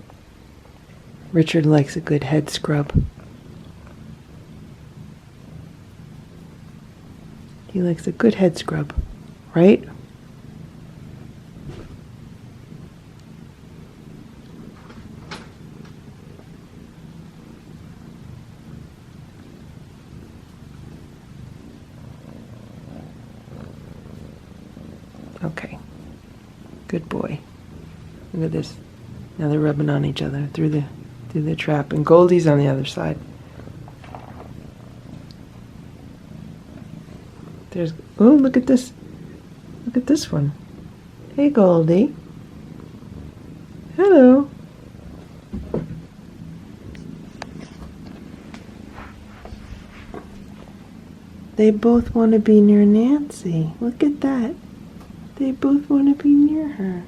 A: Richard likes a good head scrub. He likes a good head scrub, right? Okay. Good boy. Look at this. Now they're rubbing on each other through the trap, and Goldie's on the other side. Oh, look at this. Look at this one. Hey, Goldie. Hello. They both want to be near Nancy. Look at that. They both want to be near her.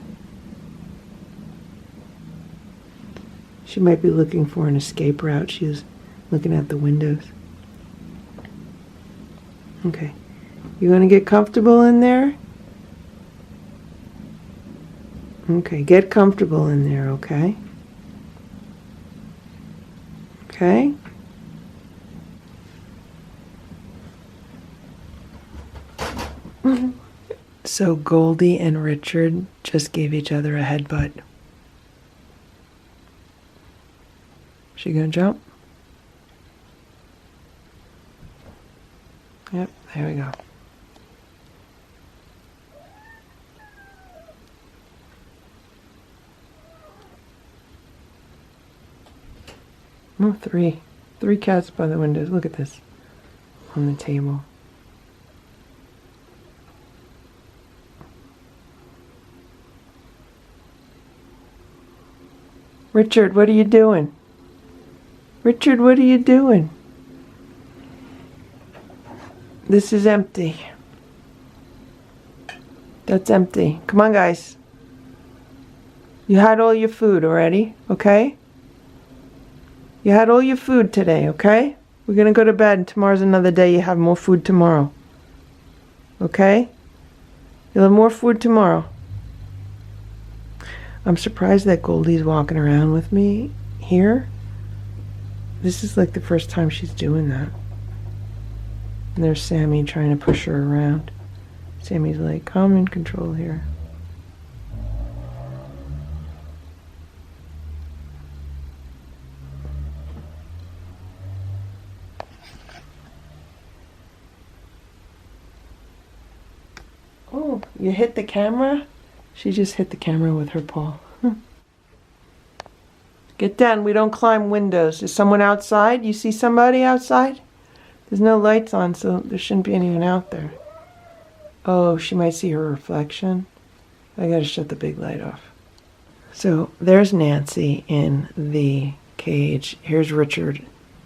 A: She might be looking for an escape route. She was looking at the windows. Okay. You want to get comfortable in there? Okay, get comfortable in there, okay? Okay? So Goldie and Richard just gave each other a headbutt. She gonna jump? Yep, there we go. Oh, three cats by the windows. Look at this on the table. Richard, what are you doing? Richard, what are you doing? This is empty. That's empty. Come on, guys. You had all your food already, okay? You had all your food today, okay? We're gonna go to bed and tomorrow's another day. You have more food tomorrow. Okay? You'll have more food tomorrow. I'm surprised that Goldie's walking around with me here. This is like the first time she's doing that. And there's Sammy trying to push her around. Sammy's like, I'm in control here. Oh, you hit the camera? She just hit the camera with her paw. Get down. We don't climb windows. Is someone outside? You see somebody outside? There's no lights on, so there shouldn't be anyone out there. Oh, she might see her reflection. I gotta shut the big light off. So there's Nancy in the cage. Here's Richard.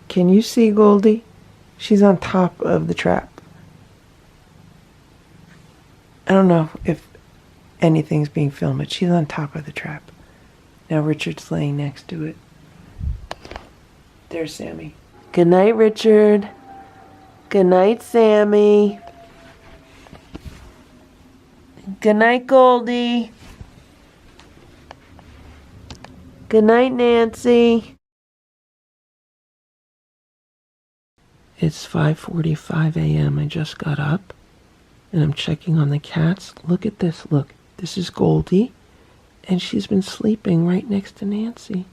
A: Can you see Goldie? She's on top of the trap. I don't know if anything's being filmed, but she's on top of the trap. Now Richard's laying next to it. There's Sammy. Good night, Richard. Good night, Sammy. Good night, Goldie. Good night, Nancy. It's 5:45 a.m. I just got up. And I'm checking on the cats. Look at this. Look. This is Goldie. And she's been sleeping right next to Nancy.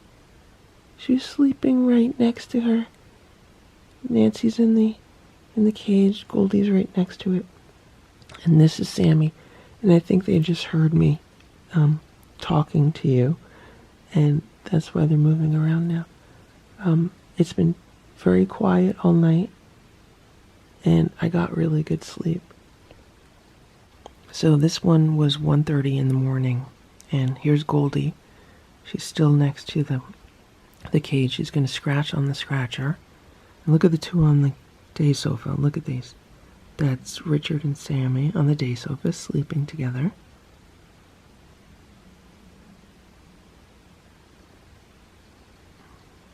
A: She's sleeping right next to her. Nancy's in the cage. Goldie's right next to it. And this is Sammy. And I think they just heard me talking to you. And that's why they're moving around now. It's been very quiet all night, and I got really good sleep. So this one was 1:30 in the morning, and here's Goldie. She's still next to the cage. She's going to scratch on the scratcher. And look at the two on the day sofa. Look at these. That's Richard and Sammy on the day sofa sleeping together.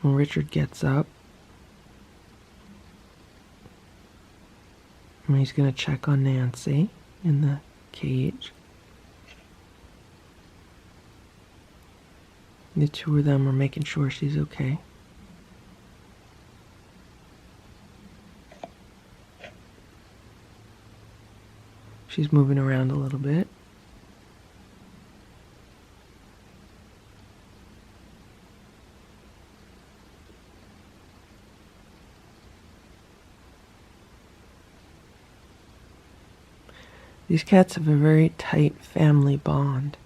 A: And Richard gets up. And he's going to check on Nancy in the cage. The two of them are making sure she's okay. She's moving around a little bit. These cats have a very tight family bond.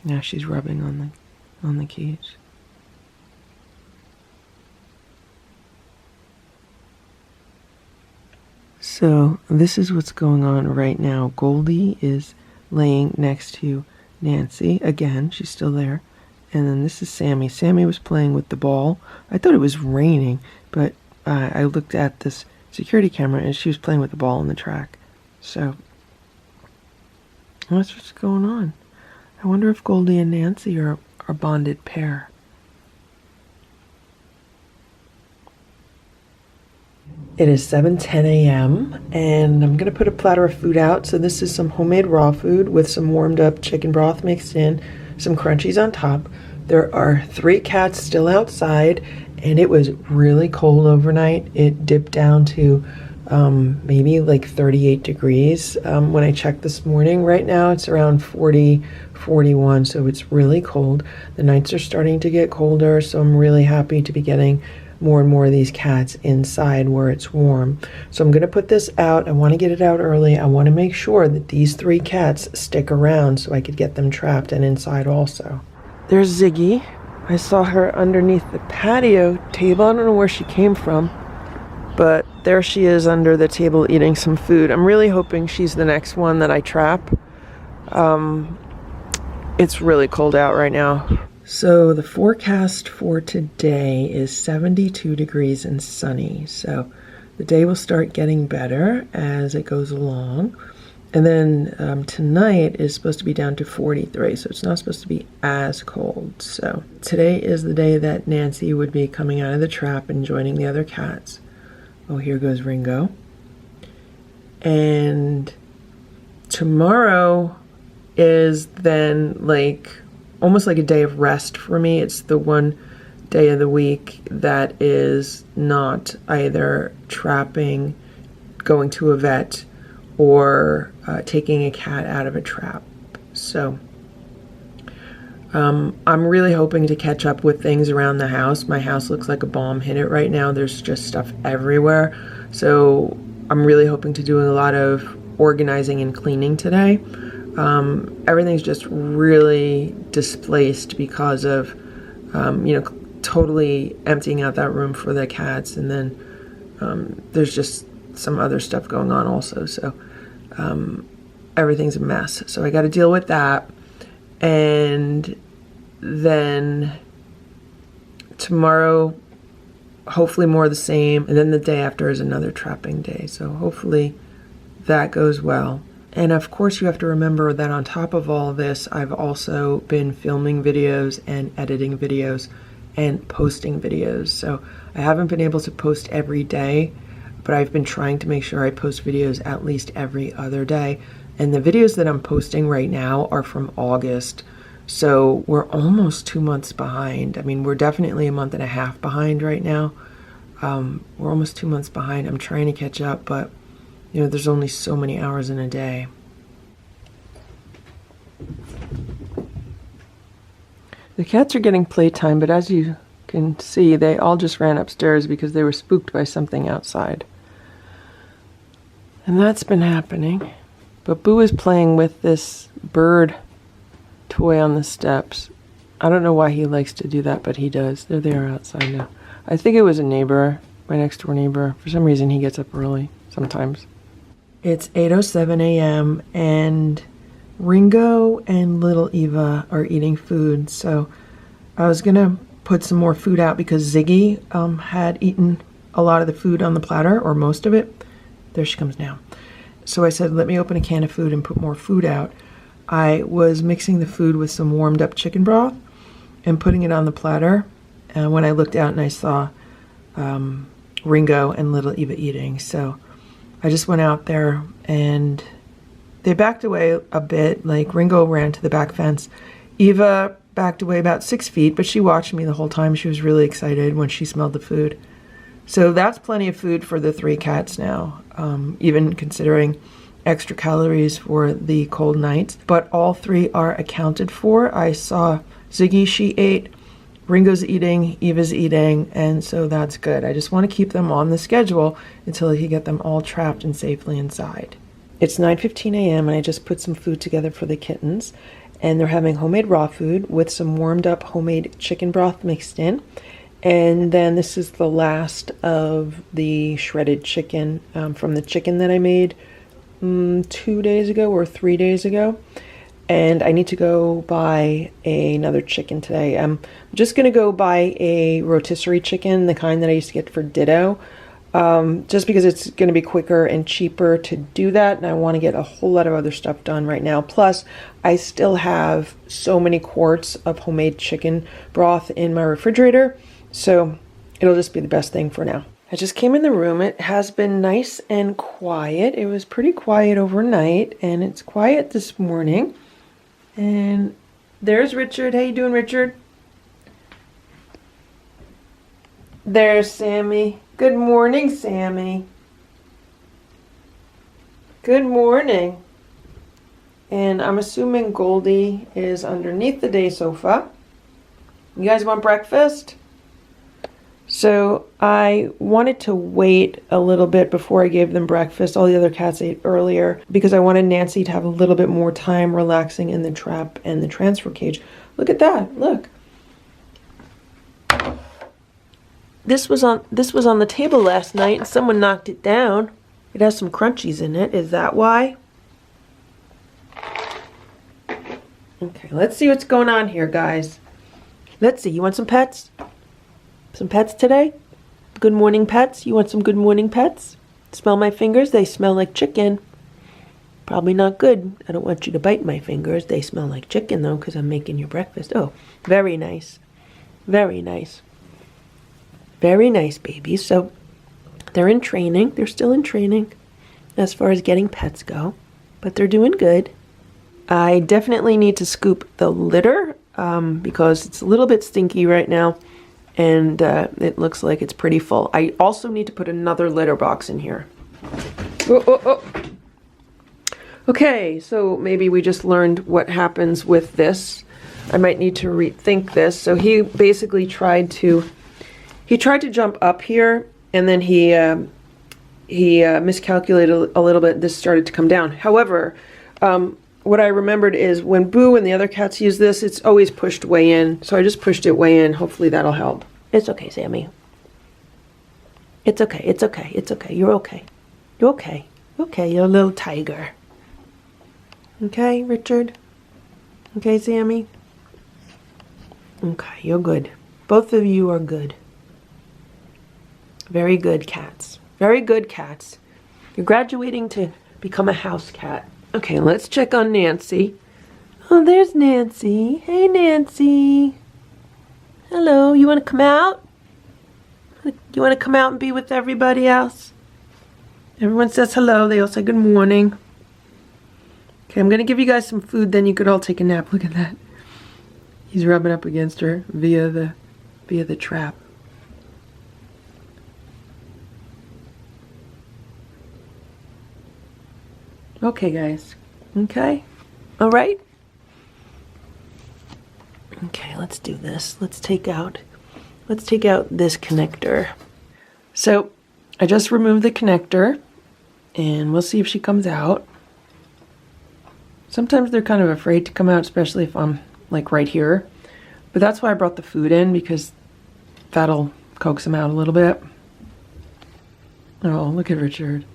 A: Now she's rubbing on the cage. So this is what's going on right now. Goldie is laying next to Nancy. Again, she's still there. And then this is Sammy. Sammy was playing with the ball. I thought it was raining, but I looked at this security camera and she was playing with the ball on the track. So that's what's going on. I wonder if Goldie and Nancy are a bonded pair. It is 7:10 a.m. and I'm going to put a platter of food out. So this is some homemade raw food with some warmed up chicken broth mixed in, some crunchies on top. There are 3 cats still outside, and it was really cold overnight. It dipped down to maybe like 38 degrees when I checked this morning. Right now it's around 40, 41, so it's really cold. The nights are starting to get colder, so I'm really happy to be getting more and more of these cats inside where it's warm. So I'm going to put this out. I want to get it out early. I want to make sure that these 3 cats stick around so I could get them trapped and inside also. There's Ziggy. I saw her underneath the patio table. I don't know where she came from, but there she is under the table eating some food. I'm really hoping she's the next one that I trap. It's really cold out right now. So the forecast for today is 72 degrees and sunny. So the day will start getting better as it goes along. And then tonight is supposed to be down to 43, so it's not supposed to be as cold. So today is the day that Nancy would be coming out of the trap and joining the other cats. Oh, here goes Ringo. And tomorrow is then like almost like a day of rest for me. It's the one day of the week that is not either trapping, going to a vet, or taking a cat out of a trap. So I'm really hoping to catch up with things around the house. My house looks like a bomb hit it right now. There's just stuff everywhere. So I'm really hoping to do a lot of organizing and cleaning today. Everything's just really displaced because of, totally emptying out that room for the cats. And then there's just some other stuff going on also. So everything's a mess. So I got to deal with that. And then tomorrow, hopefully more of the same. And then the day after is another trapping day. So hopefully that goes well. And of course you have to remember that on top of all this, I've also been filming videos and editing videos and posting videos. So I haven't been able to post every day, but I've been trying to make sure I post videos at least every other day. And the videos that I'm posting right now are from August. So we're almost 2 months behind. I mean, we're definitely a month and a half behind right now. We're almost 2 months behind. I'm trying to catch up, but there's only so many hours in a day. The cats are getting playtime, but as you can see, they all just ran upstairs because they were spooked by something outside. And that's been happening. But Boo is playing with this bird toy on the steps. I don't know why he likes to do that, but he does. There they are outside now. I think it was a neighbor, my next door neighbor. For some reason, he gets up early sometimes. It's 8:07 a.m. and Ringo and little Eva are eating food. So I was going to put some more food out because Ziggy had eaten a lot of the food on the platter, or most of it. There she comes now. So I said, let me open a can of food and put more food out. I was mixing the food with some warmed up chicken broth and putting it on the platter. And when I looked out and I saw Ringo and little Eva eating. So I just went out there and they backed away a bit. Like Ringo ran to the back fence. Eva backed away about 6 feet, but she watched me the whole time. She was really excited when she smelled the food. So that's plenty of food for the 3 cats now, even considering extra calories for the cold nights. But all 3 are accounted for. I saw Ziggy, she ate, Ringo's eating, Eva's eating, and so that's good. I just want to keep them on the schedule until I can get them all trapped and safely inside. It's 9:15 a.m. and I just put some food together for the kittens, and they're having homemade raw food with some warmed up homemade chicken broth mixed in. And then this is the last of the shredded chicken from the chicken that I made 2 days ago or 3 days ago. And I need to go buy another chicken today. I'm just going to go buy a rotisserie chicken, the kind that I used to get for Ditto, just because it's going to be quicker and cheaper to do that. And I want to get a whole lot of other stuff done right now. Plus, I still have so many quarts of homemade chicken broth in my refrigerator. So it'll just be the best thing for now. I just came in the room. It has been nice and quiet. It was pretty quiet overnight, and it's quiet this morning. And there's Richard. How you doing, Richard? There's Sammy. Good morning, Sammy. Good morning. And I'm assuming Goldie is underneath the day sofa. You guys want breakfast? So I wanted to wait a little bit before I gave them breakfast. All the other cats ate earlier because I wanted Nancy to have a little bit more time relaxing in the trap and the transfer cage. Look at that. Look. This was on the table last night and someone knocked it down. It has some crunchies in it. Is that why? Okay, let's see what's going on here, guys. Let's see. You want some pets? Some pets today? Good morning pets? You want some good morning pets? Smell my fingers? They smell like chicken. Probably not good. I don't want you to bite my fingers. They smell like chicken though because I'm making your breakfast. Oh, very nice. Very nice. Very nice babies. So they're in training. They're still in training as far as getting pets go. But they're doing good. I definitely need to scoop the litter because it's a little bit stinky right now. And it looks like it's pretty full. I also need to put another litter box in here. Okay, so maybe we just learned what happens with this. I might need to rethink this. So he basically tried to jump up here, and then he miscalculated a little bit. This started to come down. However, what I remembered is when Boo and the other cats use this, it's always pushed way in. So I just pushed it way in. Hopefully that'll help. It's okay, Sammy. It's okay. It's okay. It's okay. You're okay. You're okay. Okay, you're a little tiger. Okay, Richard? Okay, Sammy? Okay, you're good. Both of you are good. Very good cats. Very good cats. You're graduating to become a house cat. Okay, let's check on Nancy. Oh, there's Nancy. Hey, Nancy. Hello, you want to come out? You want to come out and be with everybody else? Everyone says hello. They all say good morning. Okay, I'm going to give you guys some food, then you could all take a nap. Look at that. He's rubbing up against her via the trap. Okay, guys. Okay? All right? Okay, let's do this. Let's take out this connector. So, I just removed the connector, And we'll see if she comes out. Sometimes they're kind of afraid to come out, especially if I'm like right here. But that's why I brought the food in, because that'll coax them out a little bit. Oh, look at Richard.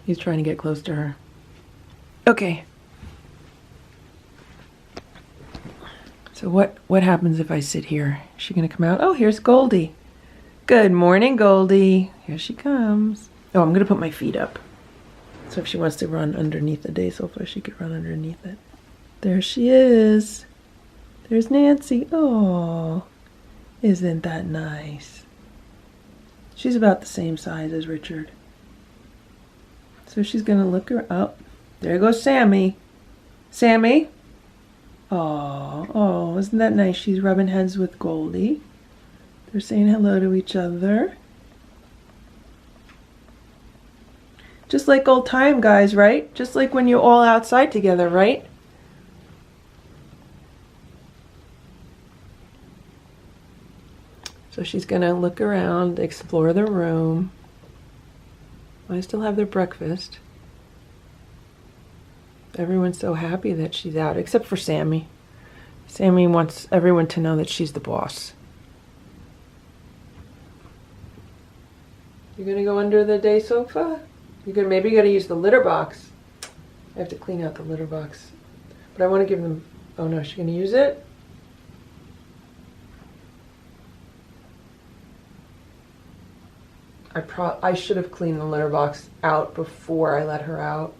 A: He's trying to get close to her. Okay. So what happens if I sit here? Is she gonna come out? Oh, here's Goldie. Good morning, Goldie. Here she comes. Oh, I'm gonna put my feet up. So if she wants to run underneath the day sofa, she could run underneath it. There she is. There's Nancy. Oh, isn't that nice? She's about the same size as Richard. So she's gonna look her up. There goes Sammy. Sammy? Oh, isn't that nice? She's rubbing heads with Goldie. They're saying hello to each other. Just like old time, guys, right? Just like when you're all outside together, right? So she's gonna look around, explore the room. I still have their breakfast. Everyone's so happy that she's out, except for Sammy. Sammy wants everyone to know that she's the boss. You're gonna go under the day sofa? Maybe you gotta use the litter box. I have to clean out the litter box. But I want to give them, oh no, is she gonna use it? I should have cleaned the litter box out before I let her out.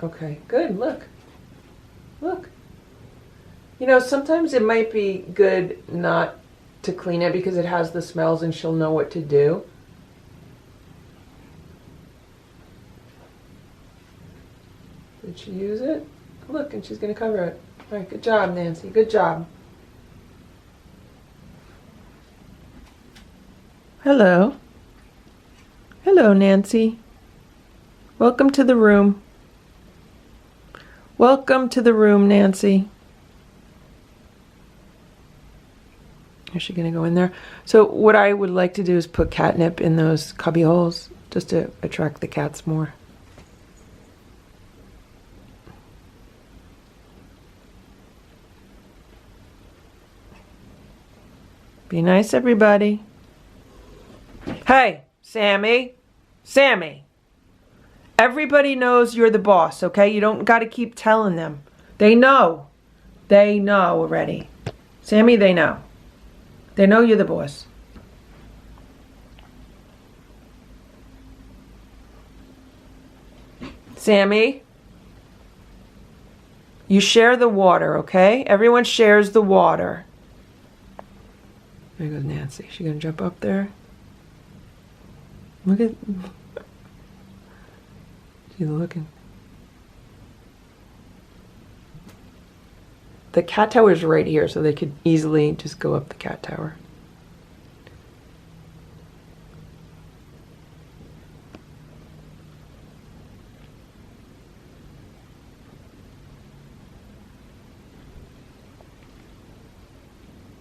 A: Okay, good, look. Look. You know, sometimes it might be good not to clean it because it has the smells and she'll know what to do. Did she use it? Look, and she's going to cover it. All right, good job, Nancy. Good job. Hello. Hello, Nancy. Welcome to the room. Welcome to the room, Nancy. Is she going to go in there? So what I would like to do is put catnip in those cubby holes just to attract the cats more. Be nice, everybody. Hey, Sammy. Sammy. Everybody knows you're the boss, okay? You don't got to keep telling them. They know. They know already. Sammy, they know. They know you're the boss. Sammy. You share the water, okay? Everyone shares the water. There goes Nancy. She gonna jump up there? Look at... She's looking. The cat tower is right here, so they could easily just go up the cat tower.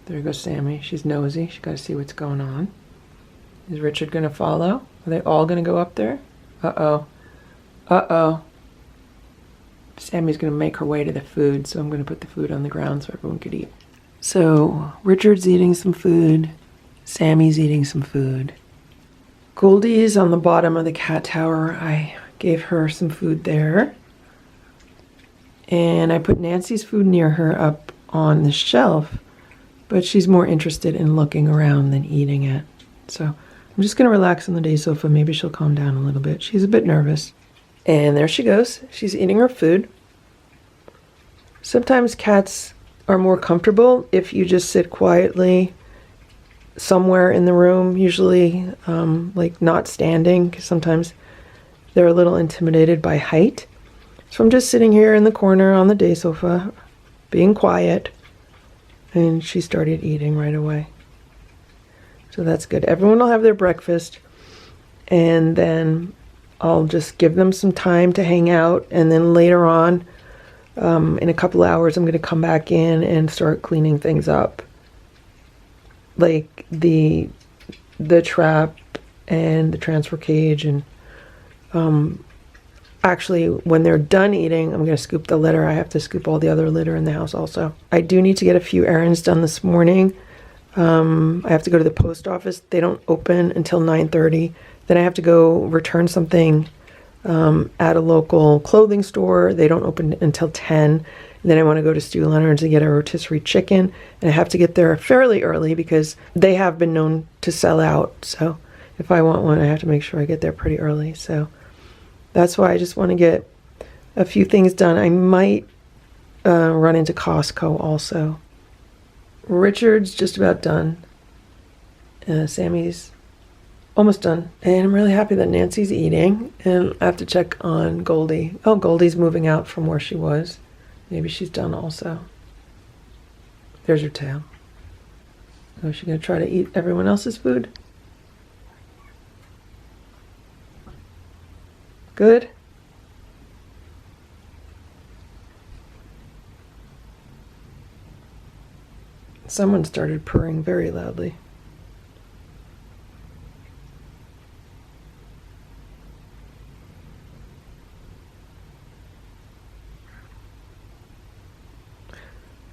A: There goes Sammy. She's nosy. She's got to see what's going on. Is Richard going to follow? Are they all going to go up there? Uh-oh. Uh-oh. Sammy's going to make her way to the food, so I'm going to put the food on the ground so everyone could eat. So, Richard's eating some food. Sammy's eating some food. Goldie is on the bottom of the cat tower. I gave her some food there. And I put Nancy's food near her up on the shelf, but she's more interested in looking around than eating it. So, I'm just going to relax on the day sofa. Maybe she'll calm down a little bit. She's a bit nervous. And there she goes. She's eating her food. Sometimes cats are more comfortable if you just sit quietly somewhere in the room, usually like not standing, because sometimes they're a little intimidated by height. So I'm just sitting here in the corner on the day sofa, being quiet, and she started eating right away. So that's good. Everyone will have their breakfast, and then I'll just give them some time to hang out, and then later on, in a couple hours, I'm going to come back in and start cleaning things up. Like the trap and the transfer cage. And actually, when they're done eating, I'm going to scoop the litter. I have to scoop all the other litter in the house also. I do need to get a few errands done this morning. I have to go to the post office. They don't open until 9:30. Then I have to go return something at a local clothing store. They don't open until 10. And then I want to go to Stu Leonard's and get a rotisserie chicken. And I have to get there fairly early because they have been known to sell out. So if I want one, I have to make sure I get there pretty early. So that's why I just want to get a few things done. I might run into Costco also. Richard's just about done. Sammy's almost done. And I'm really happy that Nancy's eating. And I have to check on Goldie. Oh, Goldie's moving out from where she was. Maybe she's done also. There's her tail. Oh, is she going to try to eat everyone else's food? Good. Someone started purring very loudly.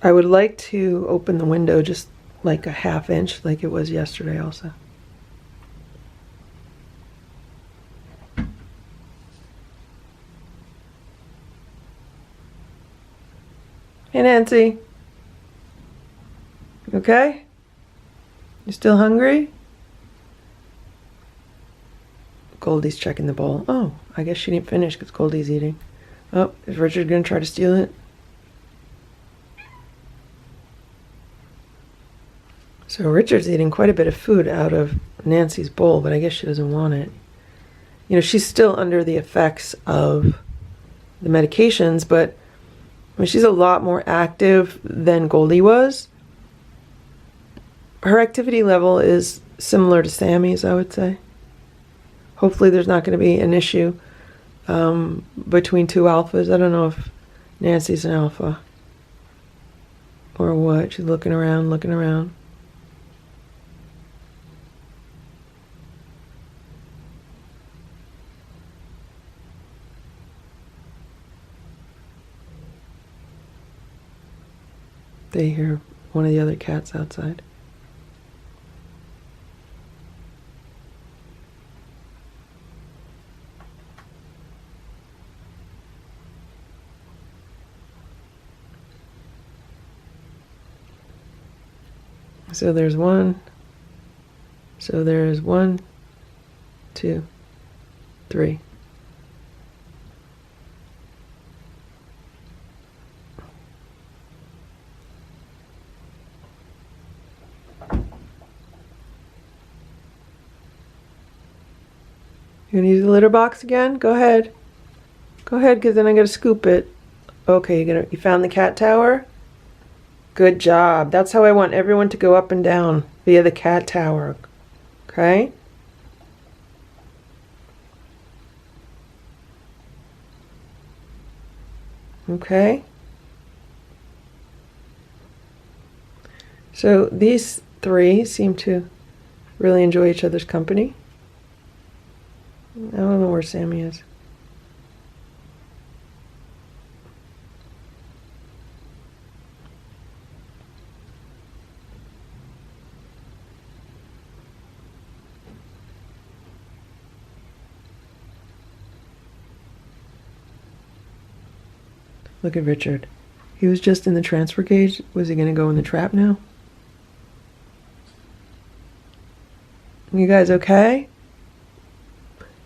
A: I would like to open the window just like a half inch like it was yesterday also. Hey Nancy. Okay? You still hungry? Goldie's checking the bowl. Oh, I guess she didn't finish because Goldie's eating. Oh, is Richard going to try to steal it? So Richard's eating quite a bit of food out of Nancy's bowl, but I guess she doesn't want it. You know, she's still under the effects of the medications, but I mean, she's a lot more active than Goldie was. Her activity level is similar to Sammy's, I would say. Hopefully there's not going to be an issue between two alphas. I don't know if Nancy's an alpha or what. She's looking around, looking around. They hear one of the other cats outside. So there's one. So there's 1, 2, 3. You gonna use the litter box again? Go ahead. Go ahead, because then I'm gonna scoop it. Okay, you found the cat tower? Good job. That's how I want everyone to go up and down via the cat tower. Okay? Okay. So these three seem to really enjoy each other's company. I don't know where Sammy is. Look at Richard. He was just in the transfer cage. Was he going to go in the trap now? You guys okay?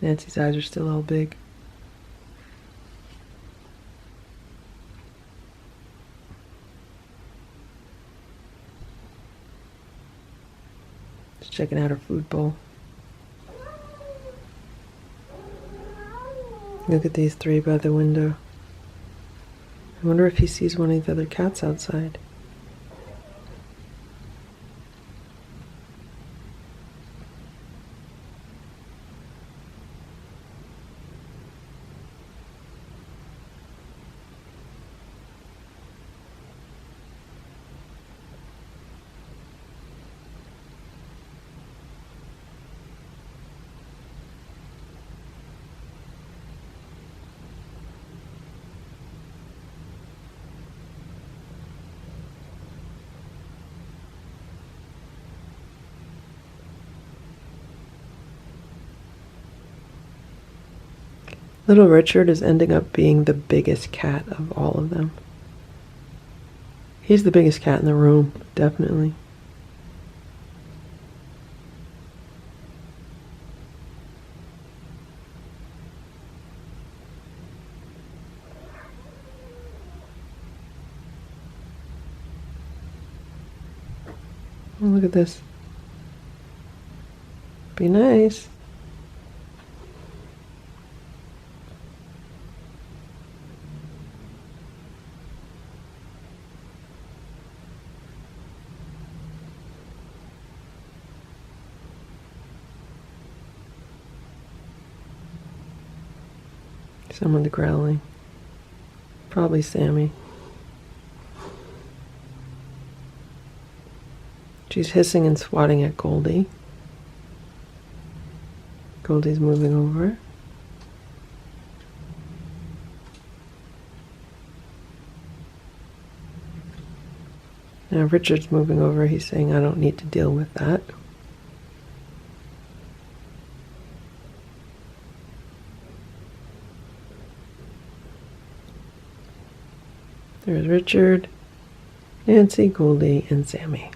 A: Nancy's eyes are still all big. Just checking out her food bowl. Look at these three by the window. I wonder if he sees one of the other cats outside. Little Richard is ending up being the biggest cat of all of them. He's the biggest cat in the room, definitely. Oh, look at this. Be nice. Someone's growling. Probably Sammy. She's hissing and swatting at Goldie. Goldie's moving over. Now Richard's moving over. He's saying, I don't need to deal with that. There's Richard, Nancy, Goldie, and Sammy.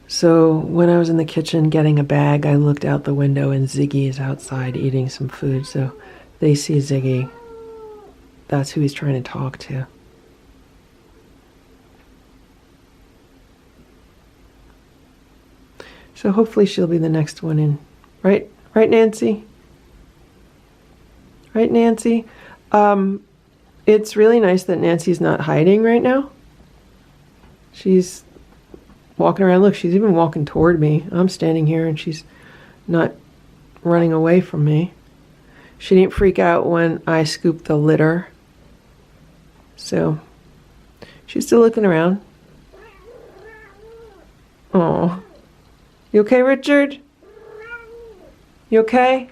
A: So when I was in the kitchen getting a bag, I looked out the window and Ziggy is outside eating some food. So they see Ziggy. That's who he's trying to talk to. So hopefully she'll be the next one in. Right? Right, Nancy? Right, Nancy? It's really nice that Nancy's not hiding right now. She's walking around. Look, she's even walking toward me. I'm standing here and she's not running away from me. She didn't freak out when I scooped the litter. So she's still looking around. Oh. You okay, Richard? You okay?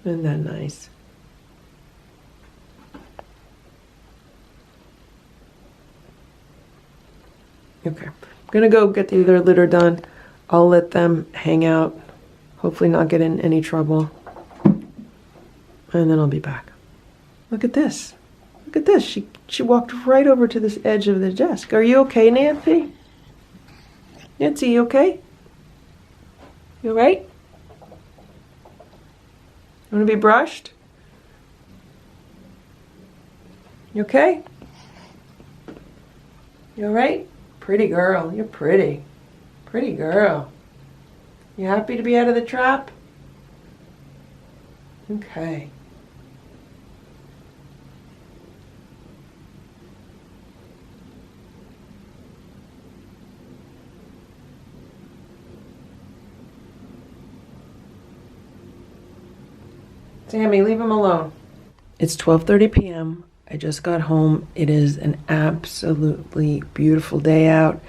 A: Isn't that nice? Okay. I'm gonna go get the other litter done. I'll let them hang out. Hopefully not get in any trouble. And then I'll be back. Look at this. Look at this. She walked right over to this edge of the desk. Are you okay, Nancy? Nancy, you okay? You all right? You want to be brushed? You okay? You all right? Pretty girl. You're pretty. Pretty girl. You happy to be out of the trap? Okay. Sammy, leave him alone. It's 12:30 p.m. I just got home. It is an absolutely beautiful day out.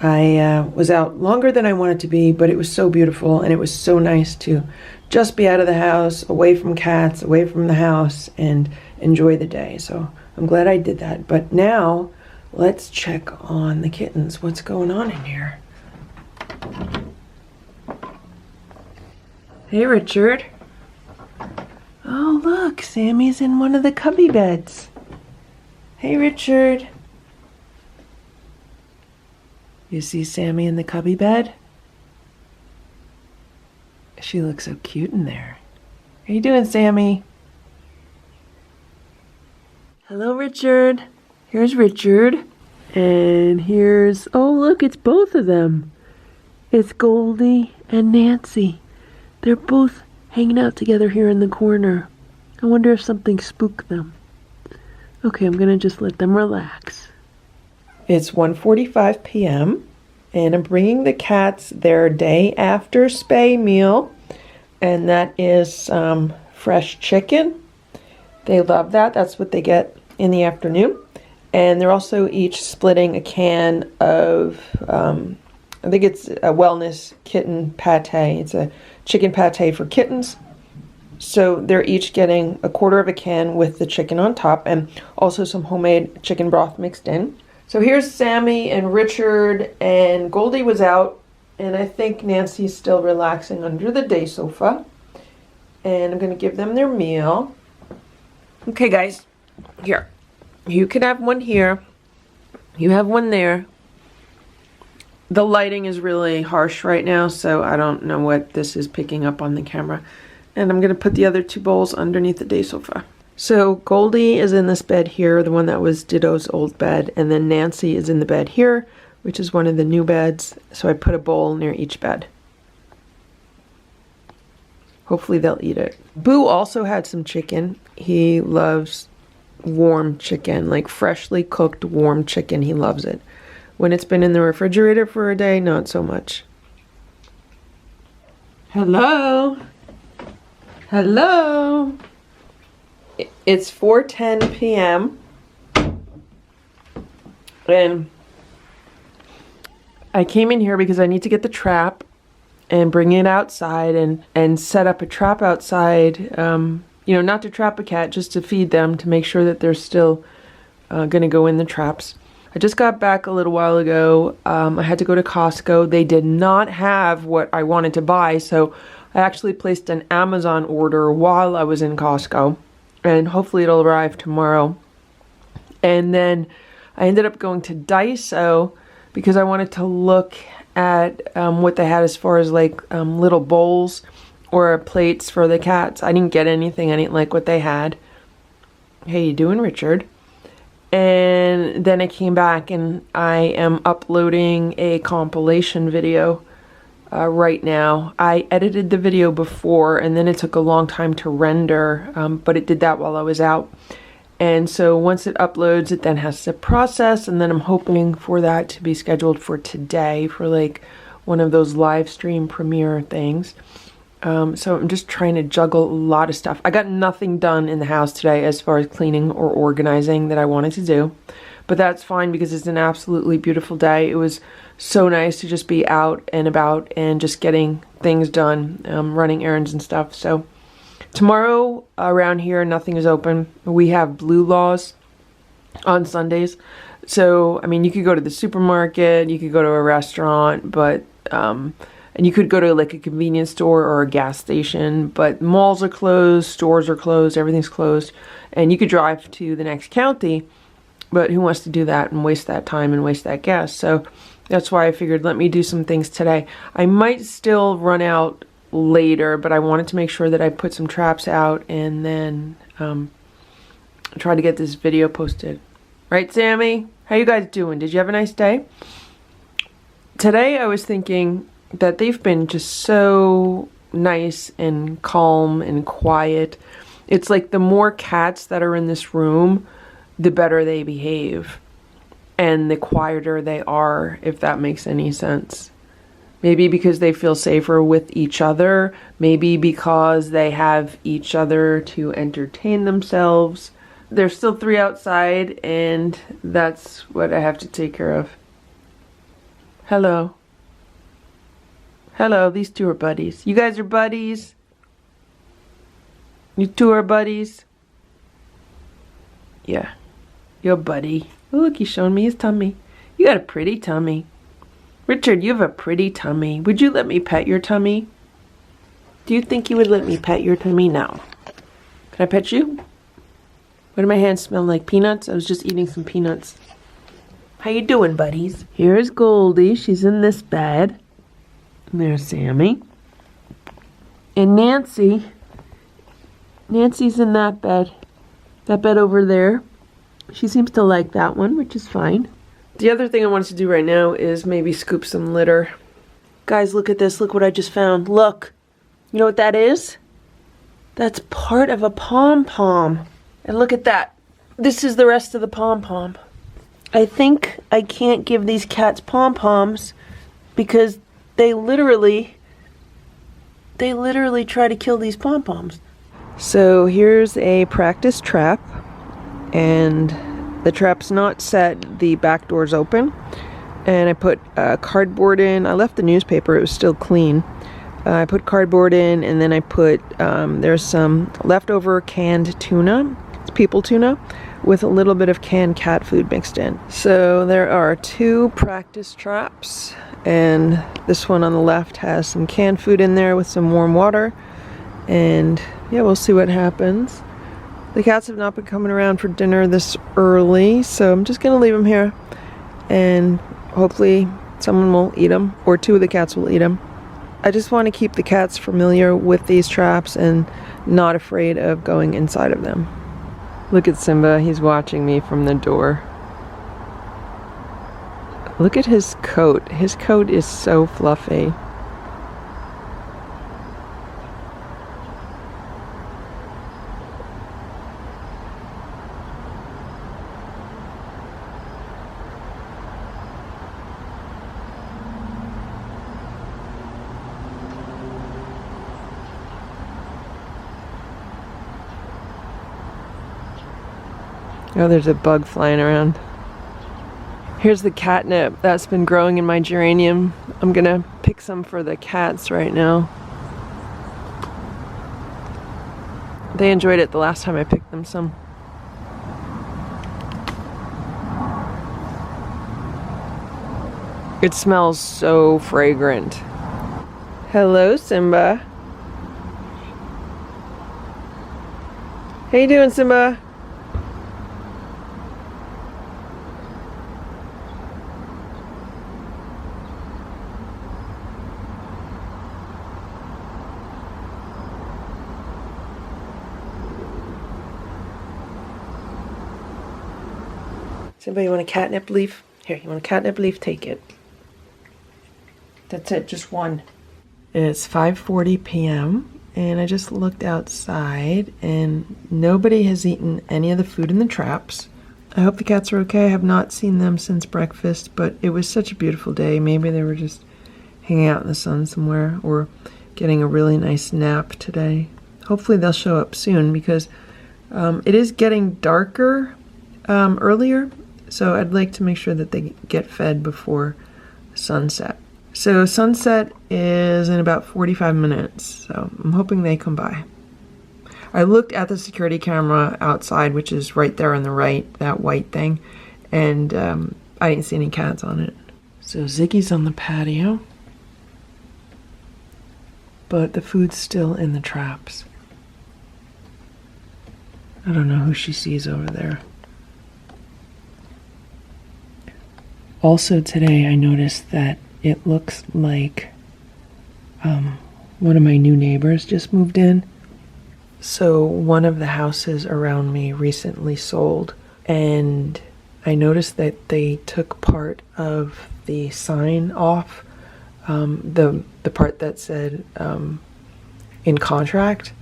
A: I was out longer than I wanted to be, but it was so beautiful and it was so nice to just be out of the house, away from cats, away from the house, and enjoy the day. So I'm glad I did that. But now let's check on the kittens. What's going on in here? Hey, Richard. Oh, look, Sammy's in one of the cubby beds. Hey, Richard. You see Sammy in the cubby bed? She looks so cute in there. How you doing, Sammy? Hello, Richard. Here's Richard. And here's, oh, look, it's both of them. It's Goldie and Nancy. They're both hanging out together here in the corner. I wonder if something spooked them. Okay, I'm gonna just let them relax. It's 1:45 p.m. and I'm bringing the cats their day after spay meal, and that is fresh chicken. They love that. That's what they get in the afternoon. And they're also each splitting a can of I think it's a wellness kitten pate. It's a chicken pate for Kittens. So they're each getting a quarter of a can with the chicken on top and also some homemade chicken broth mixed in. So here's Sammy and Richard, and Goldie was out, and I think Nancy's still relaxing under the day sofa. And I'm going to give them their meal. Okay, guys, here. You can have one here. You have one there. The lighting is really harsh right now, so I don't know what this is picking up on the camera. And I'm going to put the other 2 bowls underneath the day sofa. So Goldie is in this bed here, the one that was Ditto's old bed. And then Nancy is in the bed here, which is one of the new beds. So I put a bowl near each bed. Hopefully they'll eat it. Boo also had some chicken. He loves warm chicken, like freshly cooked warm chicken. He loves it. When it's been in the refrigerator for a day, not so much. Hello? Hello? It's 4:10 p.m. and I came in here because I need to get the trap and bring it outside and set up a trap outside, you know, not to trap a cat, just to feed them, to make sure that they're still gonna go in the traps. I just got back a little while ago. I had to go to Costco. They did not have what I wanted to buy, so I actually placed an Amazon order while I was in Costco, and hopefully it'll arrive tomorrow. And then I ended up going to Daiso because I wanted to look at what they had as far as like little bowls or plates for the cats. I didn't get anything. I didn't like what they had. How you doing, Richard? And then I came back and I am uploading a compilation video right now. I edited the video before and then it took a long time to render, but it did that while I was out. And so once it uploads, it then has to process, and then I'm hoping for that to be scheduled for today for like one of those live stream premiere things. So I'm just trying to juggle a lot of stuff. I got nothing done in the house today as far as cleaning or organizing that I wanted to do, but that's fine because it's an absolutely beautiful day. It was so nice to just be out and about and just getting things done, running errands and stuff. So tomorrow around here, nothing is open. We have blue laws on Sundays. So, I mean, you could go to the supermarket, you could go to a restaurant, but, and you could go to like a convenience store or a gas station, but malls are closed, stores are closed, everything's closed. And you could drive to the next county, but who wants to do that and waste that time and waste that gas? So that's why I figured let me do some things today. I might still run out later, but I wanted to make sure that I put some traps out and then try to get this video posted. Right, Sammy? How you guys doing? Did you have a nice day? Today I was thinking that they've been just so nice and calm and quiet. It's like the more cats that are in this room, the better they behave and the quieter they are, if that makes any sense. Maybe because they feel safer with each other. Maybe because they have each other to entertain themselves. There's still 3 outside, and that's what I have to take care of. Hello. Hello, these 2 are buddies. You guys are buddies? You 2 are buddies? Yeah. You're a buddy. Oh, look, he's showing me his tummy. You got a pretty tummy. Richard, you have a pretty tummy. Would you let me pet your tummy? Do you think you would let me pet your tummy? No. Can I pet you? What do my hands smell like? Peanuts? I was just eating some peanuts. How you doing, buddies? Here's Goldie. She's in this bed. And there's Sammy. And Nancy. Nancy's in that bed. That bed over there. She seems to like that one, which is fine. The other thing I wanted to do right now is maybe scoop some litter. Guys, look at this. Look what I just found. Look. You know what that is? That's part of a pom-pom. And look at that. This is the rest of the pom-pom. I think I can't give these cats pom-poms because they literally try to kill these pom-poms. So here's a practice trap. And the trap's not set, the back door's open, and I put cardboard in. I left the newspaper, it was still clean. I put cardboard in, and then I put, there's some leftover canned tuna. It's people tuna with a little bit of canned cat food mixed in. So there are 2 practice traps, and this one on the left has some canned food in there with some warm water. And yeah, we'll see what happens. The cats have not been coming around for dinner this early, so I'm just gonna leave them here, and hopefully someone will eat them, or 2 of the cats will eat them. I just want to keep the cats familiar with these traps and not afraid of going inside of them. Look at Simba, he's watching me from the door. Look at his coat. His coat is so fluffy. Oh, there's a bug flying around. Here's the catnip that's been growing in my geranium. I'm gonna pick some for the cats right now. They enjoyed it the last time I picked them some. It smells so fragrant. Hello, Simba. How you doing, Simba? Simba, you want a catnip leaf? Here, you want a catnip leaf? Take it. That's it, just one. It's 5:40 p.m. and I just looked outside and nobody has eaten any of the food in the traps. I hope the cats are okay. I have not seen them since breakfast, but it was such a beautiful day. Maybe they were just hanging out in the sun somewhere or getting a really nice nap today. Hopefully they'll show up soon because it is getting darker earlier. So I'd like to make sure that they get fed before sunset. So sunset is in about 45 minutes, so I'm hoping they come by. I looked at the security camera outside, which is right there on the right, that white thing, and I didn't see any cats on it. So Ziggy's on the patio, but the food's still in the traps. I don't know who she sees over there. Also today I noticed that it looks like one of my new neighbors just moved in. So one of the houses around me recently sold, and I noticed that they took part of the sign off, the part that said in contract.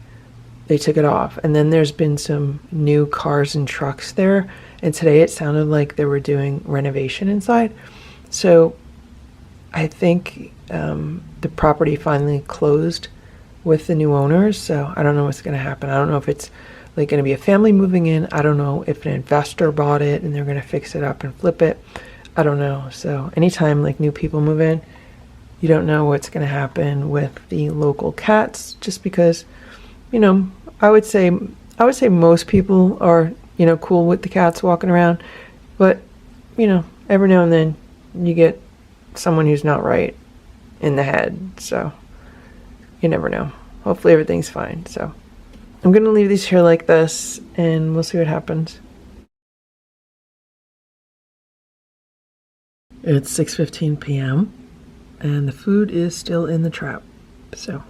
A: They took it off, and then there's been some new cars and trucks there, and today it sounded like they were doing renovation inside. So I think the property finally closed with the new owners, so I don't know what's going to happen. I don't know if it's like going to be a family moving in. I don't know if an investor bought it and they're going to fix it up and flip it. I don't know. So anytime like new people move in, you don't know what's going to happen with the local cats, just because, you know, I would say most people are, you know, cool with the cats walking around, but, you know, every now and then you get someone who's not right in the head, so you never know. Hopefully everything's fine. So I'm gonna leave these here like this and we'll see what happens. It's 6:15 p.m. and the food is still in the trap, so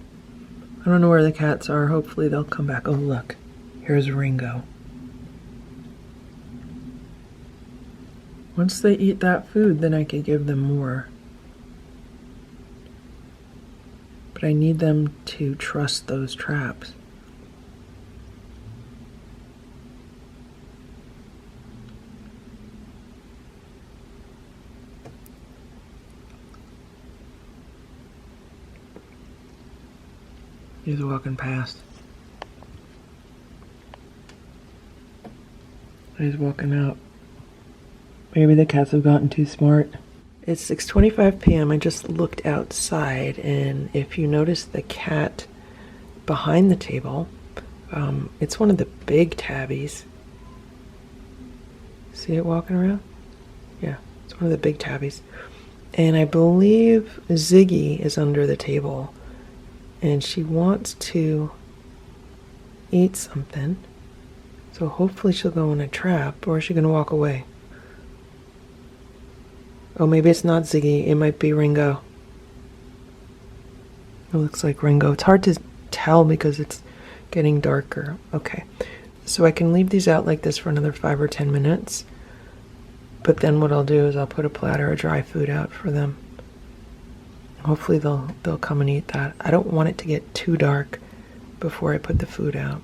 A: I don't know where the cats are. Hopefully they'll come back. Oh look, here's Ringo. Once they eat that food, then I could give them more. But I need them to trust those traps. He's walking past. He's walking out. Maybe the cats have gotten too smart. It's 6:25 p.m. I just looked outside, and if you notice the cat behind the table, it's one of the big tabbies. See it walking around? Yeah, it's one of the big tabbies. And I believe Ziggy is under the table, and she wants to eat something. So hopefully she'll go in a trap, or is she going to walk away? Oh, maybe it's not Ziggy. It might be Ringo. It looks like Ringo. It's hard to tell because it's getting darker. Okay. So I can leave these out like this for another 5 or 10 minutes. But then what I'll do is I'll put a platter of dry food out for them. Hopefully they'll come and eat that. I don't want it to get too dark before I put the food out.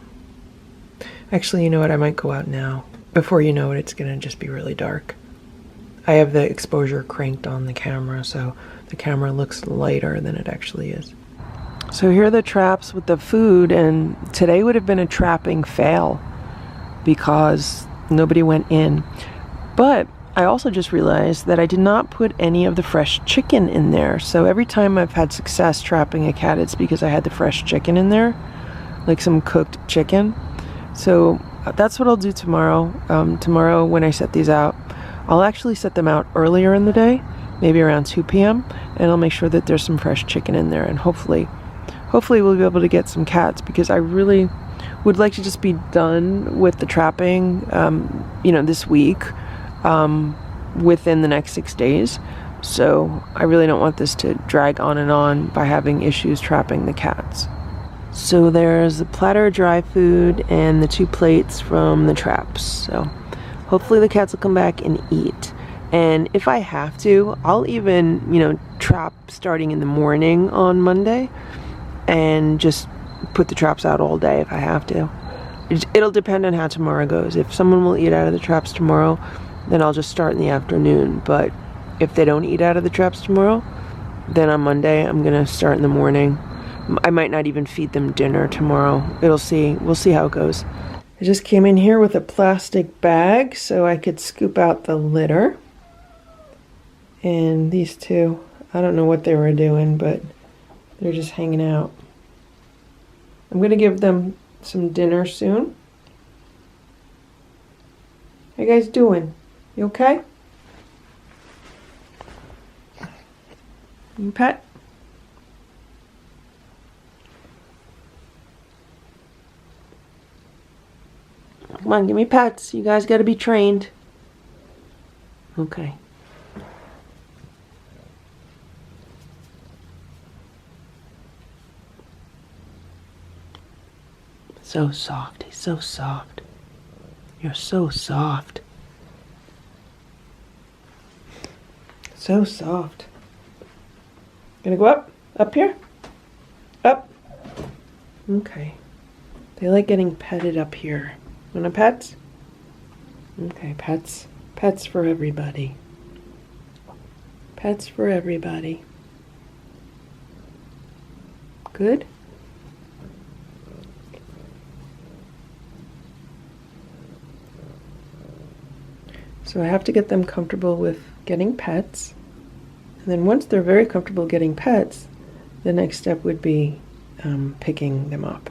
A: Actually, you know what? I might go out now. Before you know it, it's going to just be really dark. I have the exposure cranked on the camera, so the camera looks lighter than it actually is. So here are the traps with the food, and today would have been a trapping fail because nobody went in. But I also just realized that I did not put any of the fresh chicken in there. So every time I've had success trapping a cat, it's because I had the fresh chicken in there, like some cooked chicken. So that's what I'll do tomorrow. Tomorrow when I set these out, I'll actually set them out earlier in the day, maybe around 2 p.m. and I'll make sure that there's some fresh chicken in there, and hopefully we'll be able to get some cats, because I really would like to just be done with the trapping, this week. Within the next 6 days. So I really don't want this to drag on and on by having issues trapping the cats. So there's a platter of dry food and the 2 plates from the traps. So hopefully the cats will come back and eat. And if I have to, I'll even, trap starting in the morning on Monday and just put the traps out all day if I have to. It'll depend on how tomorrow goes. If someone will eat out of the traps tomorrow, then I'll just start in the afternoon. But if they don't eat out of the traps tomorrow, then on Monday I'm gonna start in the morning. I might not even feed them dinner tomorrow. We'll see how it goes. I just came in here with a plastic bag so I could scoop out the litter. And these two, I don't know what they were doing, but they're just hanging out. I'm gonna give them some dinner soon. How you guys doing? You okay? You pet? Come on, give me pets. You guys gotta be trained. Okay. So soft. He's so soft. You're so soft. So soft. Gonna go up? Up here? Up? Okay. They like getting petted up here. Wanna pets? Okay, pets. Pets for everybody. Pets for everybody. Good? So I have to get them comfortable with getting pets. And then once they're very comfortable getting pets, the next step would be picking them up.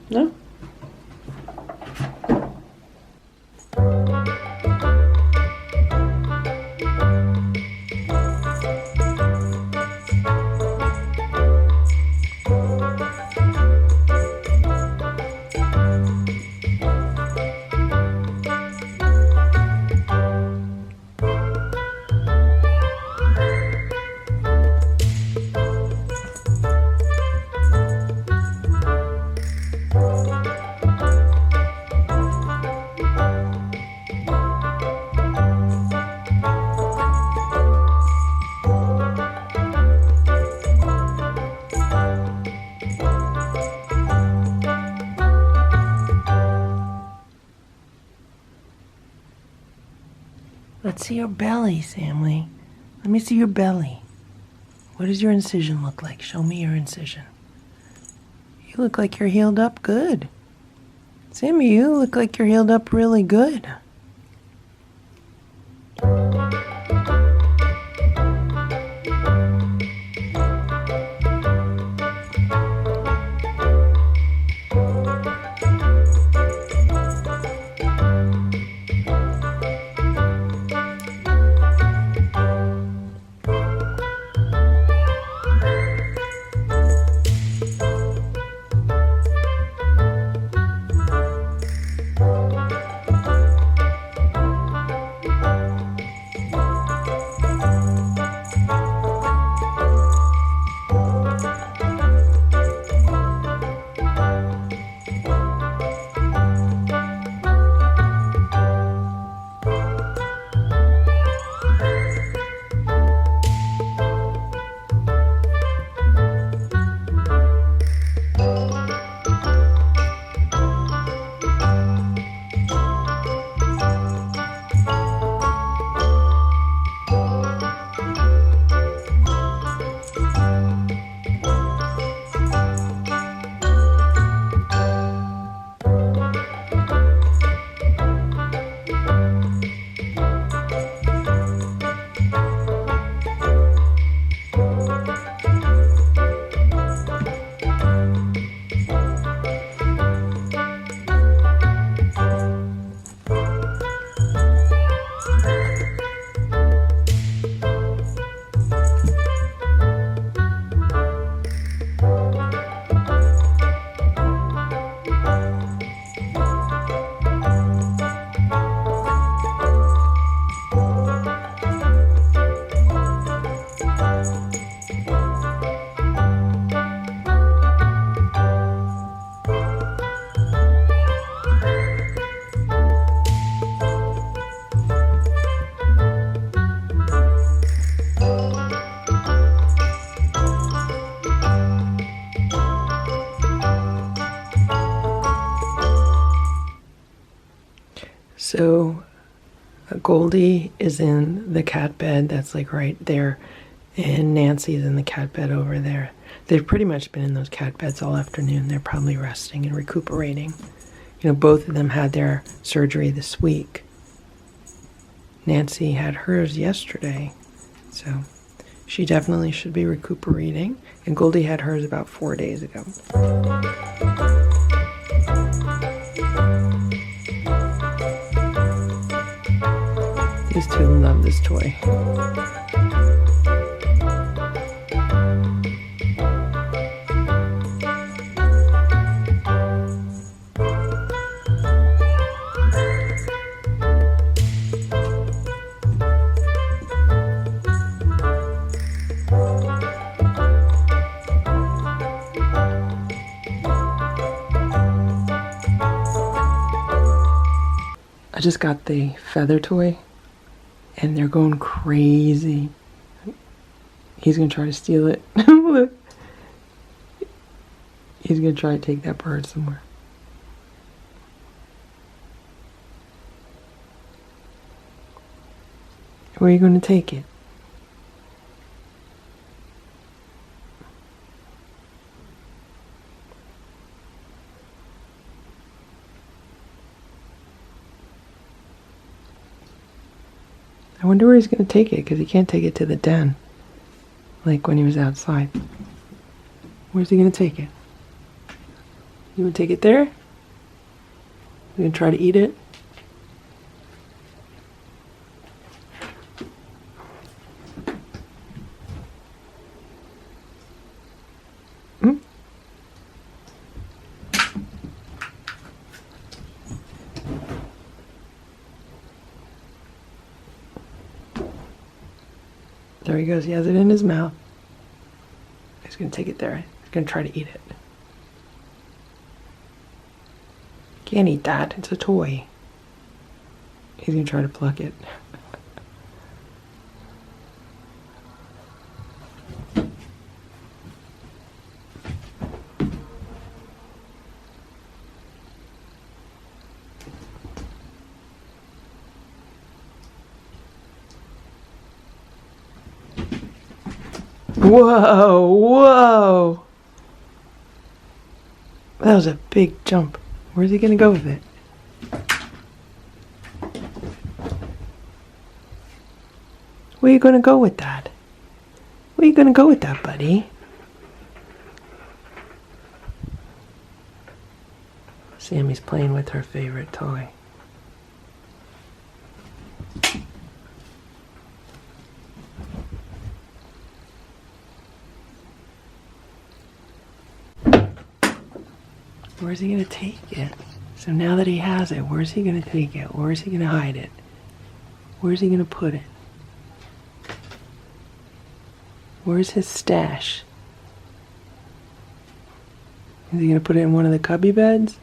A: No? Let's see your belly, Sammy. Let me see your belly. What does your incision look like? Show me your incision. You look like you're healed up good. Sammy, you look like you're healed up really good. So Goldie is in the cat bed that's like right there, and Nancy's in the cat bed over there. They've pretty much been in those cat beds all afternoon. They're probably resting and recuperating. You know, both of them had their surgery this week. Nancy had hers yesterday, so she definitely should be recuperating. And Goldie had hers about 4 days ago. These two love this toy. I just got the feather toy, and they're going crazy. He's gonna try to steal it. Look. He's gonna try to take that bird somewhere. Where are you gonna take it? I wonder where he's going to take it, because he can't take it to the den, like when he was outside. Where's he going to take it? You want to take it there? You going to try to eat it? Hmm? There he goes. He has it in his mouth. He's going to take it there. He's going to try to eat it. Can't eat that. It's a toy. He's going to try to pluck it. Whoa, whoa. That was a big jump. Where's he gonna go with it? Where are you gonna go with that? Where are you gonna go with that, buddy? Sammy's playing with her favorite toy. Where's he going to take it? So now that he has it, where's he going to take it? Where's he going to hide it? Where's he going to put it? Where's his stash? Is he going to put it in one of the cubby beds?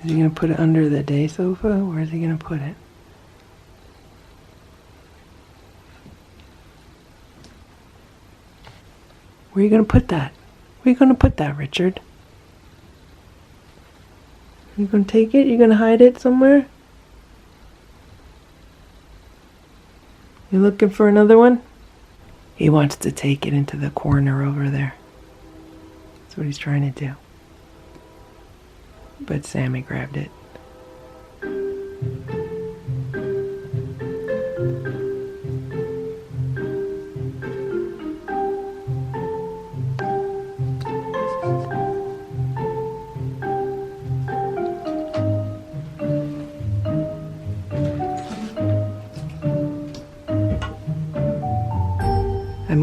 A: Is he going to put it under the day sofa? Where is he going to put it? Where are you going to put that? Where are you going to put that, Richard? You going to take it? You going to hide it somewhere? You looking for another one? He wants to take it into the corner over there. That's what he's trying to do. But Sammy grabbed it.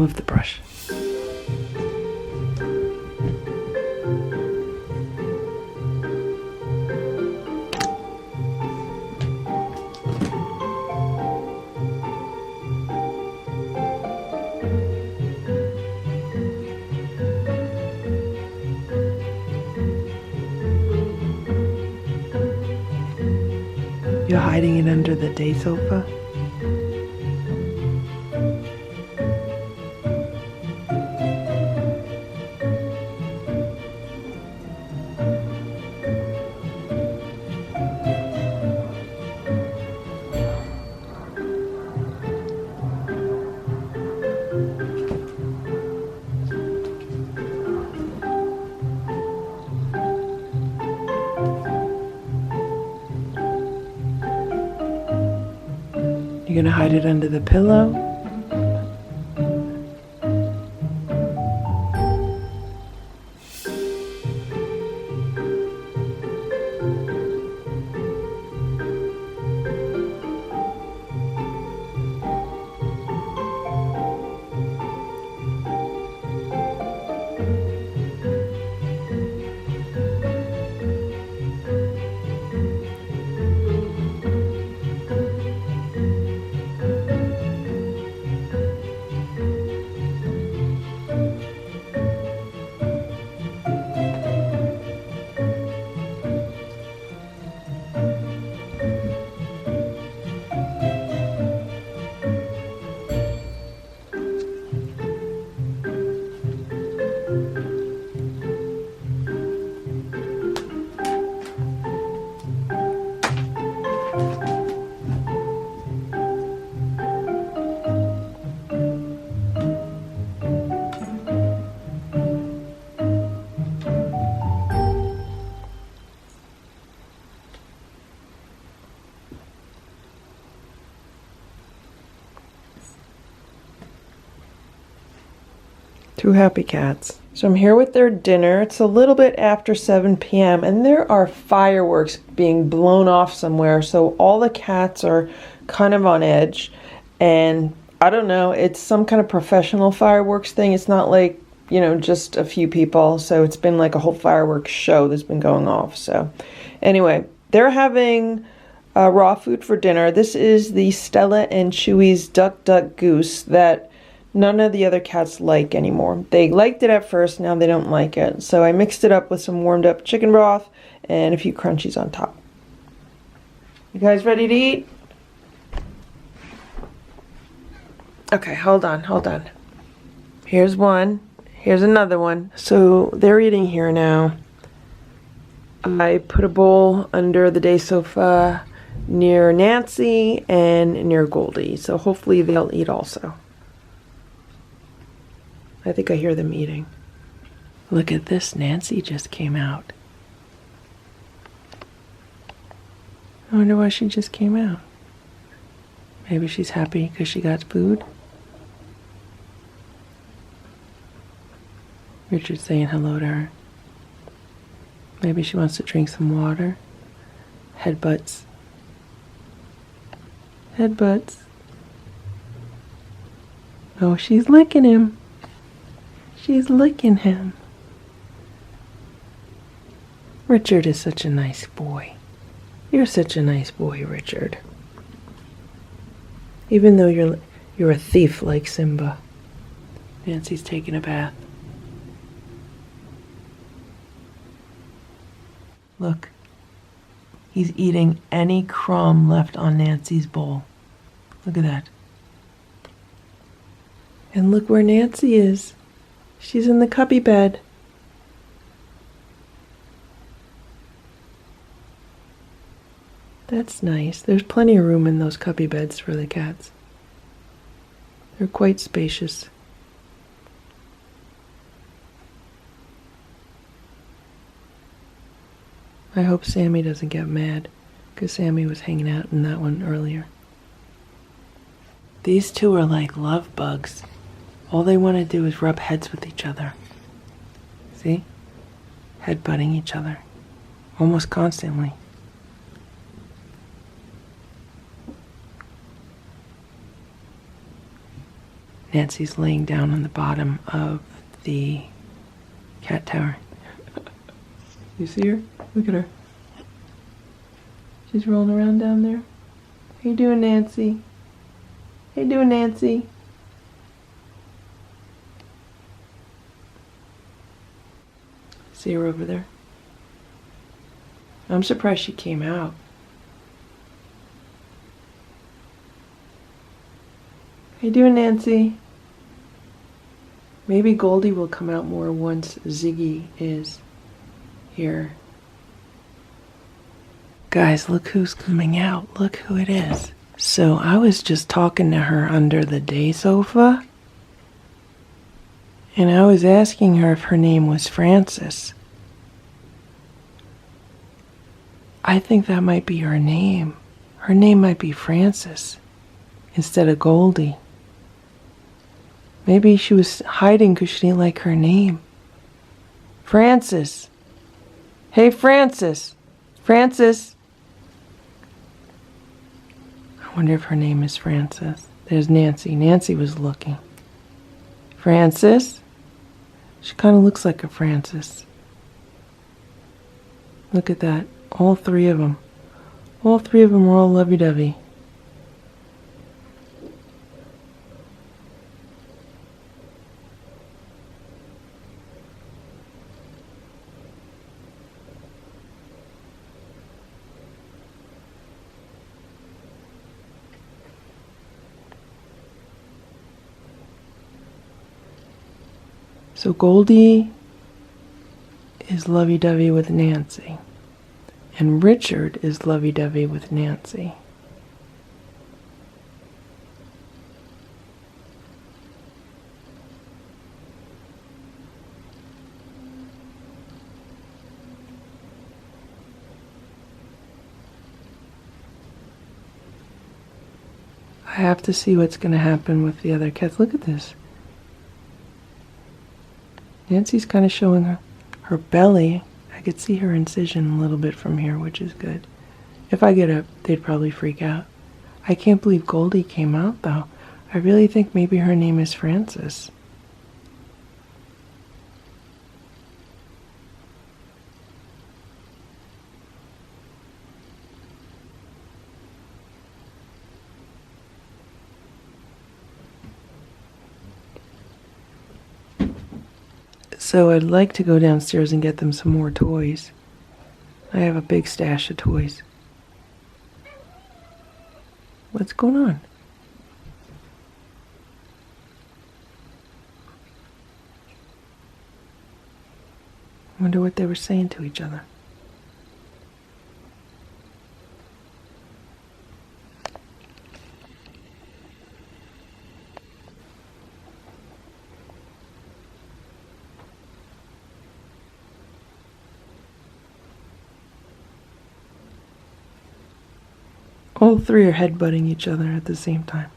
A: move the brush. You're hiding it under the day sofa? You're gonna hide it under the pillow. Two happy cats. So I'm here with their dinner. It's a little bit after 7 p.m. and there are fireworks being blown off somewhere. So all the cats are kind of on edge. And I don't know, it's some kind of professional fireworks thing. It's not like, you know, just a few people. So it's been like a whole fireworks show that's been going off. So anyway, they're having raw food for dinner. This is the Stella and Chewy's Duck Duck Goose that none of the other cats like anymore. They liked it at first, now they don't like it. So I mixed it up with some warmed up chicken broth and a few crunchies on top. You guys ready to eat? Okay, hold on. Here's one. Here's another one. So they're eating here now. I put a bowl under the day sofa near Nancy and near Goldie. So hopefully they'll eat also. I think I hear them eating. Look at this, Nancy just came out. I wonder why she just came out. Maybe she's happy because she got food. Richard's saying hello to her. Maybe she wants to drink some water. Headbutts. Headbutts. Oh, she's licking him. She's licking him. Richard is such a nice boy. You're such a nice boy, Richard. Even though you're a thief like Simba. Nancy's taking a bath. Look. He's eating any crumb left on Nancy's bowl. Look at that. And look where Nancy is. She's in the cubby bed. That's nice. There's plenty of room in those cubby beds for the cats. They're quite spacious. I hope Sammy doesn't get mad, because Sammy was hanging out in that one earlier. These two are like love bugs. All they want to do is rub heads with each other. See? Headbutting each other. Almost constantly. Nancy's laying down on the bottom of the cat tower. You see her? Look at her. She's rolling around down there. How you doing, Nancy? How you doing, Nancy? See her over there? I'm surprised she came out. How you doing, Nancy? Maybe Goldie will come out more once Ziggy is here. Guys, look who's coming out. Look who it is. So I was just talking to her under the day sofa, and I was asking her if her name was Frances. I think that might be her name. Her name might be Frances instead of Goldie. Maybe she was hiding because she didn't like her name. Frances. Hey, Frances. Frances. I wonder if her name is Frances. There's Nancy. Nancy was looking. Frances. She kind of looks like a Frances. Look at that. All three of them. All three of them are all lovey-dovey. So Goldie is lovey-dovey with Nancy, and Richard is lovey-dovey with Nancy. I have to see what's going to happen with the other cats. Look at this. Nancy's kind of showing her belly. I could see her incision a little bit from here, which is good. If I get up, they'd probably freak out. I can't believe Goldie came out, though. I really think maybe her name is Frances. So I'd like to go downstairs and get them some more toys. I have a big stash of toys. What's going on? I wonder what they were saying to each other. All three are headbutting each other at the same time.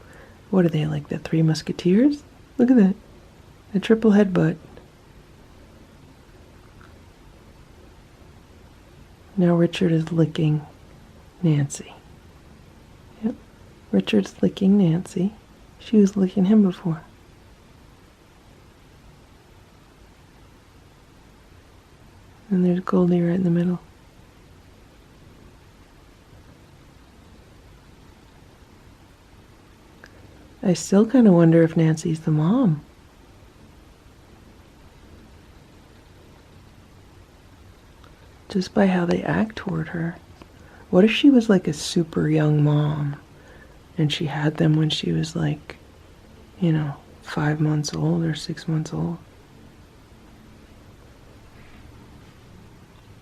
A: What are they, like the Three Musketeers? Look at that. A triple headbutt. Now Richard is licking Nancy. Yep. Richard's licking Nancy. She was licking him before. And there's Goldie right in the middle. I still kind of wonder if Nancy's the mom. Just by how they act toward her. What if she was like a super young mom and she had them when she was like, 5 months old or 6 months old?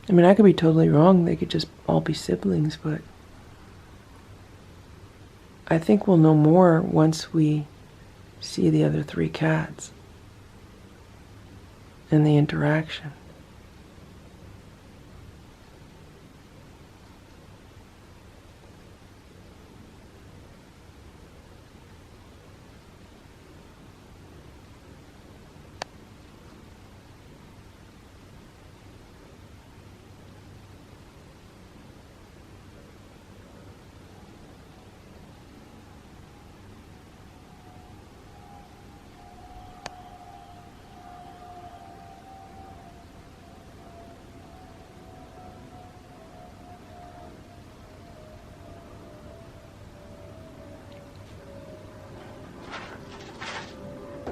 A: I mean, I could be totally wrong. They could just all be siblings, but I think we'll know more once we see the other three cats and the interaction.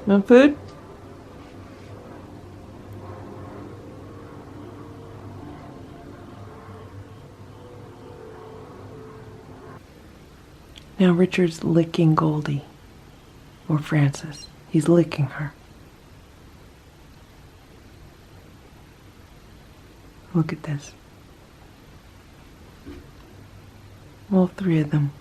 A: No food? Now Richard's licking Goldie, or Frances. He's licking her. Look at this. All three of them.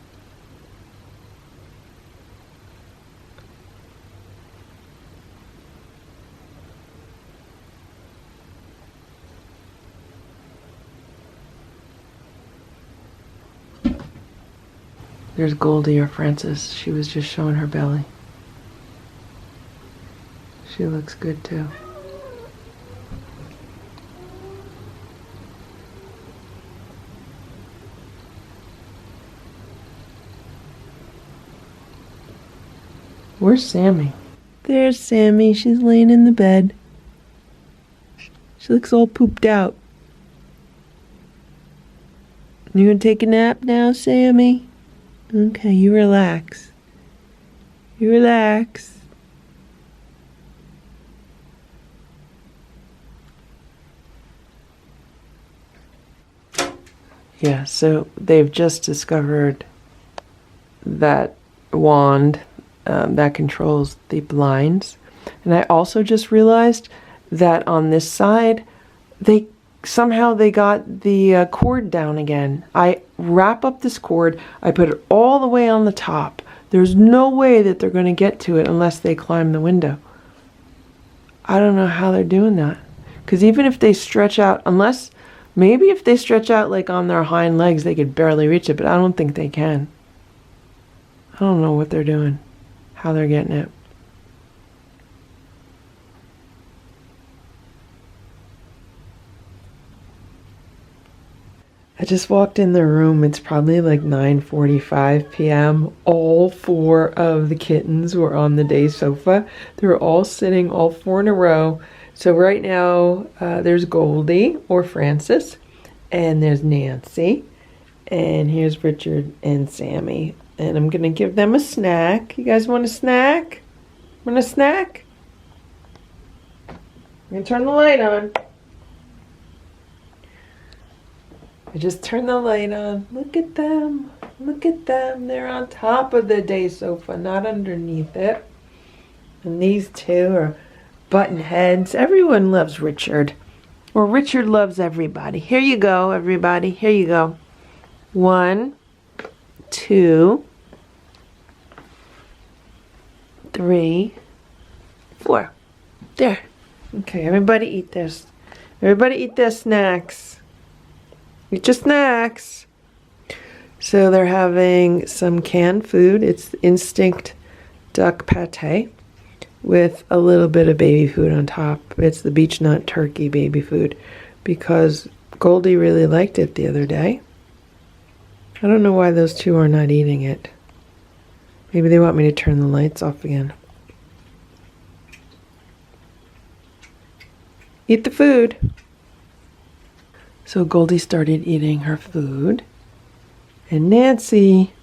A: There's Goldie or Frances. She was just showing her belly. She looks good too. Where's Sammy? There's Sammy. She's laying in the bed. She looks all pooped out. You gonna take a nap now, Sammy? Okay, you relax. You relax. Yeah, so they've just discovered that wand that controls the blinds. And I also just realized that on this side, they got the cord down again. I wrap up this cord, I put it all the way on the top. There's no way that they're going to get to it unless they climb the window. I don't know how they're doing that. Because even if they stretch out, maybe if they stretch out like on their hind legs, they could barely reach it, but I don't think they can. I don't know what they're doing, how they're getting it. I just walked in the room. It's probably like 9:45 p.m. All four of the kittens were on the day sofa. They were all sitting, all four in a row. So right now, there's Goldie or Frances, and there's Nancy, and here's Richard and Sammy. And I'm gonna give them a snack. You guys want a snack? Want a snack? I'm gonna turn the light on. I just turned the light on. Look at them. Look at them. They're on top of the day sofa, not underneath it. And these two are button heads. Everyone loves Richard. Or Richard loves everybody. Here you go, everybody. Here you go. 1, 2, 3, 4. There. Okay, everybody eat this. Everybody eat their snacks. Eat your snacks. So they're having some canned food. It's instinct duck pate with a little bit of baby food on top. It's the beech nut turkey baby food because Goldie really liked it the other day. I don't know why those two are not eating it. Maybe they want me to turn the lights off again. Eat the food. So Goldie started eating her food, and Nancy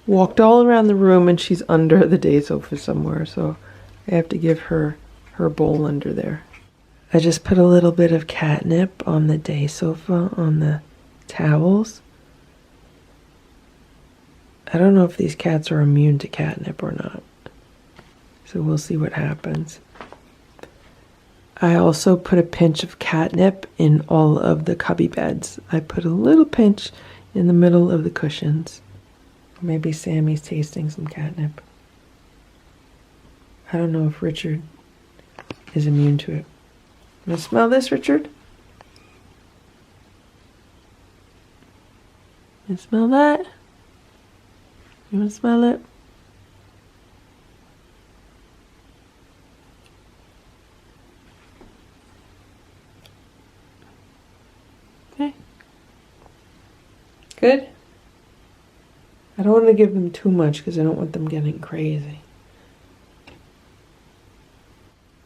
A: walked all around the room, and she's under the day sofa somewhere, so I have to give her her bowl under there. I just put a little bit of catnip on the day sofa, on the towels. I don't know if these cats are immune to catnip or not, so we'll see what happens. I also put a pinch of catnip in all of the cubby beds. I put a little pinch in the middle of the cushions. Maybe Sammy's tasting some catnip. I don't know if Richard is immune to it. You want to smell this, Richard? You smell that? You want to smell it? Okay. Good. I don't want to give them too much because I don't want them getting crazy.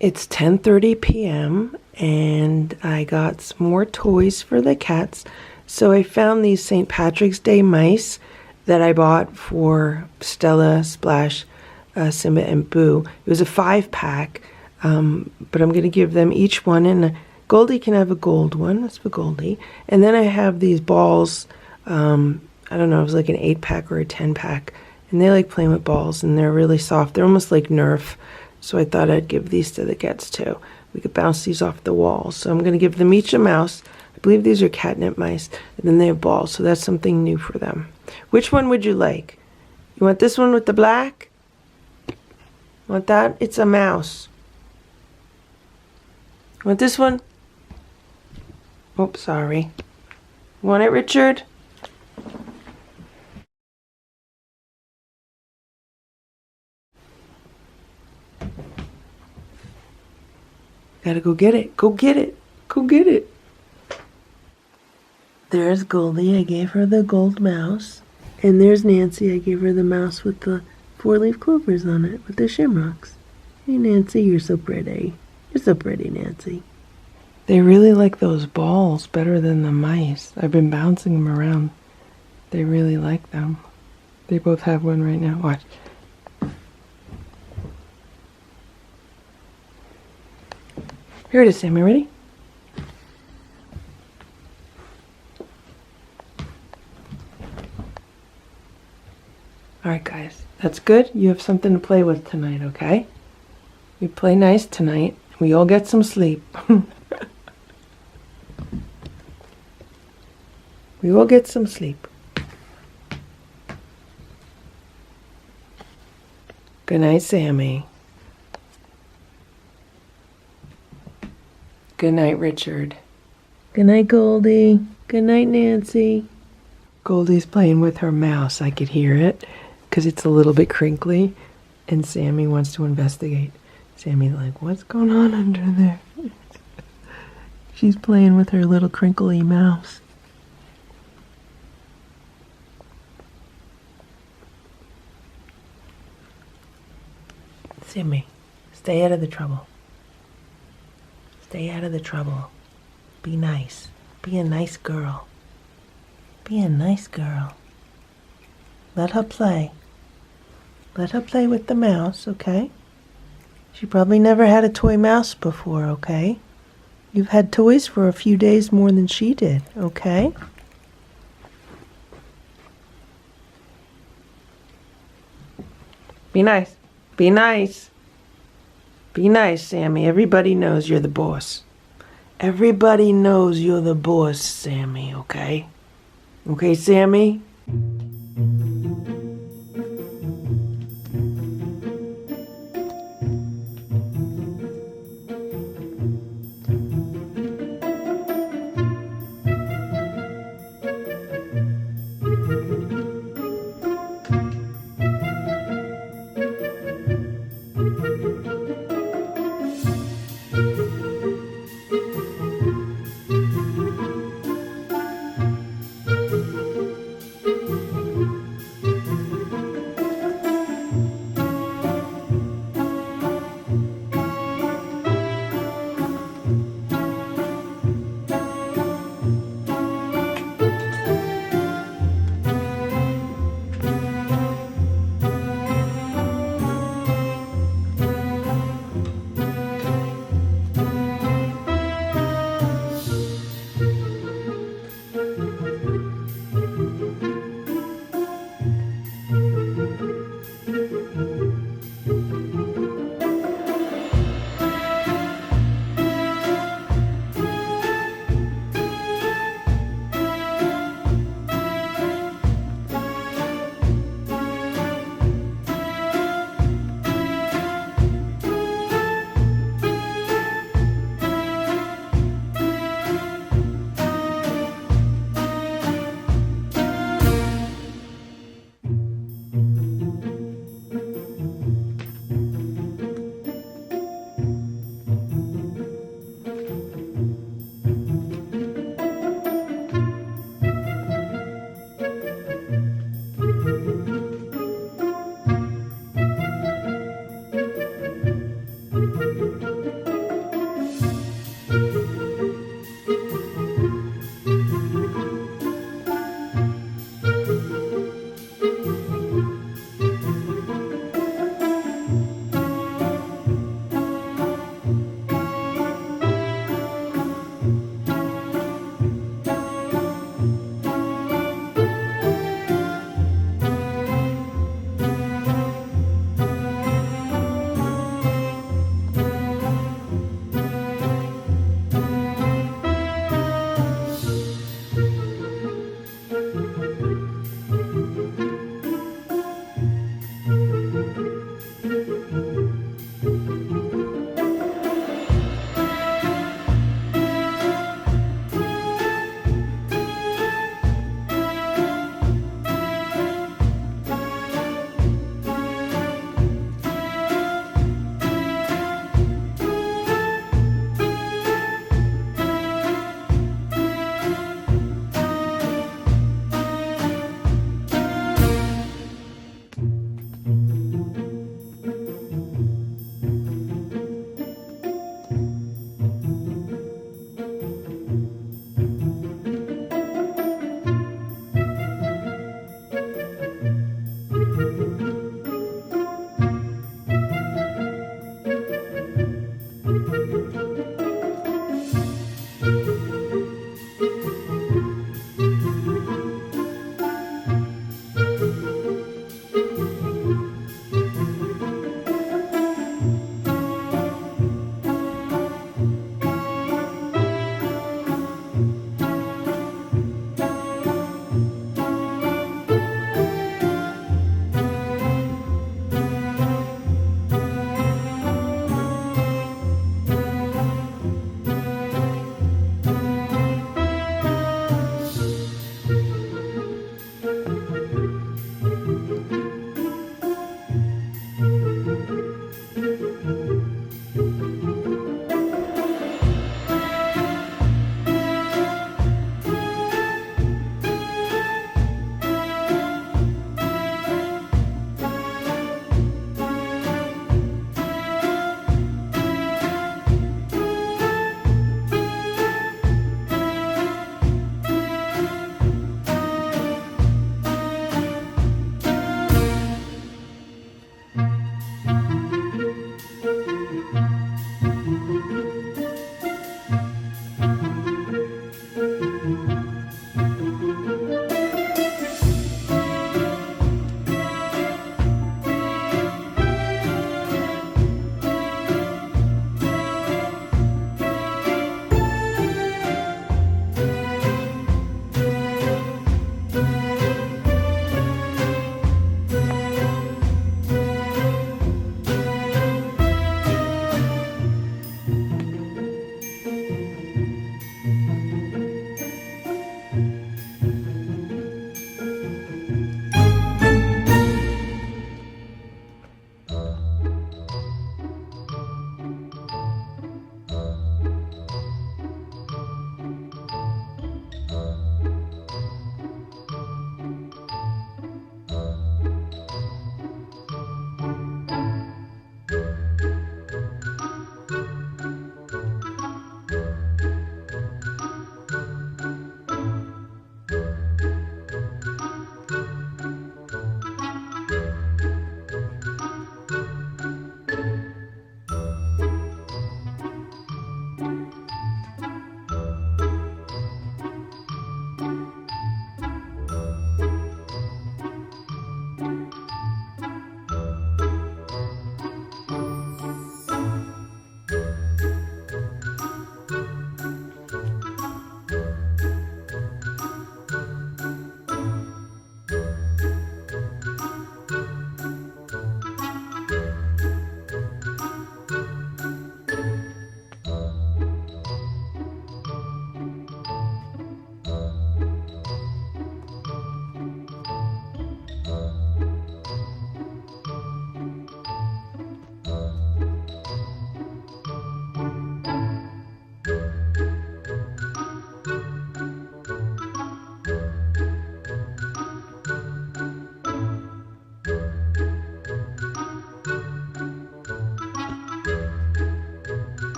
A: It's 10:30 p.m. and I got some more toys for the cats. So I found these St. Patrick's Day mice that I bought for Stella / Simba and Boo. It was a 5-pack, but I'm going to give them each one, and Goldie can have a gold one. That's for Goldie. And then I have these balls. I don't know, it was like an 8-pack or a 10-pack, and they like playing with balls, and they're really soft. They're almost like Nerf, so I thought I'd give these to the cats too. We could bounce these off the wall. So I'm going to give them each a mouse. I believe these are catnip mice, and then they have balls, so that's something new for them. Which one would you like? You want this one with the black? Want that? It's a mouse. Want this one? Oops, sorry. Want it, Richard? Gotta go get it. Go get it. Go get it. There's Goldie. I gave her the gold mouse. And there's Nancy. I gave her the mouse with the 4-leaf clovers on it with the shamrocks. Hey, Nancy, you're so pretty. You're so pretty, Nancy. They really like those balls better than the mice. I've been bouncing them around. They really like them. They both have one right now. Watch. Here it is, Sammy. Ready? Alright, guys. That's good. You have something to play with tonight, okay? You play nice tonight. We all get some sleep. We will get some sleep. Good night, Sammy. Good night, Richard. Good night, Goldie. Good night, Nancy. Goldie's playing with her mouse. I could hear it because it's a little bit crinkly, and Sammy wants to investigate. Sammy's like, what's going on under there? She's playing with her little crinkly mouse. Sammy, stay out of the trouble. Stay out of the trouble. Be nice. Be a nice girl. Be a nice girl. Let her play. Let her play with the mouse, okay? She probably never had a toy mouse before, okay? You've had toys for a few days more than she did, okay? Be nice. Be nice. Be nice, Sammy. Everybody knows you're the boss. Everybody knows you're the boss, Sammy, okay? Okay, Sammy?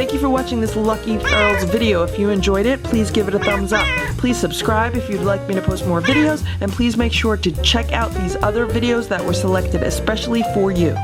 A: Thank you for watching this Lucky Ferals video. If you enjoyed it, please give it a thumbs up. Please subscribe if you'd like me to post more videos, and please make sure to check out these other videos that were selected especially for you.